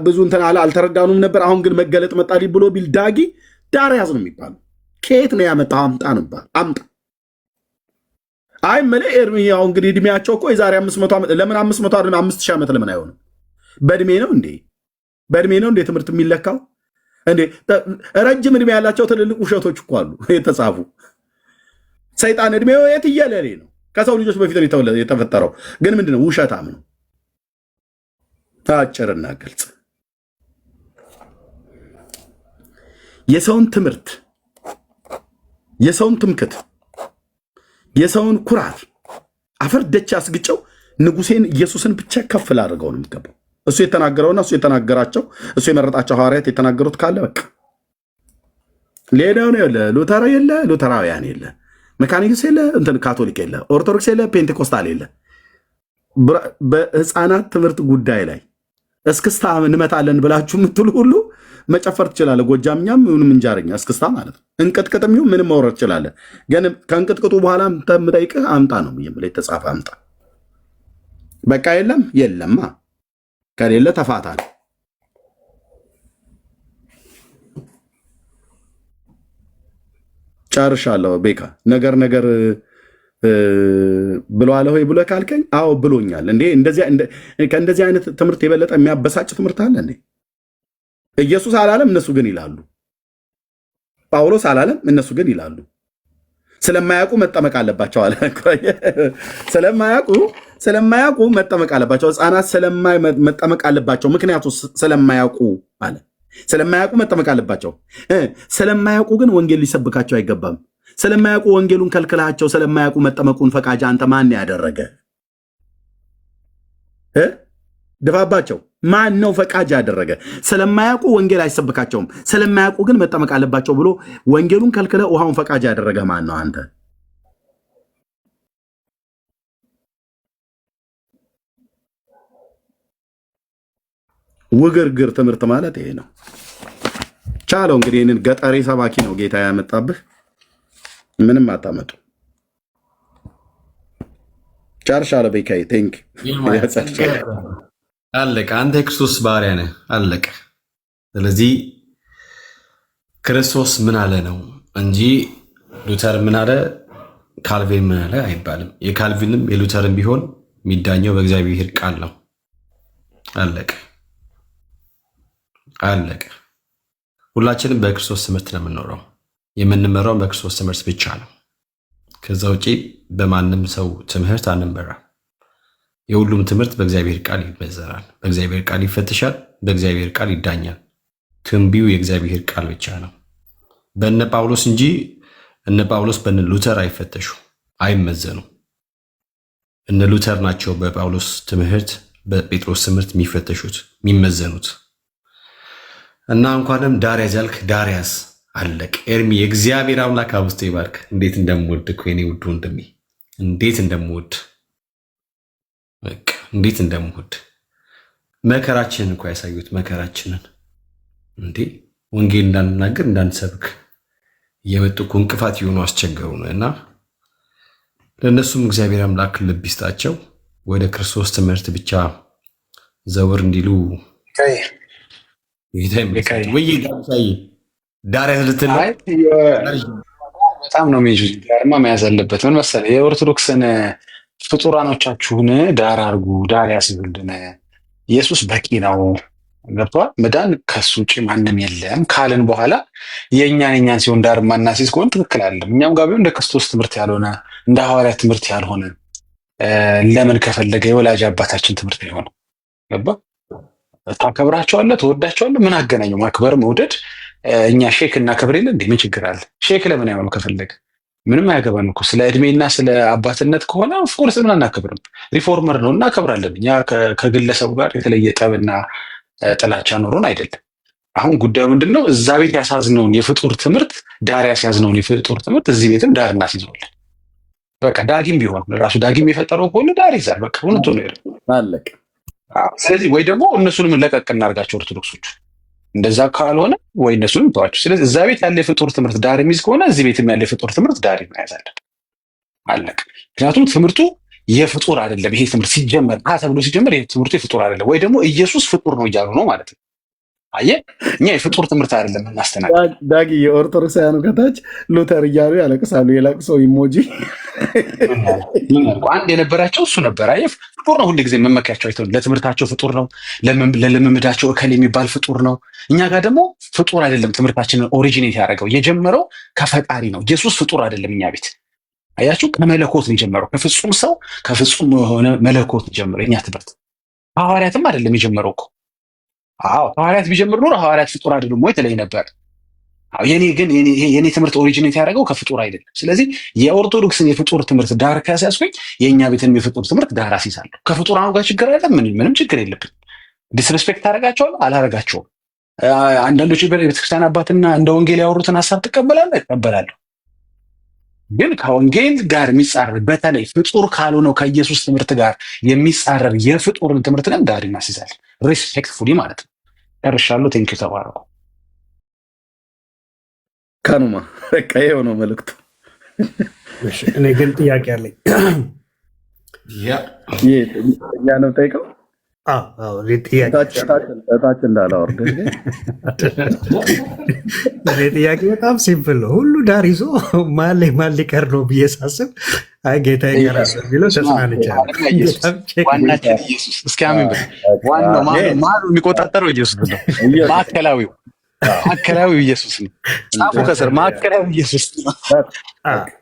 ብዙ እንትን አልተረዳኑም ነበር፣ አሁን ግን መገለጥ መጣልኝ ብሎ ቢል ዳጊ ዳር ያዝ ነው የሚባለው። ከየት ነው ያመጣው? አምጣ ነበር አምጣ። አይ መለ ኤርሚ ያው እንግዲህ እድሜያቸው እኮ የዛሬ 500 ዓመት ለምን 500 አይደለም 5000 ዓመት ለምን አይሆንም? በእድሜ ነው እንዴ ትምህርት የሚለካው እንዴ? ረጅም እድሜ ያላቸው ትልልቅ ውሸቶች እኮ አሉ የተጻፉ። ሰይጣን እድሜው የትየለሌ ነው። ከሰው ልጆች በፊት ነው የተፈጠረው፣ ግን ምንድነው ውሸታም ነው። አጭርና ግልጽ የሰውን ትምህርት፣ የሰውን ትምክት፣ የሰውን ኩራት አፈር ደቻ አስግጨው ንጉሴን ኢየሱስን ብቻ ከፍ ላድርገው ነው የሚገባው። እሱ የተናገረውና እሱ የተናገራቸው እሱ የመረጣቸው ሐዋርያት የተናገሩት ካለ በቃ ሌላው ነው። የለ ሉተር የለ ሉተራውያን የለ ሜካኒክስ የለ እንትን ካቶሊክ የለ ኦርቶዶክስ የለ ፔንቴኮስታል የለ። በህፃናት ትምህርት ጉዳይ ላይ እስክስታ እንመታለን ብላችሁ የምትሉ ሁሉ መጨፈር ትችላለህ። ጎጃምኛም ምንም እንጃርኛ እስክስታ ማለት ነው። እንቅጥቅጥም ይሁን ምንም ማውረድ ትችላለህ። ግን ከእንቅጥቅጡ በኋላ የምጠይቅህ አምጣ ነው ብዬ የተጻፈ አምጣ። በቃ የለማ ከሌለ ተፋታ ነው። ጨርሻለሁ። ቤካ ነገር ብለዋል ወይ ብለህ ካልከኝ አዎ ብሎኛል። እንዴ ከእንደዚህ አይነት ትምህርት የበለጠ የሚያበሳጭ ትምህርት አለ እንዴ? ኢየሱስ አላለም፣ እነሱ ግን ይላሉ። ጳውሎስ አላለም፣ እነሱ ግን ይላሉ። ስለማያውቁ መጠመቅ አለባቸው አለ። ስለማያውቁ መጠመቅ አለባቸው። ህፃናት መጠመቅ አለባቸው። ምክንያቱ ስለማያውቁ አለ። ስለማያውቁ መጠመቅ አለባቸው። ስለማያውቁ ግን ወንጌል ሊሰብካቸው አይገባም። ስለማያውቁ ወንጌሉን ከልክላቸው፣ ስለማያውቁ መጠመቁን ፈቃጅ አንተ ማን ያደረገ? ድፋባቸው። ማን ነው ፈቃጅ ያደረገ? ስለማያውቁ ወንጌል አይሰብካቸውም፣ ስለማያውቁ ግን መጠመቅ አለባቸው ብሎ ወንጌሉን ከልክለ ውሃውን ፈቃጅ ያደረገ ማን ነው? አንተ። ውግርግር ትምህርት ማለት ይሄ ነው። ቻለው እንግዲህ ይህንን ገጠሬ ሰባኪ ነው ጌታ ያመጣብህ። ምንም አታመጡ። ጨርሻለሁ። ቤካይ ቴንክ አለቀ። አንተ የክርስቶስ ባሪያ ነህ። አለቀ። ስለዚህ ክርስቶስ ምን አለ ነው እንጂ ሉተር ምን አለ ካልቪን ምን አለ አይባልም። የካልቪንም የሉተርም ቢሆን የሚዳኘው በእግዚአብሔር ቃል ነው። አለቀ አለቀ። ሁላችንም በክርስቶስ ትምህርት ነው የምንኖረው። የምንመራው በክርስቶስ ትምህርት ብቻ ነው። ከዛ ውጪ በማንም ሰው ትምህርት አንመራ። የሁሉም ትምህርት በእግዚአብሔር ቃል ይመዘናል፣ በእግዚአብሔር ቃል ይፈትሻል፣ በእግዚአብሔር ቃል ይዳኛል። ትንቢው የእግዚአብሔር ቃል ብቻ ነው። በነ ጳውሎስ እንጂ እነ ጳውሎስ በነ ሉተር አይፈተሹ፣ አይመዘኑ። እነ ሉተር ናቸው በጳውሎስ ትምህርት በጴጥሮስ ትምህርት የሚፈተሹት የሚመዘኑት። እና እንኳንም ዳርያዝ ያልክ ዳርያዝ አለቅ። ኤርሚ የእግዚአብሔር አምላክ አብስቶ ይባርክ። እንዴት እንደምወድ እኮ የኔ ውድ ወንድሜ፣ እንዴት እንደምወድ በቃ እንዴት እንደምወድ። መከራችንን እኮ ያሳዩት መከራችንን እንዴ ወንጌል እንዳንናገር እንዳንሰብክ እየመጡ እኮ እንቅፋት የሆኑ አስቸገሩ ነው። እና ለእነሱም እግዚአብሔር አምላክ ልብ ይስጣቸው፣ ወደ ክርስቶስ ትምህርት ብቻ ዘወር እንዲሉ ዳርያዝ ልትል በጣም ነው ሜጅ ዳርማ መያዝ አለበት። ምን መሰለህ የኦርቶዶክስን ፍጡራኖቻችሁን ዳር አርጉ፣ ዳር ያስብልን። ኢየሱስ በቂ ነው። ገብቶሃል? መዳን ከሱ ውጭ ማንም የለም ካልን በኋላ የእኛን ሲሆን ዳር ማናሲዝ ከሆነ ትክክል አይደለም። እኛም ጋር ቢሆን እንደ ክርስቶስ ትምህርት ያልሆነ እንደ ሐዋርያት ትምህርት ያልሆነ ለምን ከፈለገ የወላጅ አባታችን ትምህርት አይሆን? ገባ? ታከብራቸዋለህ፣ ትወዳቸዋለህ። ምን አገናኘው? ማክበር መውደድ። እኛ ሼክ እናከብር የለ እንዴ? ምን ችግር አለ? ሼክ ለምን አይሆንም? ከፈለገ ምንም አያገባን እኮ። ስለ እድሜና ስለ አባትነት ከሆነ ኦፍኮርስ ምን አናከብርም? ሪፎርመር ነው እናከብራለን። እኛ ከግለሰቡ ጋር የተለየ ጠብና ጥላቻ ኖሮን አይደለም። አሁን ጉዳዩ ምንድን ነው? እዛ ቤት ያሳዝነውን የፍጡር ትምህርት ዳር ያስያዝነውን የፍጡር ትምህርት እዚህ ቤትም ዳር እናስይዘዋለን። በቃ ዳጊም ቢሆን ራሱ ዳጊም የፈጠረው ከሆነ ዳር ይዛል። በቃ እውነቱ ነው። አለቀ። ስለዚህ ወይ ደግሞ እነሱንም ለቀቅ እናርጋቸው ኦርቶዶክሶቹ። እንደዛ ካልሆነ ወይ እነሱንም ተዋቸው። ስለዚህ እዛ ቤት ያለ የፍጡር ትምህርት ዳር የሚይዝ ከሆነ እዚህ ቤትም ያለ የፍጡር ትምህርት ዳር መያዝ አለበት። አለቀ። ምክንያቱም ትምህርቱ የፍጡር አይደለም። ይሄ ትምህርት ሲጀመር ተብሎ ሲጀመር ይሄ ትምህርቱ የፍጡር አይደለም፣ ወይ ደግሞ ኢየሱስ ፍጡር ነው እያሉ ነው ማለት ነው። አየህ፣ እኛ የፍጡር ትምህርት አይደለም እናስተናግድ። ዳጊ የኦርቶዶክሳውያኑ ከታች ሉተር እያሉ ያለቅሳሉ። የለቅሶ ኢሞጂ አንድ የነበራቸው እሱ ነበር። አየህ፣ ፍጡር ነው ሁልጊዜ መመኪያቸው። አይተው ለትምህርታቸው ፍጡር ነው፣ ለልምምዳቸው እከል የሚባል ፍጡር ነው። እኛ ጋር ደግሞ ፍጡር አይደለም። ትምህርታችንን ኦሪጂኔት ያደረገው የጀመረው ከፈጣሪ ነው። ኢየሱስ ፍጡር አይደለም። እኛ ቤት አያችሁ፣ ከመለኮት ነው የጀመረው። ከፍጹም ሰው ከፍጹም የሆነ መለኮት ጀመረው የኛ ትምህርት። ሐዋርያትም አይደለም የጀመረው እኮ። አዎ ሐዋርያት ቢጀምር ኖሮ ሐዋርያት ፍጡር አይደሉም ወይ ተለይ ነበር። የኔ ትምህርት ኦሪጂኔት ያደረገው ከፍጡር አይደለም። ስለዚህ የኦርቶዶክስን የፍጡር ትምህርት ዳር ካስያዝኩኝ የእኛ ቤትን የፍጡር ትምህርት ዳር አስይዛለሁ። ከፍጡራኑ ጋር ችግር አለ? ምንም ችግር የለብን። ዲስሬስፔክት አደርጋቸዋለሁ? አላደርጋቸውም። አንዳንዶች የቤተክርስቲያን አባትና እንደ ወንጌል ያወሩትን ሀሳብ ትቀበላለህ? እቀበላለሁ። ግን ከወንጌል ጋር የሚጻረር በተለይ ፍጡር ካልሆነው ከኢየሱስ ትምህርት ጋር የሚጻረር የፍጡርን ትምህርት ግን ዳር እናስይዛለን። ሪስፔክትፉሊ ማለት ነው። ጨርሻለሁ። ቴንኪው። ተባረኩ። ከኑማ በቃ ይኸው ነው መልዕክቱ። እኔ ግን ጥያቄ አለኝ። እኛ ነው ጠይቀው እታች እንዳላወርድ ጥያቄ በጣም ሲምፕል ነው። ሁሉ ዳር ይዞ ማን ላይ ማን ሊቀር ነው ብዬ ሳስብ ጌታ ይቀራል የሚለው ተጽናንቻለሁ። እስኪ አሜን በል። ዋናው ማኑ የሚቆጣጠረው ኢየሱስ ነው። ማዕከላዊው ኢየሱስ ነው። ጻፉ ከስር ማዕከላዊ ኢየሱስ ነው።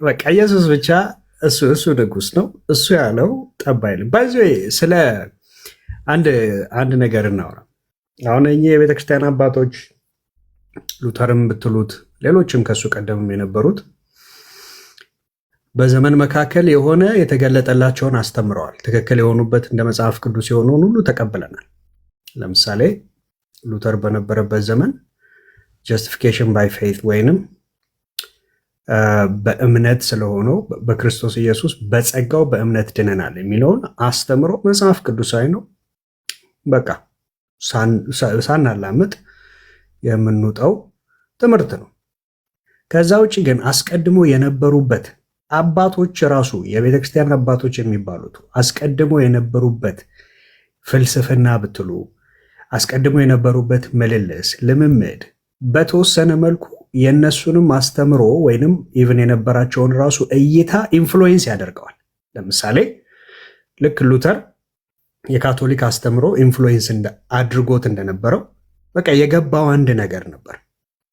በቃ ኢየሱስ ብቻ እሱ ንጉስ ነው። እሱ ያለው ጠብ አይልም። በዚህ ስለ አንድ ነገር እናውራ። አሁን እኚህ የቤተክርስቲያን አባቶች ሉተርም ብትሉት ሌሎችም ከሱ ቀደምም የነበሩት በዘመን መካከል የሆነ የተገለጠላቸውን አስተምረዋል። ትክክል የሆኑበት እንደ መጽሐፍ ቅዱስ የሆነውን ሁሉ ተቀብለናል። ለምሳሌ ሉተር በነበረበት ዘመን ጀስቲፊኬሽን ባይ ፌይት ወይንም በእምነት ስለሆነው በክርስቶስ ኢየሱስ በጸጋው በእምነት ድነናል የሚለውን አስተምሮ መጽሐፍ ቅዱሳዊ ነው። በቃ ሳናላምጥ የምንውጠው ትምህርት ነው። ከዛ ውጭ ግን አስቀድሞ የነበሩበት አባቶች ራሱ የቤተክርስቲያን አባቶች የሚባሉት አስቀድሞ የነበሩበት ፍልስፍና ብትሉ አስቀድሞ የነበሩበት ምልልስ ልምምድ በተወሰነ መልኩ የእነሱንም አስተምሮ ወይንም ኢቭን የነበራቸውን ራሱ እይታ ኢንፍሉዌንስ ያደርገዋል። ለምሳሌ ልክ ሉተር የካቶሊክ አስተምሮ ኢንፍሉዌንስ አድርጎት እንደነበረው በቃ የገባው አንድ ነገር ነበር፣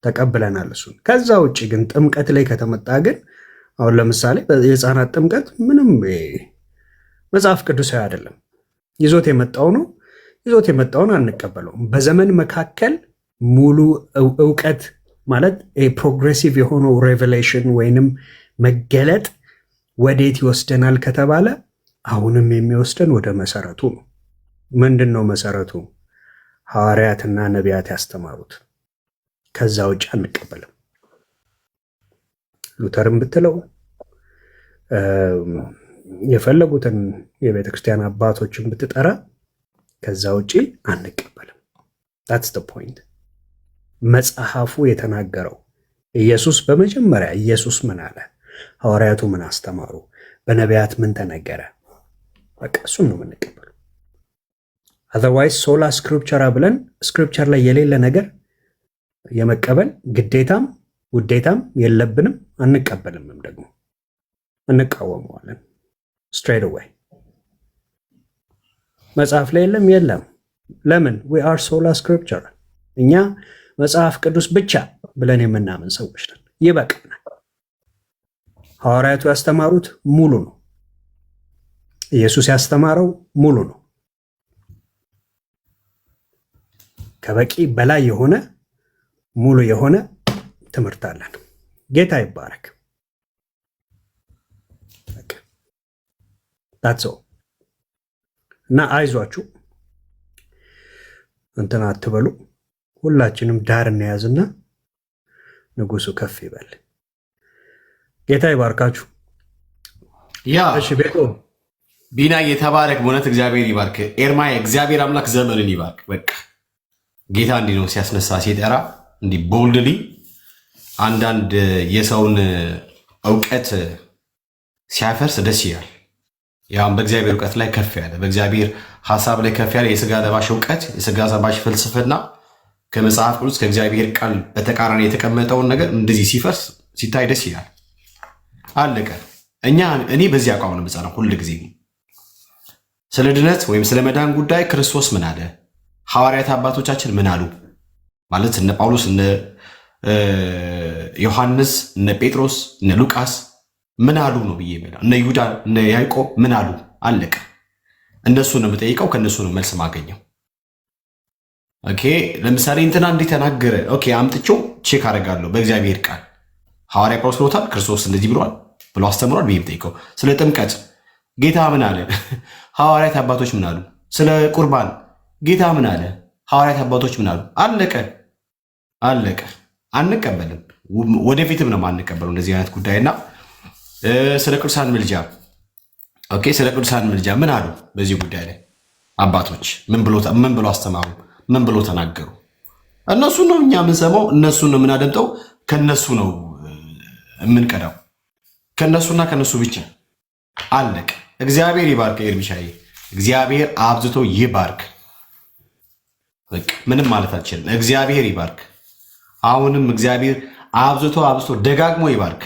ተቀብለናል እሱን። ከዛ ውጭ ግን ጥምቀት ላይ ከተመጣ ግን አሁን ለምሳሌ የህፃናት ጥምቀት ምንም መጽሐፍ ቅዱሳዊ አይደለም። ይዞት የመጣው ነው፣ ይዞት የመጣውን አንቀበለውም። በዘመን መካከል ሙሉ እውቀት ማለት ፕሮግሬሲቭ የሆነው ሬቨሌሽን ወይንም መገለጥ ወዴት ይወስደናል ከተባለ አሁንም የሚወስደን ወደ መሰረቱ ነው። ምንድን ነው መሰረቱ? ሐዋርያትና ነቢያት ያስተማሩት። ከዛ ውጭ አንቀበልም። ሉተርም ብትለው የፈለጉትን የቤተክርስቲያን አባቶችን ብትጠራ ከዛ ውጭ አንቀበልም። ታትስ ዘ ፖይንት። መጽሐፉ የተናገረው ኢየሱስ በመጀመሪያ ኢየሱስ ምን አለ? ሐዋርያቱ ምን አስተማሩ? በነቢያት ምን ተነገረ? በቃ እሱን ነው የምንቀበለው። አዘርዋይዝ ሶላ ስክሪፕቸራ ብለን ስክሪፕቸር ላይ የሌለ ነገር የመቀበል ግዴታም ውዴታም የለብንም። አንቀበልምም፣ ደግሞ እንቃወመዋለን። ስትሬት አዌይ መጽሐፍ ላይ የለም። ለምን? ዊ አር ሶላ ስክሪፕቸር። እኛ መጽሐፍ ቅዱስ ብቻ ብለን የምናምን ሰዎች ነን። ይበቃናል። ሐዋርያቱ ያስተማሩት ሙሉ ነው። ኢየሱስ ያስተማረው ሙሉ ነው። ከበቂ በላይ የሆነ ሙሉ የሆነ ትምህርት አለን። ጌታ ይባረክ። ታትሶ እና አይዟችሁ፣ እንትን አትበሉ። ሁላችንም ዳር እንያዝና ንጉሱ ከፍ ይበል። ጌታ ይባርካችሁ። እሺ ቤቶ ቢና የተባረክ በእውነት እግዚአብሔር ይባርክ። ኤርማ እግዚአብሔር አምላክ ዘመንን ይባርክ። በቃ ጌታ እንዲህ ነው ሲያስነሳ ሲጠራ፣ እንዲህ ቦልድሊ አንዳንድ የሰውን እውቀት ሲያፈርስ ደስ ይላል። ያም በእግዚአብሔር እውቀት ላይ ከፍ ያለ በእግዚአብሔር ሀሳብ ላይ ከፍ ያለ የስጋ ለባሽ እውቀት የስጋ ለባሽ ፍልስፍና ከመጽሐፍ ቅዱስ ከእግዚአብሔር ቃል በተቃራኒ የተቀመጠውን ነገር እንደዚህ ሲፈርስ ሲታይ ደስ ይላል። አለቀ። እኔ በዚህ አቋም ነው የምጸናው ሁል ጊዜ። ስለ ድነት ወይም ስለ መዳን ጉዳይ ክርስቶስ ምን አለ፣ ሐዋርያት አባቶቻችን ምን አሉ ማለት እነ ጳውሎስ፣ እነ ዮሐንስ፣ እነ ጴጥሮስ፣ እነ ሉቃስ ምን አሉ ነው ብዬ እነ ይሁዳ፣ እነ ያዕቆብ ምን አሉ። አለቀ። እነሱ ነው የምጠይቀው፣ ከእነሱ ነው መልስ ማገኘው። ኦኬ ለምሳሌ እንትና እንዲህ ተናገረ። ኦኬ አምጥቼው ቼክ አደርጋለሁ በእግዚአብሔር ቃል ሐዋርያ ጳውሎስ ብሎታል፣ ክርስቶስ እንደዚህ ብሏል ብሎ አስተምሯል ብዬ ብጠይቀው። ስለ ጥምቀት ጌታ ምን አለ? ሐዋርያት አባቶች ምን አሉ? ስለ ቁርባን ጌታ ምን አለ? ሐዋርያት አባቶች ምን አሉ? አለቀ አለቀ። አንቀበልም፣ ወደፊትም ነው አንቀበለው እንደዚህ አይነት ጉዳይና ስለ ቅዱሳን ምልጃ ኦኬ፣ ስለ ቅዱሳን ምልጃ ምን አሉ? በዚህ ጉዳይ ላይ አባቶች ምን ብሎ አስተማሩ? ምን ብሎ ተናገሩ? እነሱ ነው እኛ የምንሰማው፣ እነሱን ነው የምናደምጠው፣ ከነሱ ነው የምንቀዳው፣ ከነሱና ከነሱ ብቻ አለቀ። እግዚአብሔር ይባርክ ኤርሚሻዬ፣ እግዚአብሔር አብዝቶ ይባርክ። በቃ ምንም ማለት አልችልም። እግዚአብሔር ይባርክ። አሁንም እግዚአብሔር አብዝቶ ደጋግሞ ይባርክ።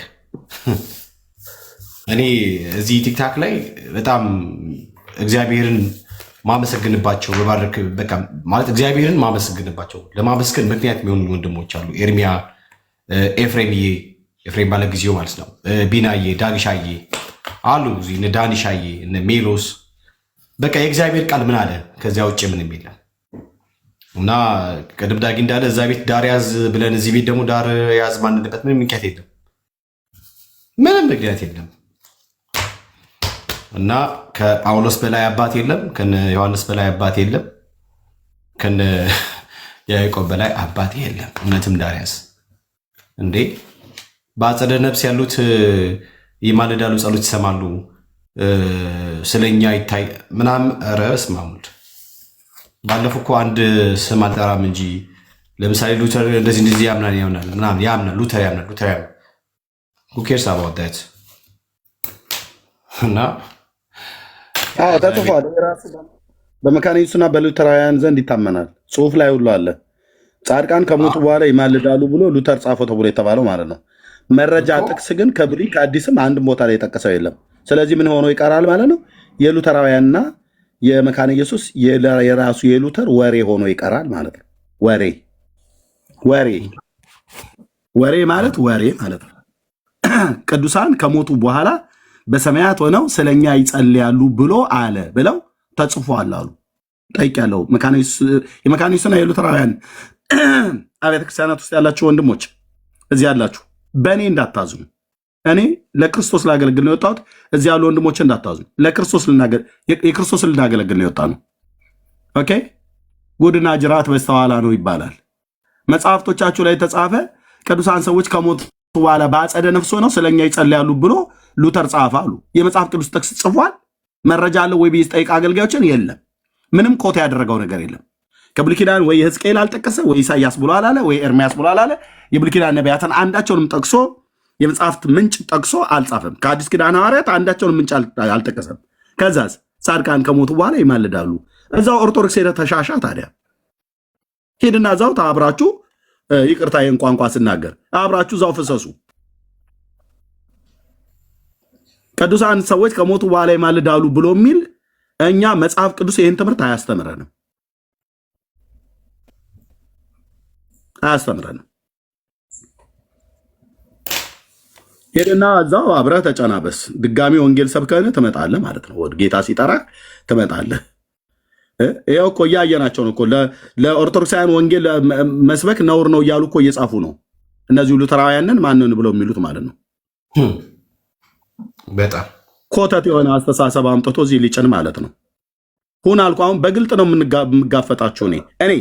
እኔ እዚህ ቲክታክ ላይ በጣም እግዚአብሔርን ማመሰግንባቸው በባረክ በቃ ማለት እግዚአብሔርን ማመሰግንባቸው ለማመስገን ምክንያት የሚሆኑ ወንድሞች አሉ። ኤርሚያ፣ ኤፍሬም ባለጊዜው ማለት ነው፣ ቢናዬ፣ ዳግሻዬ አሉ እዚህ እነ ዳኒሻዬ እነ ሜሎስ። በቃ የእግዚአብሔር ቃል ምን አለ? ከዚያ ውጭ ምንም የለም። እና ቅድም ዳጊ እንዳለ እዛ ቤት ዳር ያዝ ብለን እዚህ ቤት ደግሞ ዳር ያዝ ማንልበት ምንም ምክንያት የለም፣ ምንም ምክንያት የለም። እና ከጳውሎስ በላይ አባት የለም፣ ከነ ዮሐንስ በላይ አባት የለም፣ ከነ ያዕቆብ በላይ አባት የለም። እውነትም ዳር ያዝ እንዴ! በአጸደ ነፍስ ያሉት ይማልዳሉ፣ ጸሎት ይሰማሉ፣ ስለኛ ይታይ ምናምን። ኧረ በስመ አብ ወልድ። ባለፈው እኮ አንድ ስም አልጠራም እንጂ ለምሳሌ ሉተር እንደዚህ ያምናል ምናምን ያምናል፣ ሉተር ያምናል። who cares about that? እና ተጽፏል። በመካነ ኢየሱስና በሉተራውያን ዘንድ ይታመናል። ጽሁፍ ላይ ሁሉ አለ። ጻድቃን ከሞቱ በኋላ ይማልዳሉ ብሎ ሉተር ጻፈው ተብሎ የተባለው ማለት ነው። መረጃ ጥቅስ ግን ከብሉይ ከአዲስም አንድም ቦታ ላይ የጠቀሰው የለም። ስለዚህ ምን ሆኖ ይቀራል ማለት ነው? የሉተራውያንና የመካነ ኢየሱስ የራሱ የሉተር ወሬ ሆኖ ይቀራል ማለት ነው። ወሬ ማለት ነው። ቅዱሳን ከሞቱ በኋላ በሰማያት ሆነው ስለኛ ይጸልያሉ ብሎ አለ ብለው ተጽፏል አሉ። ጠይቄያለሁ። የመካነ ኢየሱስና የሉተራውያን አብያተ ክርስቲያናት ውስጥ ያላችሁ ወንድሞች እዚህ ያላችሁ በእኔ እንዳታዝኑ። እኔ ለክርስቶስ ላገለግል ነው የወጣሁት። እዚህ ያሉ ወንድሞች እንዳታዝኑ። የክርስቶስ ልናገለግል ነው የወጣ ነው። ኦኬ። ጉድና ጅራት በስተኋላ ነው ይባላል። መጽሐፍቶቻችሁ ላይ የተጻፈ ቅዱሳን ሰዎች ከሞቱ በኋላ በአጸደ ነፍስ ሆነው ስለኛ ይጸልያሉ ብሎ ሉተር ጻፈ አሉ። የመጽሐፍ ቅዱስ ጥቅስ ጽፏል? መረጃ አለው ወይ ብዬ ስጠይቅ አገልጋዮችን የለም። ምንም ኮት ያደረገው ነገር የለም። ከብሉይ ኪዳን ወይ ሕዝቅኤል አልጠቀሰ፣ ወይ ኢሳያስ ብሎ አላለ፣ ወይ ኤርሚያስ ብሎ አላለ። የብሉይ ኪዳን ነቢያትን አንዳቸውንም ጠቅሶ የመጽሐፍት ምንጭ ጠቅሶ አልጻፈም። ከአዲስ ኪዳን ሐዋርያት አንዳቸውንም ምንጭ አልጠቀሰም። ከዛስ ጻድቃን ከሞቱ በኋላ ይማልዳሉ። እዛው ኦርቶዶክስ ሄደ ተሻሻ። ታዲያ ሄድና እዛው አብራችሁ ይቅርታ ይህን ቋንቋ ስናገር አብራችሁ እዛው ፍሰሱ። ቅዱሳን ሰዎች ከሞቱ በኋላ ይማልዳሉ ብሎ የሚል እኛ መጽሐፍ ቅዱስ ይህን ትምህርት አያስተምረንም። ሄድና እዛው አብረህ ተጨናበስ። ድጋሚ ወንጌል ሰብከን ትመጣለህ ማለት ነው። ጌታ ሲጠራ ትመጣለህ። ይኸው እኮ እያየናቸው ነው እኮ ለኦርቶዶክሳውያን ወንጌል መስበክ ነውር ነው እያሉ እኮ እየጻፉ ነው። እነዚሁ ሉተራውያንን ማንን ብለው የሚሉት ማለት ነው። በጣም ኮተት የሆነ አስተሳሰብ አምጥቶ እዚህ ሊጭን ማለት ነው። ሁን አልኩ። አሁን በግልጥ ነው የምጋፈጣችሁ። እኔ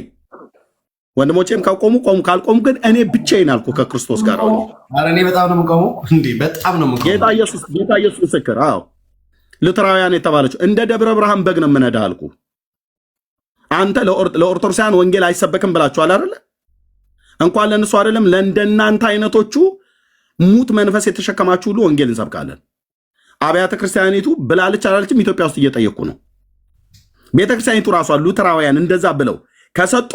ወንድሞቼም ካቆሙ ቆሙ፣ ካልቆሙ ግን እኔ ብቻዬን አልኩ ከክርስቶስ ጋር። እኔ በጣም ነው የምቆመው እንዴ! በጣም ነው የምቆመው። ጌታ ኢየሱስ ምስክር። አዎ ሉተራውያን የተባለችው እንደ ደብረ ብርሃን በግ ነው የምነዳህ አልኩ። አንተ ለኦርቶዶክሳውያን ወንጌል አይሰበክም ብላችኋል አይደለ? እንኳን ለእነሱ አይደለም ለእንደናንተ አይነቶቹ ሙት መንፈስ የተሸከማችሁ ሁሉ ወንጌል እንሰብካለን። አብያተ ክርስቲያኒቱ ብላለች አላለችም? ኢትዮጵያ ውስጥ እየጠየቁ ነው። ቤተክርስቲያኒቱ ራሷ ሉተራውያን እንደዛ ብለው ከሰጡ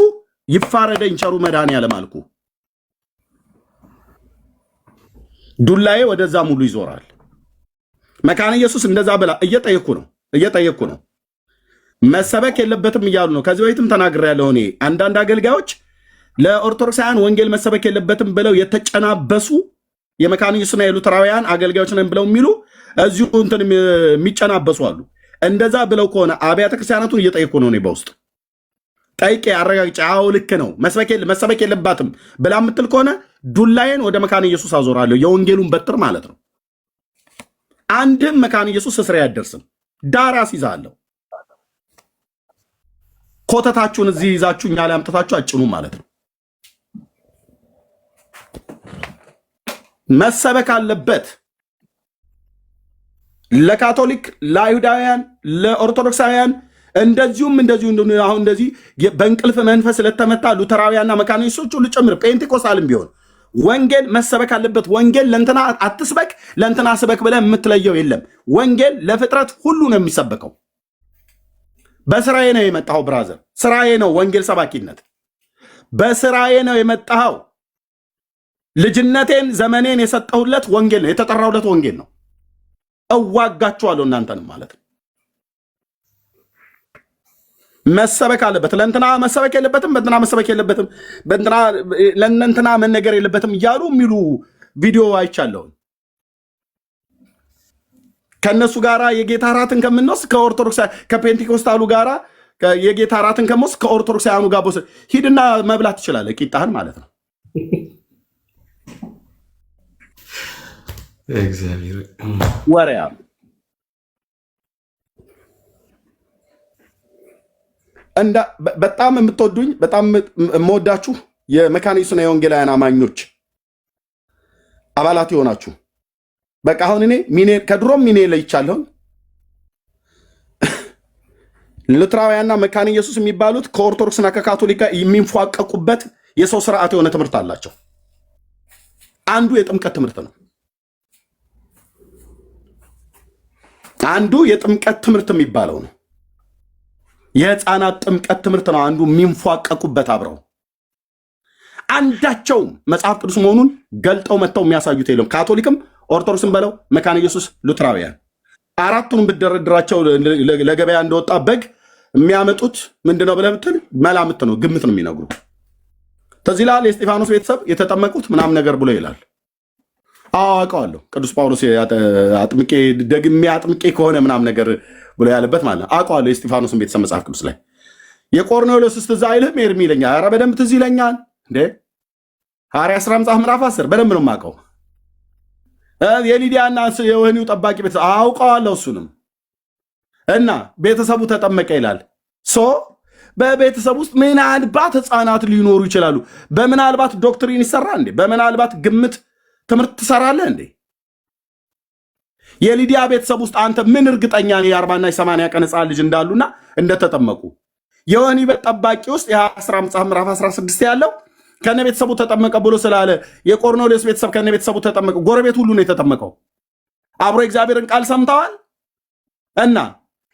ይፋረደኝ ቸሩ መድኃኔዓለም አልኩ። ዱላዬ ወደዛ ሙሉ ይዞራል። መካነ ኢየሱስ እንደዛ ብላ እየጠየኩ ነው። መሰበክ የለበትም እያሉ ነው። ከዚህ በፊትም ተናግሬያለሁ። እኔ አንዳንድ አገልጋዮች ለኦርቶዶክሳውያን ወንጌል መሰበክ የለበትም ብለው የተጨናበሱ የመካነ ኢየሱስና የሉተራውያን አገልጋዮች ነን ብለው የሚሉ እዚሁ እንትን የሚጨናበሱ አሉ። እንደዛ ብለው ከሆነ አብያተ ክርስቲያናቱን እየጠየኩ ነው እኔ በውስጥ ጠይቄ አረጋግጬ አዎ ልክ ነው መሰበክ የለባትም ብላ የምትል ከሆነ ዱላዬን ወደ መካነ ኢየሱስ አዞራለሁ። የወንጌሉን በትር ማለት ነው። አንድም መካነ ኢየሱስ እስሬ አይደርስም። ዳር አስይዛለሁ። ኮተታችሁን እዚህ ይዛችሁ እኛ ላይ አምጥታችሁ አጭኑ ማለት ነው። መሰበክ አለበት። ለካቶሊክ፣ ለአይሁዳውያን፣ ለኦርቶዶክሳውያን እንደዚሁ አሁን እንደዚህ በእንቅልፍ መንፈስ ለተመታ ሉተራውያንና መካኒስቶች ሁሉ ጭምር ጴንጤቆስታልም ቢሆን ወንጌል መሰበክ አለበት። ወንጌል ለእንትና አትስበክ ለእንትና ስበክ ብለህ የምትለየው የለም። ወንጌል ለፍጥረት ሁሉ ነው የሚሰበከው። በስራዬ ነው የመጣኸው ብራዘር፣ ስራዬ ነው ወንጌል ሰባኪነት። በስራዬ ነው የመጣኸው። ልጅነቴን ዘመኔን የሰጠሁለት ወንጌል ነው፣ የተጠራሁለት ወንጌል ነው። እዋጋችኋለሁ እናንተንም ማለት ነው። መሰበክ አለበት። ለእንትና መሰበክ የለበትም፣ በእንትና መሰበክ የለበትም፣ ለእንትና መነገር የለበትም እያሉ የሚሉ ቪዲዮ አይቻለሁኝ። ከእነሱ ጋራ የጌታ እራትን ከምንወስድ ከኦርቶዶክስ ከፔንቴኮስታሉ ጋራ የጌታ እራትን ከምንወስድ ከኦርቶዶክሳውያኑ ጋር ቦስ ሂድና መብላት ትችላለህ፣ ቂጣህን ማለት ነው። እግዚአብሔር ወሬያ በጣም የምትወዱኝ በጣም የምወዳችሁ የመካነ ኢየሱስና የወንጌላውያን አማኞች አባላት የሆናችሁ በቃ አሁን እኔ ከድሮም ሚኔ ለይቻለሁ። ሉትራውያንና መካነ ኢየሱስ የሚባሉት ከኦርቶዶክስና ከካቶሊክ የሚንፏቀቁበት የሰው ስርዓት የሆነ ትምህርት አላቸው። አንዱ የጥምቀት ትምህርት ነው። አንዱ የጥምቀት ትምህርት የሚባለው ነው። የህፃናት ጥምቀት ትምህርት ነው። አንዱ የሚንፏቀቁበት አብረው አንዳቸውም መጽሐፍ ቅዱስ መሆኑን ገልጠው መጥተው የሚያሳዩት የለም። ካቶሊክም ኦርቶዶክስም በለው መካነ ኢየሱስ፣ ሉትራውያን አራቱንም ብትደረድራቸው ለገበያ እንደወጣ በግ የሚያመጡት ምንድነው ብለህ ብትል መላምት ነው፣ ግምት ነው የሚነግሩ። ተዚህ ይላል የእስጢፋኖስ ቤተሰብ የተጠመቁት ምናምን ነገር ብሎ ይላል። አውቀዋለሁ ቅዱስ ጳውሎስ አጥምቄ ደግሜ አጥምቄ ከሆነ ምናምን ነገር ብሎ ያለበት ማለት ነው። አውቀዋለሁ የእስጢፋኖስን ቤተሰብ መጽሐፍ ቅዱስ ላይ። የቆርኔሌዎስ ትዝ አይልህም? ኤርሚ ይለኛል። ኧረ በደንብ ትዝ ይለኛል እንዴ ሐዋርያት ሥራ መጽሐፍ ምዕራፍ 10 በደንብ ነው የማውቀው። የሊዲያና የወህኒው ጠባቂ ቤተሰብ አውቀዋለሁ እሱንም። እና ቤተሰቡ ተጠመቀ ይላል። በቤተሰብ ውስጥ ምናልባት ህፃናት ሊኖሩ ይችላሉ። በምናልባት ዶክትሪን ይሰራ እንዴ? በምናልባት ግምት ትምህርት ትሰራለህ እንዴ? የሊዲያ ቤተሰብ ውስጥ አንተ ምን እርግጠኛ ነህ የ40 እና የ80 ቀን ህፃን ልጅ እንዳሉና እንደተጠመቁ? የወህኒ ቤት ጠባቂ ውስጥ የ10 መጽሐፍ ምዕራፍ 16 ያለው ከነ ቤተሰቡ ተጠመቀ ብሎ ስላለ የቆርኔሌዎስ ቤተሰብ ከነ ቤተሰቡ ተጠመቀ። ጎረቤት ሁሉ ነው የተጠመቀው። አብሮ እግዚአብሔርን ቃል ሰምተዋል። እና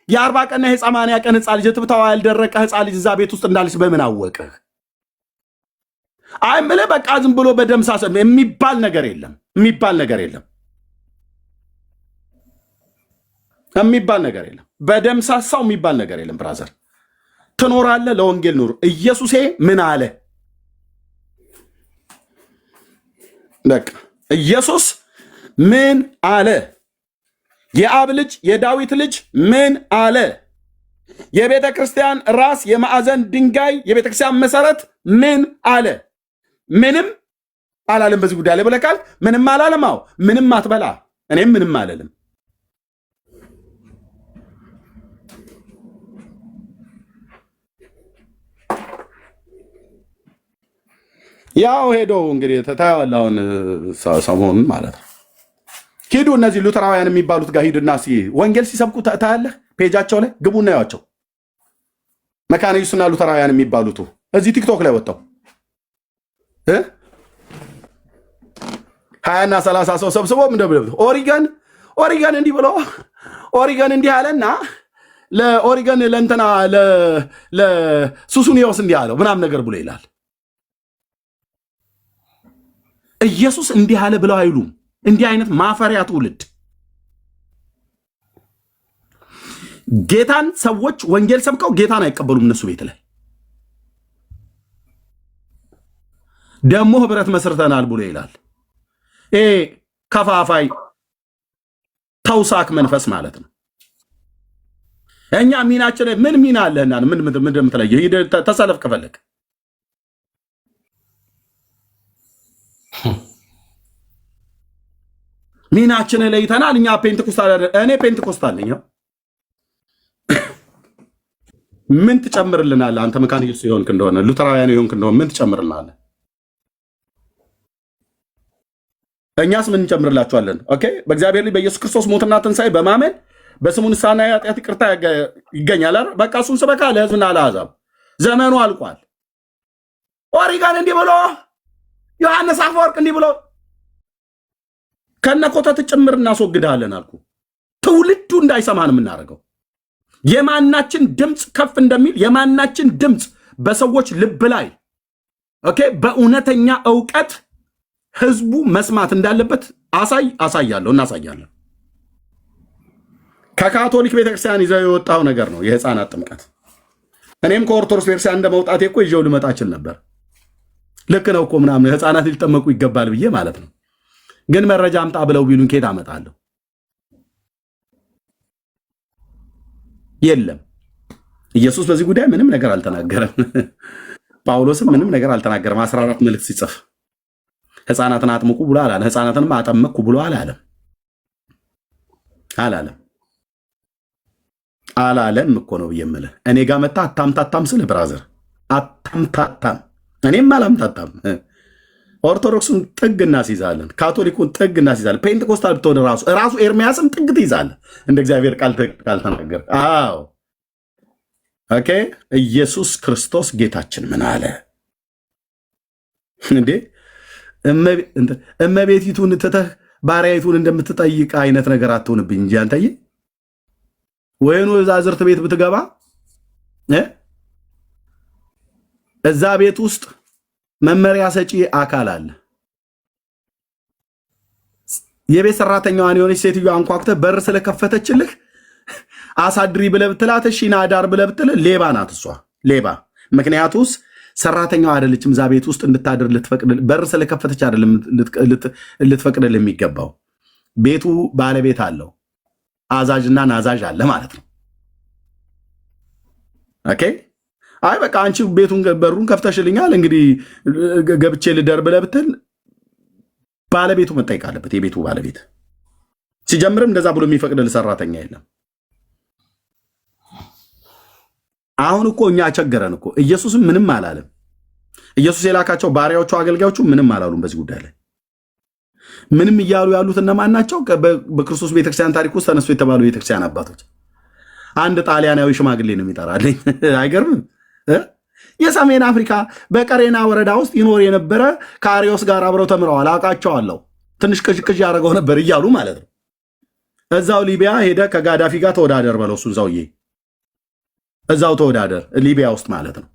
የ40 ቀንና የ80 ቀን ህፃን ልጅ ትብታዋ ያልደረቀ ህፃን ልጅ እዛ ቤት ውስጥ እንዳለች በምን አወቅህ? አይ ምለ በቃ ዝም ብሎ በደምሳሰ የሚባል ነገር የለም። የሚባል ነገር የለም። የሚባል ነገር የለም። በደምሳሳው የሚባል ነገር የለም። ብራዘር ትኖራለህ። ለወንጌል ኑር። ኢየሱሴ ምን አለ? በቃ ኢየሱስ ምን አለ? የአብ ልጅ የዳዊት ልጅ ምን አለ? የቤተ ክርስቲያን ራስ የማዕዘን ድንጋይ የቤተ ክርስቲያን መሰረት ምን አለ? ምንም አላለም። በዚህ ጉዳይ ላይ ብለካል። ምንም አላለም። አዎ ምንም አትበላ። እኔም ምንም አልልም። ያው ሄዶ እንግዲህ ተታያለህ። አሁን ሰሞኑን ማለት ነው። ሂዱ እነዚህ ሉተራውያን የሚባሉት ጋር ሂድና ወንጌል ሲሰብኩ ታያለህ። ፔጃቸው ላይ ግቡና ያቸው መካነ ኢየሱስና ሉተራውያን የሚባሉት እዚህ ቲክቶክ ላይ ወጣው 20 እና 30 ሰው ሰብስቦ ኦሪገን እንዲህ ብሎ ኦሪገን እንዲህ አለና ለኦሪገን ለእንትና ለሱሱኒዮስ እንዲህ አለው ምናምን ነገር ብሎ ይላል። ኢየሱስ እንዲህ አለ ብለው አይሉም። እንዲህ አይነት ማፈሪያ ትውልድ ጌታን ሰዎች ወንጌል ሰብከው ጌታን አይቀበሉም። እነሱ ቤት ላይ ደግሞ ህብረት መስርተናል ብሎ ይላል። ከፋፋይ ተውሳክ መንፈስ ማለት ነው። እኛ ሚናችን ምን ሚና አለና ምን እንደምትለየው ሂድ ተሰለፍ ከፈለክ ሚናችን ለይተናል። እኛ ፔንቴኮስታል እኔ ፔንቴኮስታል ነኝ። ምን ትጨምርልናለህ አንተ? መካነ ኢየሱስ ይሆንክ እንደሆነ ሉተራውያን ይሆንክ እንደሆነ ምን ትጨምርልናለህ? እኛስ ምን እንጨምርላችኋለን? ኦኬ በእግዚአብሔር ላይ በኢየሱስ ክርስቶስ ሞትና ትንሣኤ በማመን በስሙ ንስሐና የኃጢአት ይቅርታ ይገኛል አይደል? በቃ እሱን ስበካ ለሕዝብና ለአሕዛብ። ዘመኑ አልቋል። ኦሪጋን እንዲህ ብሎ ዮሐንስ አፈወርቅ እንዲህ ብሎ ከነኮተት ጭምር እናስወግዳለን አልኩ። ትውልዱ እንዳይሰማን የምናደርገው የማናችን ድምፅ ከፍ እንደሚል የማናችን ድምፅ በሰዎች ልብ ላይ ኦኬ በእውነተኛ ዕውቀት ህዝቡ መስማት እንዳለበት አሳያለሁ እናሳያለን። ከካቶሊክ ቤተክርስቲያን ይዘው የወጣው ነገር ነው የህፃናት ጥምቀት። እኔም ከኦርቶዶክስ ቤተክርስቲያን እንደመውጣቴ እኮ ይዤው ልመጣ እችል ነበር። ልክ ነው እኮ ምናምን ህፃናት ሊጠመቁ ይገባል ብዬ ማለት ነው። ግን መረጃ አምጣ ብለው ቢሉን ከየት አመጣለሁ? የለም። ኢየሱስ በዚህ ጉዳይ ምንም ነገር አልተናገረም። ጳውሎስም ምንም ነገር አልተናገረም። 14 መልእክት ሲጽፍ ህፃናትን አጥምቁ ብሎ አላለም። ህፃናትንም አጠመቅኩ ብሎ አላለም እኮ ነው የምልህ። እኔ ጋር መጣ አታምታታም ስለ ብራዘር አታምታታም፣ እኔም አላምታታም። ኦርቶዶክሱን ጥግ እናስይዛለን፣ ካቶሊኩን ጥግ እናስይዛለን። ፔንቴኮስታል ብትሆን ራሱ ኤርሚያስም ጥግ ትይዛለህ እንደ እግዚአብሔር ቃል ካልተናገር። አዎ ኦኬ። ኢየሱስ ክርስቶስ ጌታችን ምን አለ እንዴ? እመቤቲቱን ትተህ ባሪያይቱን እንደምትጠይቅ አይነት ነገር አትሆንብኝ እንጂ አንተዬ። ወይኑ ዛዝርት ቤት ብትገባ እዛ ቤት ውስጥ መመሪያ ሰጪ አካል አለ። የቤት ሰራተኛዋን የሆነች ሴትዮ አንኳኩተህ በር ስለከፈተችልህ አሳድሪ ብለህ ብትላት እሺ ና አዳር ብለህ ብትልህ ሌባ ናት እሷ ሌባ። ምክንያቱስ ሰራተኛዋ አይደለችም እዛ ቤት ውስጥ እንድታድር ልትፈቅድ በር ስለከፈተች አይደለም ልትፈቅድልህ የሚገባው። ቤቱ ባለቤት አለው፣ አዛዥና ናዛዥ አለ ማለት ነው። ኦኬ አይ በቃ አንቺ ቤቱን በሩን ከፍተሽልኛል እንግዲህ ገብቼ ልደር ብለህ ብትል ባለቤቱ መጠየቅ አለበት። የቤቱ ባለቤት ሲጀምርም እንደዛ ብሎ የሚፈቅድልህ ሰራተኛ የለም። አሁን እኮ እኛ ቸገረን እኮ። ኢየሱስም ምንም አላለም። ኢየሱስ የላካቸው ባሪያዎቹ አገልጋዮቹ ምንም አላሉም በዚህ ጉዳይ ላይ። ምንም እያሉ ያሉት እነማን ናቸው? በክርስቶስ ቤተክርስቲያን ታሪክ ውስጥ ተነሱ የተባሉ ቤተክርስቲያን አባቶች። አንድ ጣሊያናዊ ሽማግሌ ነው የሚጠራልኝ። አይገርምም? የሰሜን አፍሪካ በቀሬና ወረዳ ውስጥ ይኖር የነበረ ከአሪዮስ ጋር አብረው ተምረዋል፣ አውቃቸዋለሁ፣ ትንሽ ቅዥቅዥ ያደረገው ነበር እያሉ ማለት ነው። እዛው ሊቢያ ሄደ ከጋዳፊ ጋር ተወዳደር በለው እሱን ሰውዬ እዛው ተወዳደር ሊቢያ ውስጥ ማለት ነው።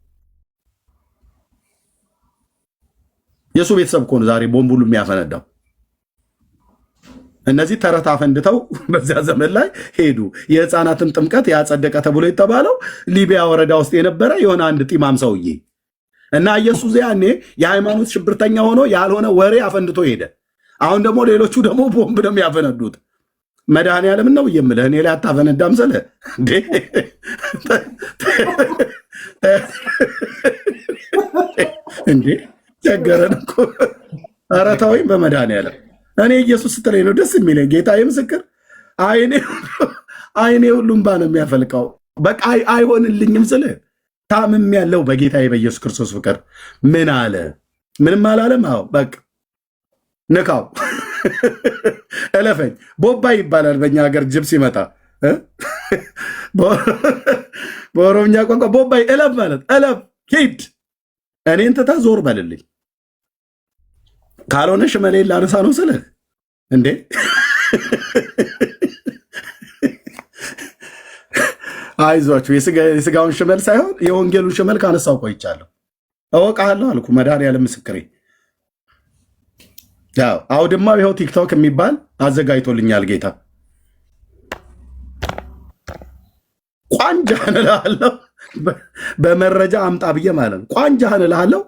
የሱ ቤተሰብ እኮ ነው ዛሬ ቦምብ ሁሉ የሚያፈነዳው። እነዚህ ተረት አፈንድተው በዚያ ዘመን ላይ ሄዱ። የህፃናትን ጥምቀት ያጸደቀ ተብሎ የተባለው ሊቢያ ወረዳ ውስጥ የነበረ የሆነ አንድ ጢማም ሰውዬ እና ኢየሱስ ያኔ የሃይማኖት ሽብርተኛ ሆኖ ያልሆነ ወሬ አፈንድቶ ሄደ። አሁን ደግሞ ሌሎቹ ደግሞ ቦምብ ነው የሚያፈነዱት። መድኃኔዓለም ነው የምልህ እኔ ላይ አታፈነዳም ስለ እንዴ ቸገረን እኮ። ኧረ ተወኝ በመድኃኔዓለም። እኔ ኢየሱስ ስትለኝ ነው ደስ የሚለኝ። ጌታዬ ምስክር፣ አይኔ ሁሉም ባ ነው የሚያፈልቀው። በቃ አይሆንልኝም ስለ ታምም ያለው በጌታዬ በኢየሱስ ክርስቶስ ፍቅር። ምን አለ? ምንም አላለም። አዎ በቃ ንካው እለፈኝ። ቦባይ ይባላል በእኛ ሀገር ጅብ ሲመጣ በኦሮምኛ ቋንቋ ቦባይ እለፍ ማለት እለፍ፣ ሂድ፣ እኔን ትተህ ዞር በልልኝ። ካልሆነ ሽመሌን ላነሳ ነው ስልህ እንዴ። አይዟችሁ የስጋውን ሽመል ሳይሆን የወንጌሉን ሽመል ካነሳው ቆይቻለሁ። እወቃለሁ አልኩ። መድኃኔዓለም ምስክሬ። ያው አውድማው ይኸው ቲክቶክ የሚባል አዘጋጅቶልኛል ጌታ። ቋንጃህን እልሃለሁ በመረጃ አምጣ ብዬ ማለት ነው። ቋንጃህን እልሃለሁ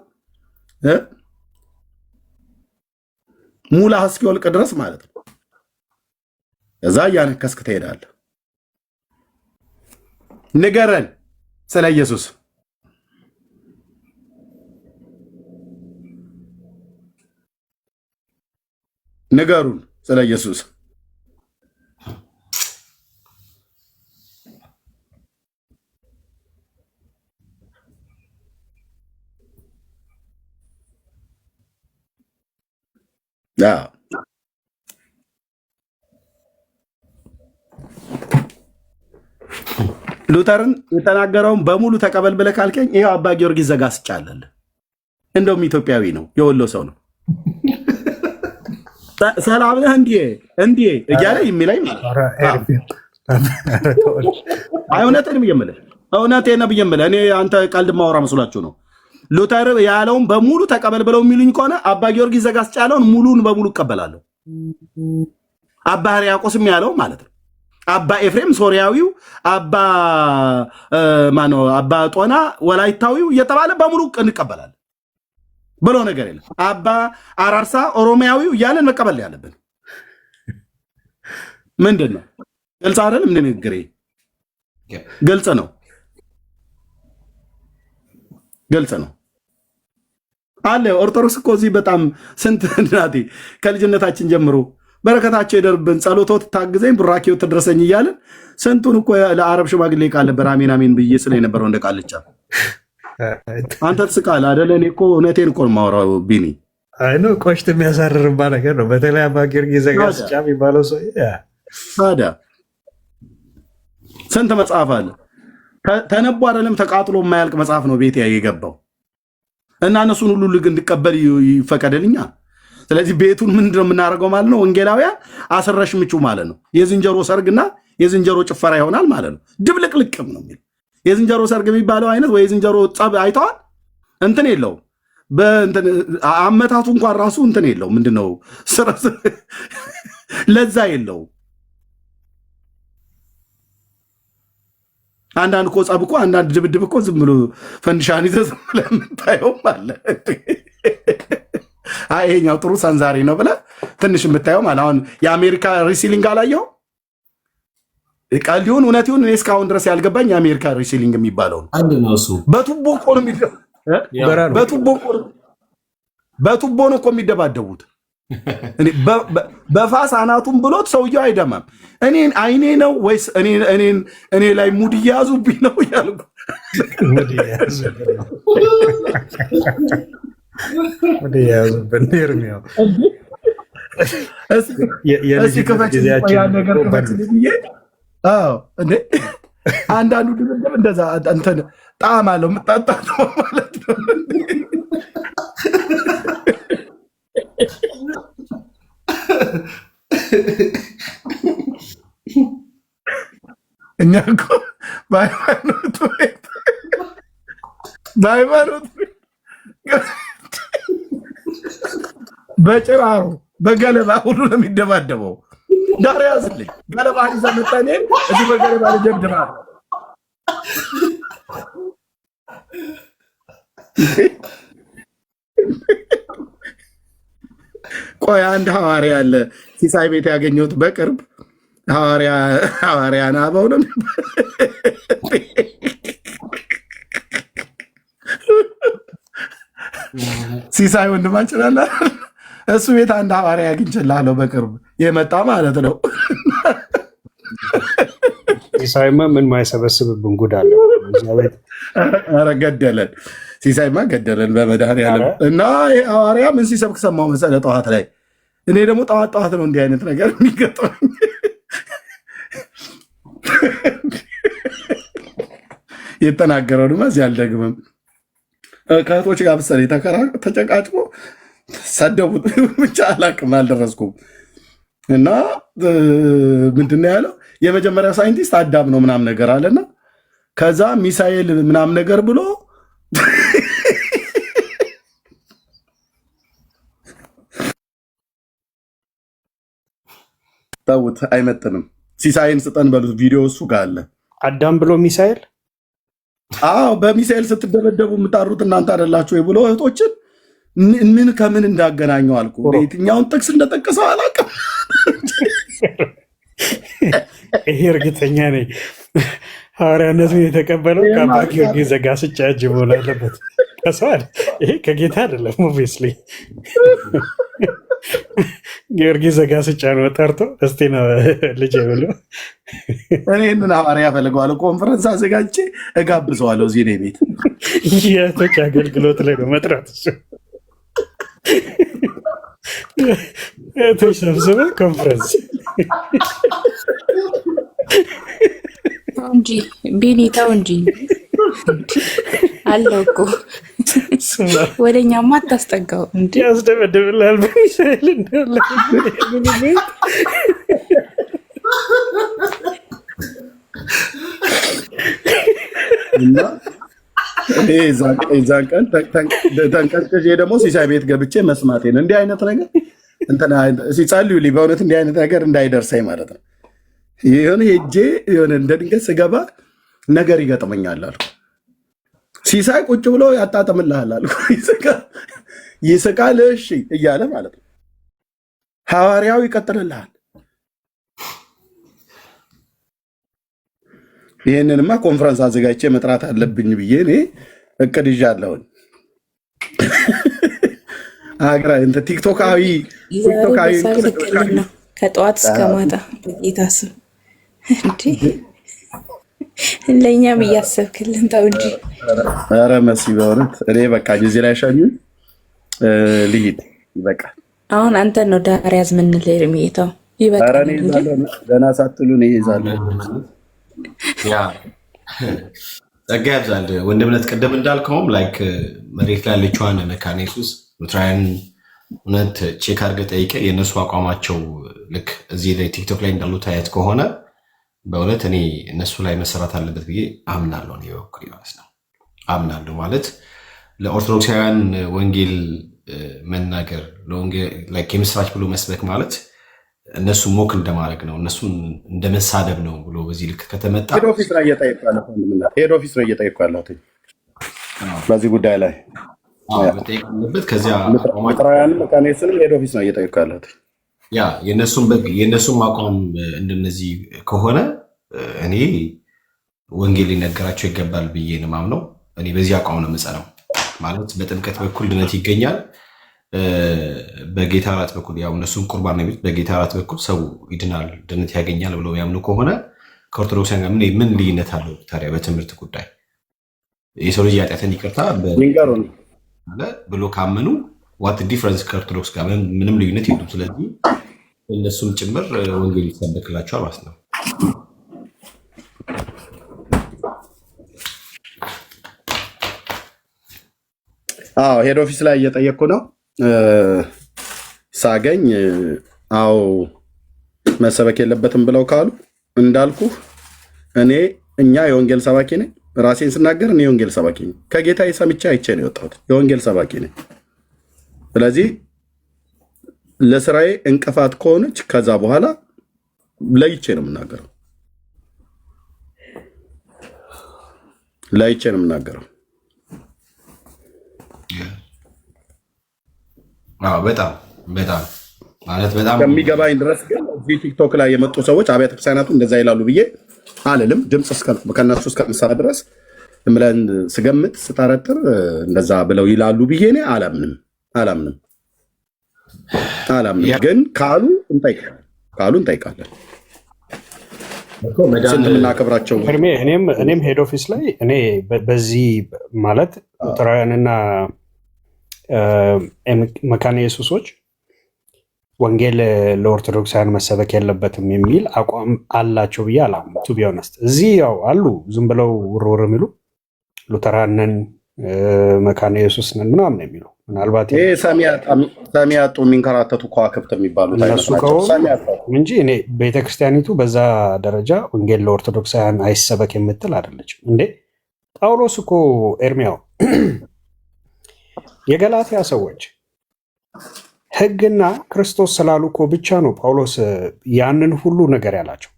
ሙላ እስኪወልቅ ድረስ ማለት ነው። እዛ እያነከስክ ትሄዳለህ። ንገረን ስለ ኢየሱስ ንገሩን ስለ ኢየሱስ። ሉተርን የተናገረውን በሙሉ ተቀበል ብለህ ካልከኝ ይኸው አባ ጊዮርጊስ ዘጋስጫለህ። እንደውም ኢትዮጵያዊ ነው፣ የወሎ ሰው ነው። ሰላም ነህ እንዲህ እያለ የሚለኝ እውነቴን ብዬ የምልህ እኔ አንተ ቀልድ ማወራ መስሏችሁ ነው። ሉተር ያለውን በሙሉ ተቀበል ብለው የሚሉኝ ከሆነ አባ ጊዮርጊስ ዘጋስጫ ያለውን ሙሉን በሙሉ እቀበላለሁ። አባ ሕርያቆስም ያለው ማለት ነው። አባ ኤፍሬም ሶሪያዊው፣ አባ አባ ጦና ወላይታዊው እየተባለ በሙሉ እንቀበላለን ብሎ ነገር የለም። አባ አራርሳ ኦሮሚያዊው እያለን መቀበል ያለብን ምንድን ነው? ግልጽ አይደለም? ንግግሬ ግልጽ ነው፣ ግልጽ ነው አለ። ኦርቶዶክስ እኮ እዚህ በጣም ስንት እናቴ ከልጅነታችን ጀምሮ በረከታቸው ይደርብን፣ ጸሎቶት ታግዘኝ፣ ቡራኬው ትድረሰኝ እያለን ስንቱን እኮ ለአረብ ሽማግሌ ቃል ነበር አሜን አሜን ብዬ ስለ የነበረው እንደ ቃልቻ። አንተ ትስቃለህ አይደለ? እኔ እኮ እውነቴን እኮ የማወራው ቢኒ። ቆሽት የሚያሳርርባ ነገር ነው። በተለይ አባ ጊዮርጊስ ዘጋስጫ የሚባለው ሰው ታዲያ ስንት መጽሐፍ አለ ተነቦ አይደለም ተቃጥሎ የማያልቅ መጽሐፍ ነው ቤት የገባው እና እነሱን ሁሉ ልግ እንድቀበል ይፈቀደልኛ። ስለዚህ ቤቱን ምንድነው የምናደርገው ማለት ነው? ወንጌላውያን አስረሽ ምቹ ማለት ነው። የዝንጀሮ ሰርግና የዝንጀሮ ጭፈራ ይሆናል ማለት ነው። ድብልቅልቅም ነው የሚል የዝንጀሮ ሰርግ የሚባለው አይነት ወይ የዝንጀሮ ጸብ አይተዋል። እንትን የለውም አመታቱ እንኳን ራሱ እንትን የለው ምንድነው ለዛ የለው። አንዳንድ እኮ ጸብ እኮ አንዳንድ ድብድብ እኮ ዝም ብሎ ፈንድሻን ይዘህ ዝም ብለህ የምታየውም አለ። ይሄኛው ጥሩ ሰንዛሪ ነው ብለህ ትንሽ የምታየው ማለት አሁን የአሜሪካ ሪሲሊንግ አላየው ቃል ሊሆን እውነት ይሁን እኔ እስካሁን ድረስ ያልገባኝ የአሜሪካ ሪሲሊንግ የሚባለው ነው። በቱቦ እኮ ነው በቱቦ ነው እኮ የሚደባደቡት። በፋስ አናቱን ብሎት ሰውየው አይደማም። እኔን አይኔ ነው ወይስ እኔ ላይ ሙድ እያያዙብኝ ነው እያልኩ አንዳንዱ ድብድብ እንደዛ እንትን ጣዕም አለው የምጣጣ ማለት ነው። እኛ እኮ በሃይማኖት በጭራሩ በገለባ ሁሉ ነው የሚደባደበው። ዳር ያዝልኝ ገለባ ይዘህ መጣኔ እዚህ በገለባ ልጀብድባ። ቆይ አንድ ሐዋርያ አለ ሲሳይ ቤት ያገኘሁት በቅርብ ሐዋርያ ናበው ነው ሲሳይ ወንድማችን አለ እሱ ቤት አንድ ሐዋርያ አግኝቼልሃለሁ በቅርብ የመጣ ማለት ነው። ሲሳይማ ምን ማይሰበስብብን ጉድ አለ። ኧረ ገደለን፣ ሲሳይማ ገደለን በመድኃኒዓለም። እና ሐዋርያ ምን ሲሰብክ ሰማሁ መሰለህ ጠዋት ላይ። እኔ ደግሞ ጠዋት ነው እንዲህ አይነት ነገር የሚገጥመኝ። የተናገረው ድማ እዚህ አልደግምም። ከእህቶች ጋር መሰለኝ ተጨቃጭቆ ሰደቡት። ብቻ አላቅም አልደረስኩም። እና ምንድን ነው ያለው የመጀመሪያ ሳይንቲስት አዳም ነው ምናምን ነገር አለና ከዛ ሚሳኤል ምናምን ነገር ብሎ ተውት፣ አይመጥንም። ሲሳይን ስጠን በሉት። ቪዲዮ እሱ ጋር አለ። አዳም ብሎ ሚሳኤል። አዎ በሚሳኤል ስትደበደቡ የምታሩት እናንተ አይደላችሁ ወይ ብሎ እህቶችን ምን ከምን እንዳገናኘው አልኩ። የትኛውን ጥቅስ እንደጠቀሰው አላውቅም። ይሄ እርግጠኛ ነኝ ሐዋርያነቱን የተቀበለው ከአባ ጊዮርጊስ ዘጋስጫ እጅ መሆን አለበት። ከሰዋል ይሄ ከጌታ አይደለም። ኦብቪየስሊ ጊዮርጊስ ዘጋስጫ ነው ጠርቶ እስቲ ነው ልጅ ብሎ እኔንን ሐዋርያ ፈልገዋለሁ። ኮንፈረንስ አዘጋጅቼ እጋብዘዋለሁ። እዚህ እኔ ቤት የእህቶች አገልግሎት ላይ ነው መጥራት እሱ እህቶች ሰብስበህ ኮንፈረንስ እንጂ ቢኒ ተው እንጂ አለው እኮ ወደኛማ አታስጠጋው እንጂ ያስደበድብላል። በሚሳኤል እንዳለ የዛን ቀን ተንቀጭቅዤ ደግሞ ሲሳይ ቤት ገብቼ መስማቴን እንዲህ አይነት ነገር ሲጸልዩልኝ በእውነት እንዲህ አይነት ነገር እንዳይደርሰኝ ማለት ነው። የሆነ ሄጄ የሆነ እንደ ድንገት ስገባ ነገር ይገጥመኛል አልኩ። ሲሳይ ቁጭ ብሎ ያጣጥምልሃል አልኩ። ይስቃል እሺ እያለ ማለት ነው። ሐዋርያው ይቀጥልልሃል። ይህንንማ ኮንፈረንስ አዘጋጅቼ መጥራት አለብኝ ብዬ እኔ እቅድ ይዣለሁኝ። ቲክቶካዊ ከጠዋት እስከ ማታ በጌታ ስም ለእኛም እያሰብክልን ተው እንጂ። ኧረ መሲ በእውነት እኔ በቃ ጊዜ ላይ ሻኙ ልሂድ በቃ። አሁን አንተን ነው ዳር ያዝ ምንል የሚሄተው ይበቃል። ገና ሳትሉ እኔ ይዛለሁ። ጸጋ ያብዛል ወንድምነት። ቅድም እንዳልከውም ላይክ መሬት ላይ ያለችዋን መካነ ኢየሱስ ሉትራውያን እውነት ቼክ አድርገህ ጠይቀህ የእነሱ አቋማቸው ልክ እዚህ ላይ ቲክቶክ ላይ እንዳሉት አያት ከሆነ በእውነት እኔ እነሱ ላይ መሰራት አለበት ብዬ አምናለሁ። እኔ በኩል ማለት ነው አምናለሁ ማለት ለኦርቶዶክሳውያን ወንጌል መናገር የምስራች ብሎ መስበክ ማለት እነሱ ሞክ እንደማድረግ ነው፣ እነሱን እንደመሳደብ ነው ብሎ በዚህ ልክ ከተመጣ ሄድ ኦፊስ ነው እየጠየቁ ያለሁት በዚህ ጉዳይ ላይ መጠየቅ አለበት። ከዚያ መካኔስንም ሄድ ኦፊስ ነው እየጠየቁ ያለሁት። ያ የእነሱም አቋም እንደነዚህ ከሆነ እኔ ወንጌል ሊነገራቸው ይገባል ብዬ ነው የማምነው። እኔ በዚህ አቋም ነው የምጸናው። ማለት በጥምቀት በኩል ድነት ይገኛል፣ በጌታ እራት በኩል ያው እነሱም ቁርባን ነው የሚሉት፣ በጌታ እራት በኩል ሰው ይድናል፣ ድነት ያገኛል ብለው ያምኑ ከሆነ ከኦርቶዶክሳውያን ጋር ምን ልዩነት አለው ታዲያ? በትምህርት ጉዳይ የሰው ልጅ ኃጢአትን ይቅርታ ብሎ ካመኑ ዋት ዲፍረንስ ከኦርቶዶክስ ጋር ምንም ልዩነት የሉም። ስለዚህ እነሱም ጭምር ወንጌል ይሰበክላቸዋል ማለት ነው። ሄድ ኦፊስ ላይ እየጠየቅኩ ነው ሳገኝ። አዎ መሰበክ የለበትም ብለው ካሉ እንዳልኩ እኛ የወንጌል ሰባኪ ነኝ። ራሴን ስናገር እኔ የወንጌል ሰባኪ ነኝ። ከጌታ ሰምቼ አይቼ ነው የወጣሁት። የወንጌል ሰባኪ ነኝ። ስለዚህ ለስራዬ እንቅፋት ከሆነች ከዛ በኋላ ለይቼ ነው የምናገረው። በጣም ማለት በጣም ከሚገባኝ ድረስ ግን እዚህ ቲክቶክ ላይ የመጡ ሰዎች አብያተ ክርስቲያናቱ እንደዛ ይላሉ ብዬ አልልም። ድምፅ ከነሱ እስከምሰራ ድረስ ብለን ስገምት ስጠረጥር እንደዛ ብለው ይላሉ ብዬ እኔ አላምንም። ግን ካሉ እንጠይቃለን። ስንት የምናከብራቸው እኔም ሄድ ኦፊስ ላይ እኔ በዚህ ማለት ሉተራውያንና መካነ ኢየሱሶች ወንጌል ለኦርቶዶክሳውያን መሰበክ የለበትም የሚል አቋም አላቸው ብዬ አላምንም። ቱ ቢ ኦነስት እዚህ ያው አሉ ዝም ብለው ውርውር የሚሉ ሉተራን ነን መካነ ኢየሱስ ነን ምናምን የሚሉ ምናልባት ሰሚ ያጡ የሚንከራተቱ ከዋክብት የሚባሉ እነሱ ከሆኑ እንጂ እኔ ቤተክርስቲያኒቱ በዛ ደረጃ ወንጌል ለኦርቶዶክሳውያን አይሰበክ የምትል አይደለችም። እንዴ ጳውሎስ እኮ ኤርሚያው የገላትያ ሰዎች ሕግና ክርስቶስ ስላሉ እኮ ብቻ ነው ጳውሎስ ያንን ሁሉ ነገር ያላቸው።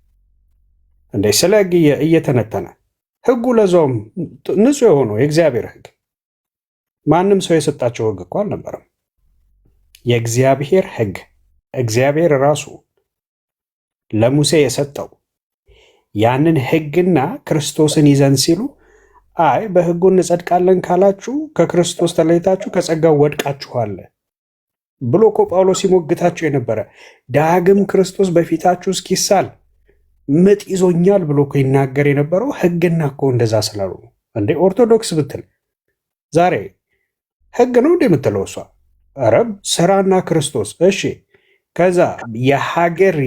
እንዴ ስለ ሕግ እየተነተነ ሕጉ ለዛውም ንጹሕ የሆነው የእግዚአብሔር ሕግ ማንም ሰው የሰጣቸው ሕግ እኮ አልነበረም። የእግዚአብሔር ሕግ እግዚአብሔር ራሱ ለሙሴ የሰጠው ያንን ሕግና ክርስቶስን ይዘን ሲሉ አይ በሕጉ እንጸድቃለን ካላችሁ ከክርስቶስ ተለይታችሁ ከጸጋው ወድቃችኋል ብሎ እኮ ጳውሎስ ሲሞግታቸው የነበረ ዳግም ክርስቶስ በፊታችሁ እስኪሳል ምጥ ይዞኛል ብሎ እኮ ይናገር የነበረው ሕግና እኮ እንደዛ ስላሉ ነው። እንዴ ኦርቶዶክስ ብትል ዛሬ ሕግ ነው እንደ የምትለው እሷ አረብ ስራና ክርስቶስ እሺ። ከዛ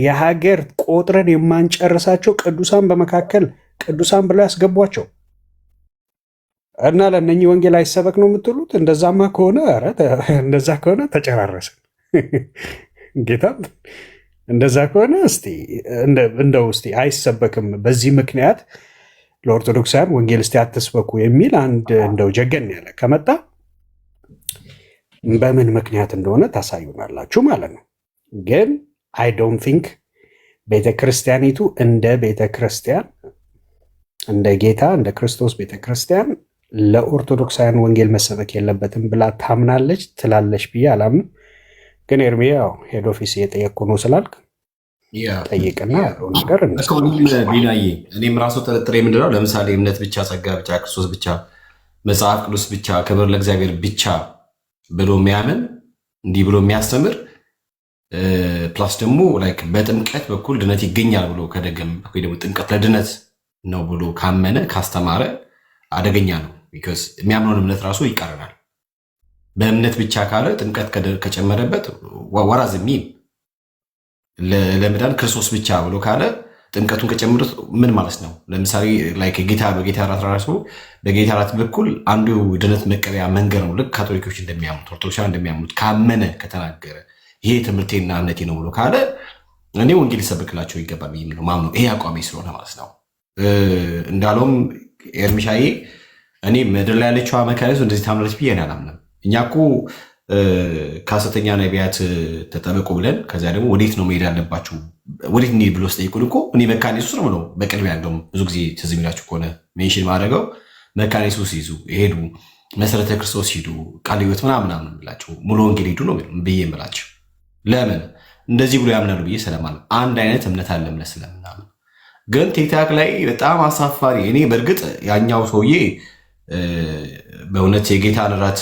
የሀገር ቆጥረን የማንጨርሳቸው ቅዱሳን በመካከል ቅዱሳን ብለው ያስገቧቸው እና ለእነኚህ ወንጌል አይሰበክ ነው የምትሉት? እንደዛማ ከሆነ እንደዛ ከሆነ ተጨራረስን። ጌታ እንደዛ ከሆነ እንደው እስቲ አይሰበክም በዚህ ምክንያት ለኦርቶዶክሳውያን ወንጌል እስቲ አትስበኩ የሚል አንድ እንደው ጀገን ያለ ከመጣ በምን ምክንያት እንደሆነ ታሳዩናላችሁ ማለት ነው። ግን አይ ዶንት ቲንክ ቤተክርስቲያኒቱ እንደ ቤተክርስቲያን እንደ ጌታ እንደ ክርስቶስ ቤተክርስቲያን ለኦርቶዶክሳውያን ወንጌል መሰበክ የለበትም ብላ ታምናለች ትላለች ብዬ አላምንም። ግን ኤርሚያው ሄድ ኦፊስ እየጠየቅኩ ነው ስላልክ ጠይቅና ያለው ነገር ቢናዬ እኔም ራሱ ጥርጥሬ ምንድነው ለምሳሌ እምነት ብቻ፣ ጸጋ ብቻ፣ ክርስቶስ ብቻ፣ መጽሐፍ ቅዱስ ብቻ፣ ክብር ለእግዚአብሔር ብቻ ብሎ የሚያምን እንዲህ ብሎ የሚያስተምር ፕላስ ደግሞ በጥምቀት በኩል ድነት ይገኛል ብሎ ከደገም ወይ ደግሞ ጥምቀት ለድነት ነው ብሎ ካመነ ካስተማረ አደገኛ ነው። ቢኮዝ የሚያምነውን እምነት ራሱ ይቃረናል። በእምነት ብቻ ካለ ጥምቀት ከጨመረበት ወራዝሚ ለመዳን ክርስቶስ ብቻ ብሎ ካለ ጥምቀቱን ከጨመሩት ምን ማለት ነው? ለምሳሌ በጌታ እራት ራሱ በጌታ እራት በኩል አንዱ ድነት መቀበያ መንገድ ነው። ልክ ካቶሊኮች እንደሚያምኑት ኦርቶዶክሳውያን እንደሚያምኑት ካመነ ከተናገረ ይሄ ትምህርቴና እምነቴ ነው ብሎ ካለ እኔ ወንጌል ሊሰብክላቸው ይገባል ብዬ ነው ማምነው። ይሄ አቋሜ ስለሆነ ማለት ነው። እንዳለውም ኤርሚሻዬ እኔ ምድር ላይ ያለችው መካኒቱ እንደዚህ ታምናለች ብዬ አላምንም። እኛ እኮ ከሐሰተኛ ነቢያት ተጠበቁ ብለን ከዚያ ደግሞ ወዴት ነው መሄድ ያለባችሁ ወዴት እንሂድ ብሎ ስጠይቁን እኮ እኔ መካነ ኢየሱስ ነው ብለው በቅድሚያ እንደውም ብዙ ጊዜ ትዝ የሚላችሁ ከሆነ ሜንሽን ማድረገው መካነ ኢየሱስ ይዙ ሄዱ፣ መሰረተ ክርስቶስ ሂዱ፣ ቃለ ሕይወት ምናምን ብላችሁ ሙሉ ወንጌል ሂዱ ነው ብዬ የምላቸው። ለምን እንደዚህ ብሎ ያምናሉ ብዬ ስለማለት አንድ አይነት እምነት አለ ብለን ስለምናምን። ግን ቲክታክ ላይ በጣም አሳፋሪ እኔ በእርግጥ ያኛው ሰውዬ በእውነት የጌታን እራት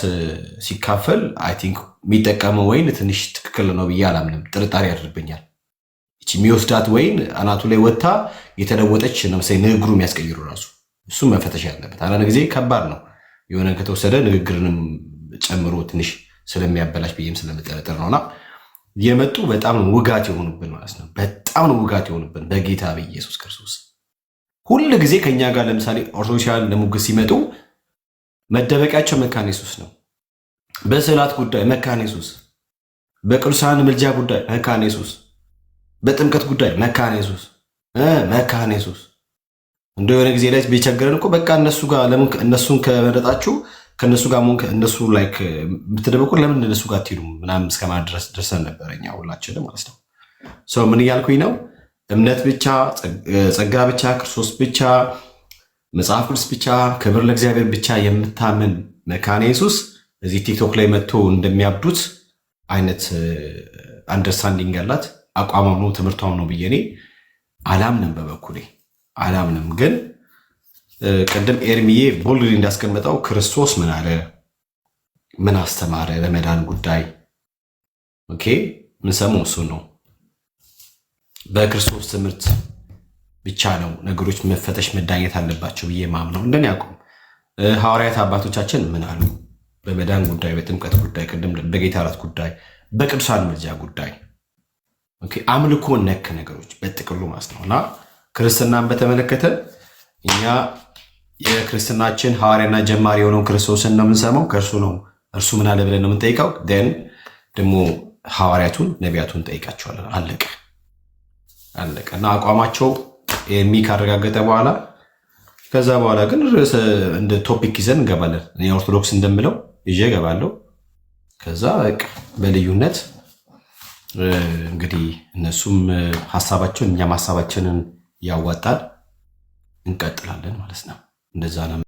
ሲካፈል አይ ቲንክ የሚጠቀመው ወይን ትንሽ ትክክል ነው ብዬ አላምንም። ጥርጣሬ ያደርብኛል። እቺ የሚወስዳት ወይን አናቱ ላይ ወጥታ የተለወጠች ለምሳሌ ንግግሩ የሚያስቀይሩ ራሱ እሱም መፈተሽ ያለበት። አንዳንድ ጊዜ ከባድ ነው የሆነ ከተወሰደ ንግግርንም ጨምሮ ትንሽ ስለሚያበላሽ ብዬም ስለምጠረጥር ነውና የመጡ በጣም ውጋት የሆኑብን ማለት ነው። በጣም ውጋት የሆኑብን በጌታ በኢየሱስ ክርስቶስ ሁል ጊዜ ከኛ ጋር ለምሳሌ ኦርቶዶክሳውያን ለሙግት ሲመጡ መደበቂያቸው መካነ ኢየሱስ ነው። በስዕላት ጉዳይ መካነ ኢየሱስ፣ በቅዱሳን ምልጃ ጉዳይ መካነ ኢየሱስ፣ በጥምቀት ጉዳይ መካነ ኢየሱስ መካነ ኢየሱስ። እንደ የሆነ ጊዜ ላይ ቢቸገረን እኮ በቃ እነሱ ጋር ለምን እነሱን ከመረጣችሁ ከነሱ ጋር እነሱ ላይክ የምትደበቁ ለምን እነሱ ጋር አትሄዱም ምናምን እስከማለት ድረስ ደርሰን ነበር እኛ ሁላችንም ማለት ነው። ሰው ምን እያልኩኝ ነው? እምነት ብቻ፣ ጸጋ ብቻ፣ ክርስቶስ ብቻ፣ መጽሐፍ ቅዱስ ብቻ፣ ክብር ለእግዚአብሔር ብቻ የምታምን መካነ ኢየሱስ እዚህ ቲክቶክ ላይ መጥቶ እንደሚያብዱት አይነት አንደርስታንዲንግ ያላት አቋሟም ነው ትምህርቷም ነው ብዬ እኔ አላምንም። በበኩሌ አላምንም። ግን ቅድም ኤርሚዬ ቦልድ እንዳስቀመጠው ክርስቶስ ምን አለ፣ ምን አስተማረ በመዳን ጉዳይ ኦኬ፣ ምን ሰማው እሱ ነው። በክርስቶስ ትምህርት ብቻ ነው ነገሮች መፈተሽ መዳኘት አለባቸው ብዬ ማምነው። እንደኔ አቋም ሐዋርያት አባቶቻችን ምን አሉ በመዳን ጉዳይ፣ በጥምቀት ጉዳይ፣ ቅድም በጌታ እራት ጉዳይ፣ በቅዱሳን ምልጃ ጉዳይ ኦኬ፣ አምልኮ ነክ ነገሮች በጥቅሉ ማለት ነውና ክርስትናን በተመለከተ እኛ የክርስትናችን ሐዋርያና ጀማሪ የሆነው ክርስቶስን ነው የምንሰማው፣ ከእርሱ ነው እርሱ ምን አለ ብለን ነው የምንጠይቀው። ደን ደግሞ ሐዋርያቱን ነቢያቱን ጠይቃቸዋለን። አለቀ አለቀ። እና አቋማቸው ካረጋገጠ በኋላ ከዛ በኋላ ግን እንደ ቶፒክ ይዘን እንገባለን። እኔ ኦርቶዶክስ እንደምለው ይዤ እገባለሁ። ከዛ በልዩነት እንግዲህ እነሱም ሀሳባቸውን እኛም ሀሳባችንን ያዋጣል እንቀጥላለን ማለት ነው። እንደዛ ነው።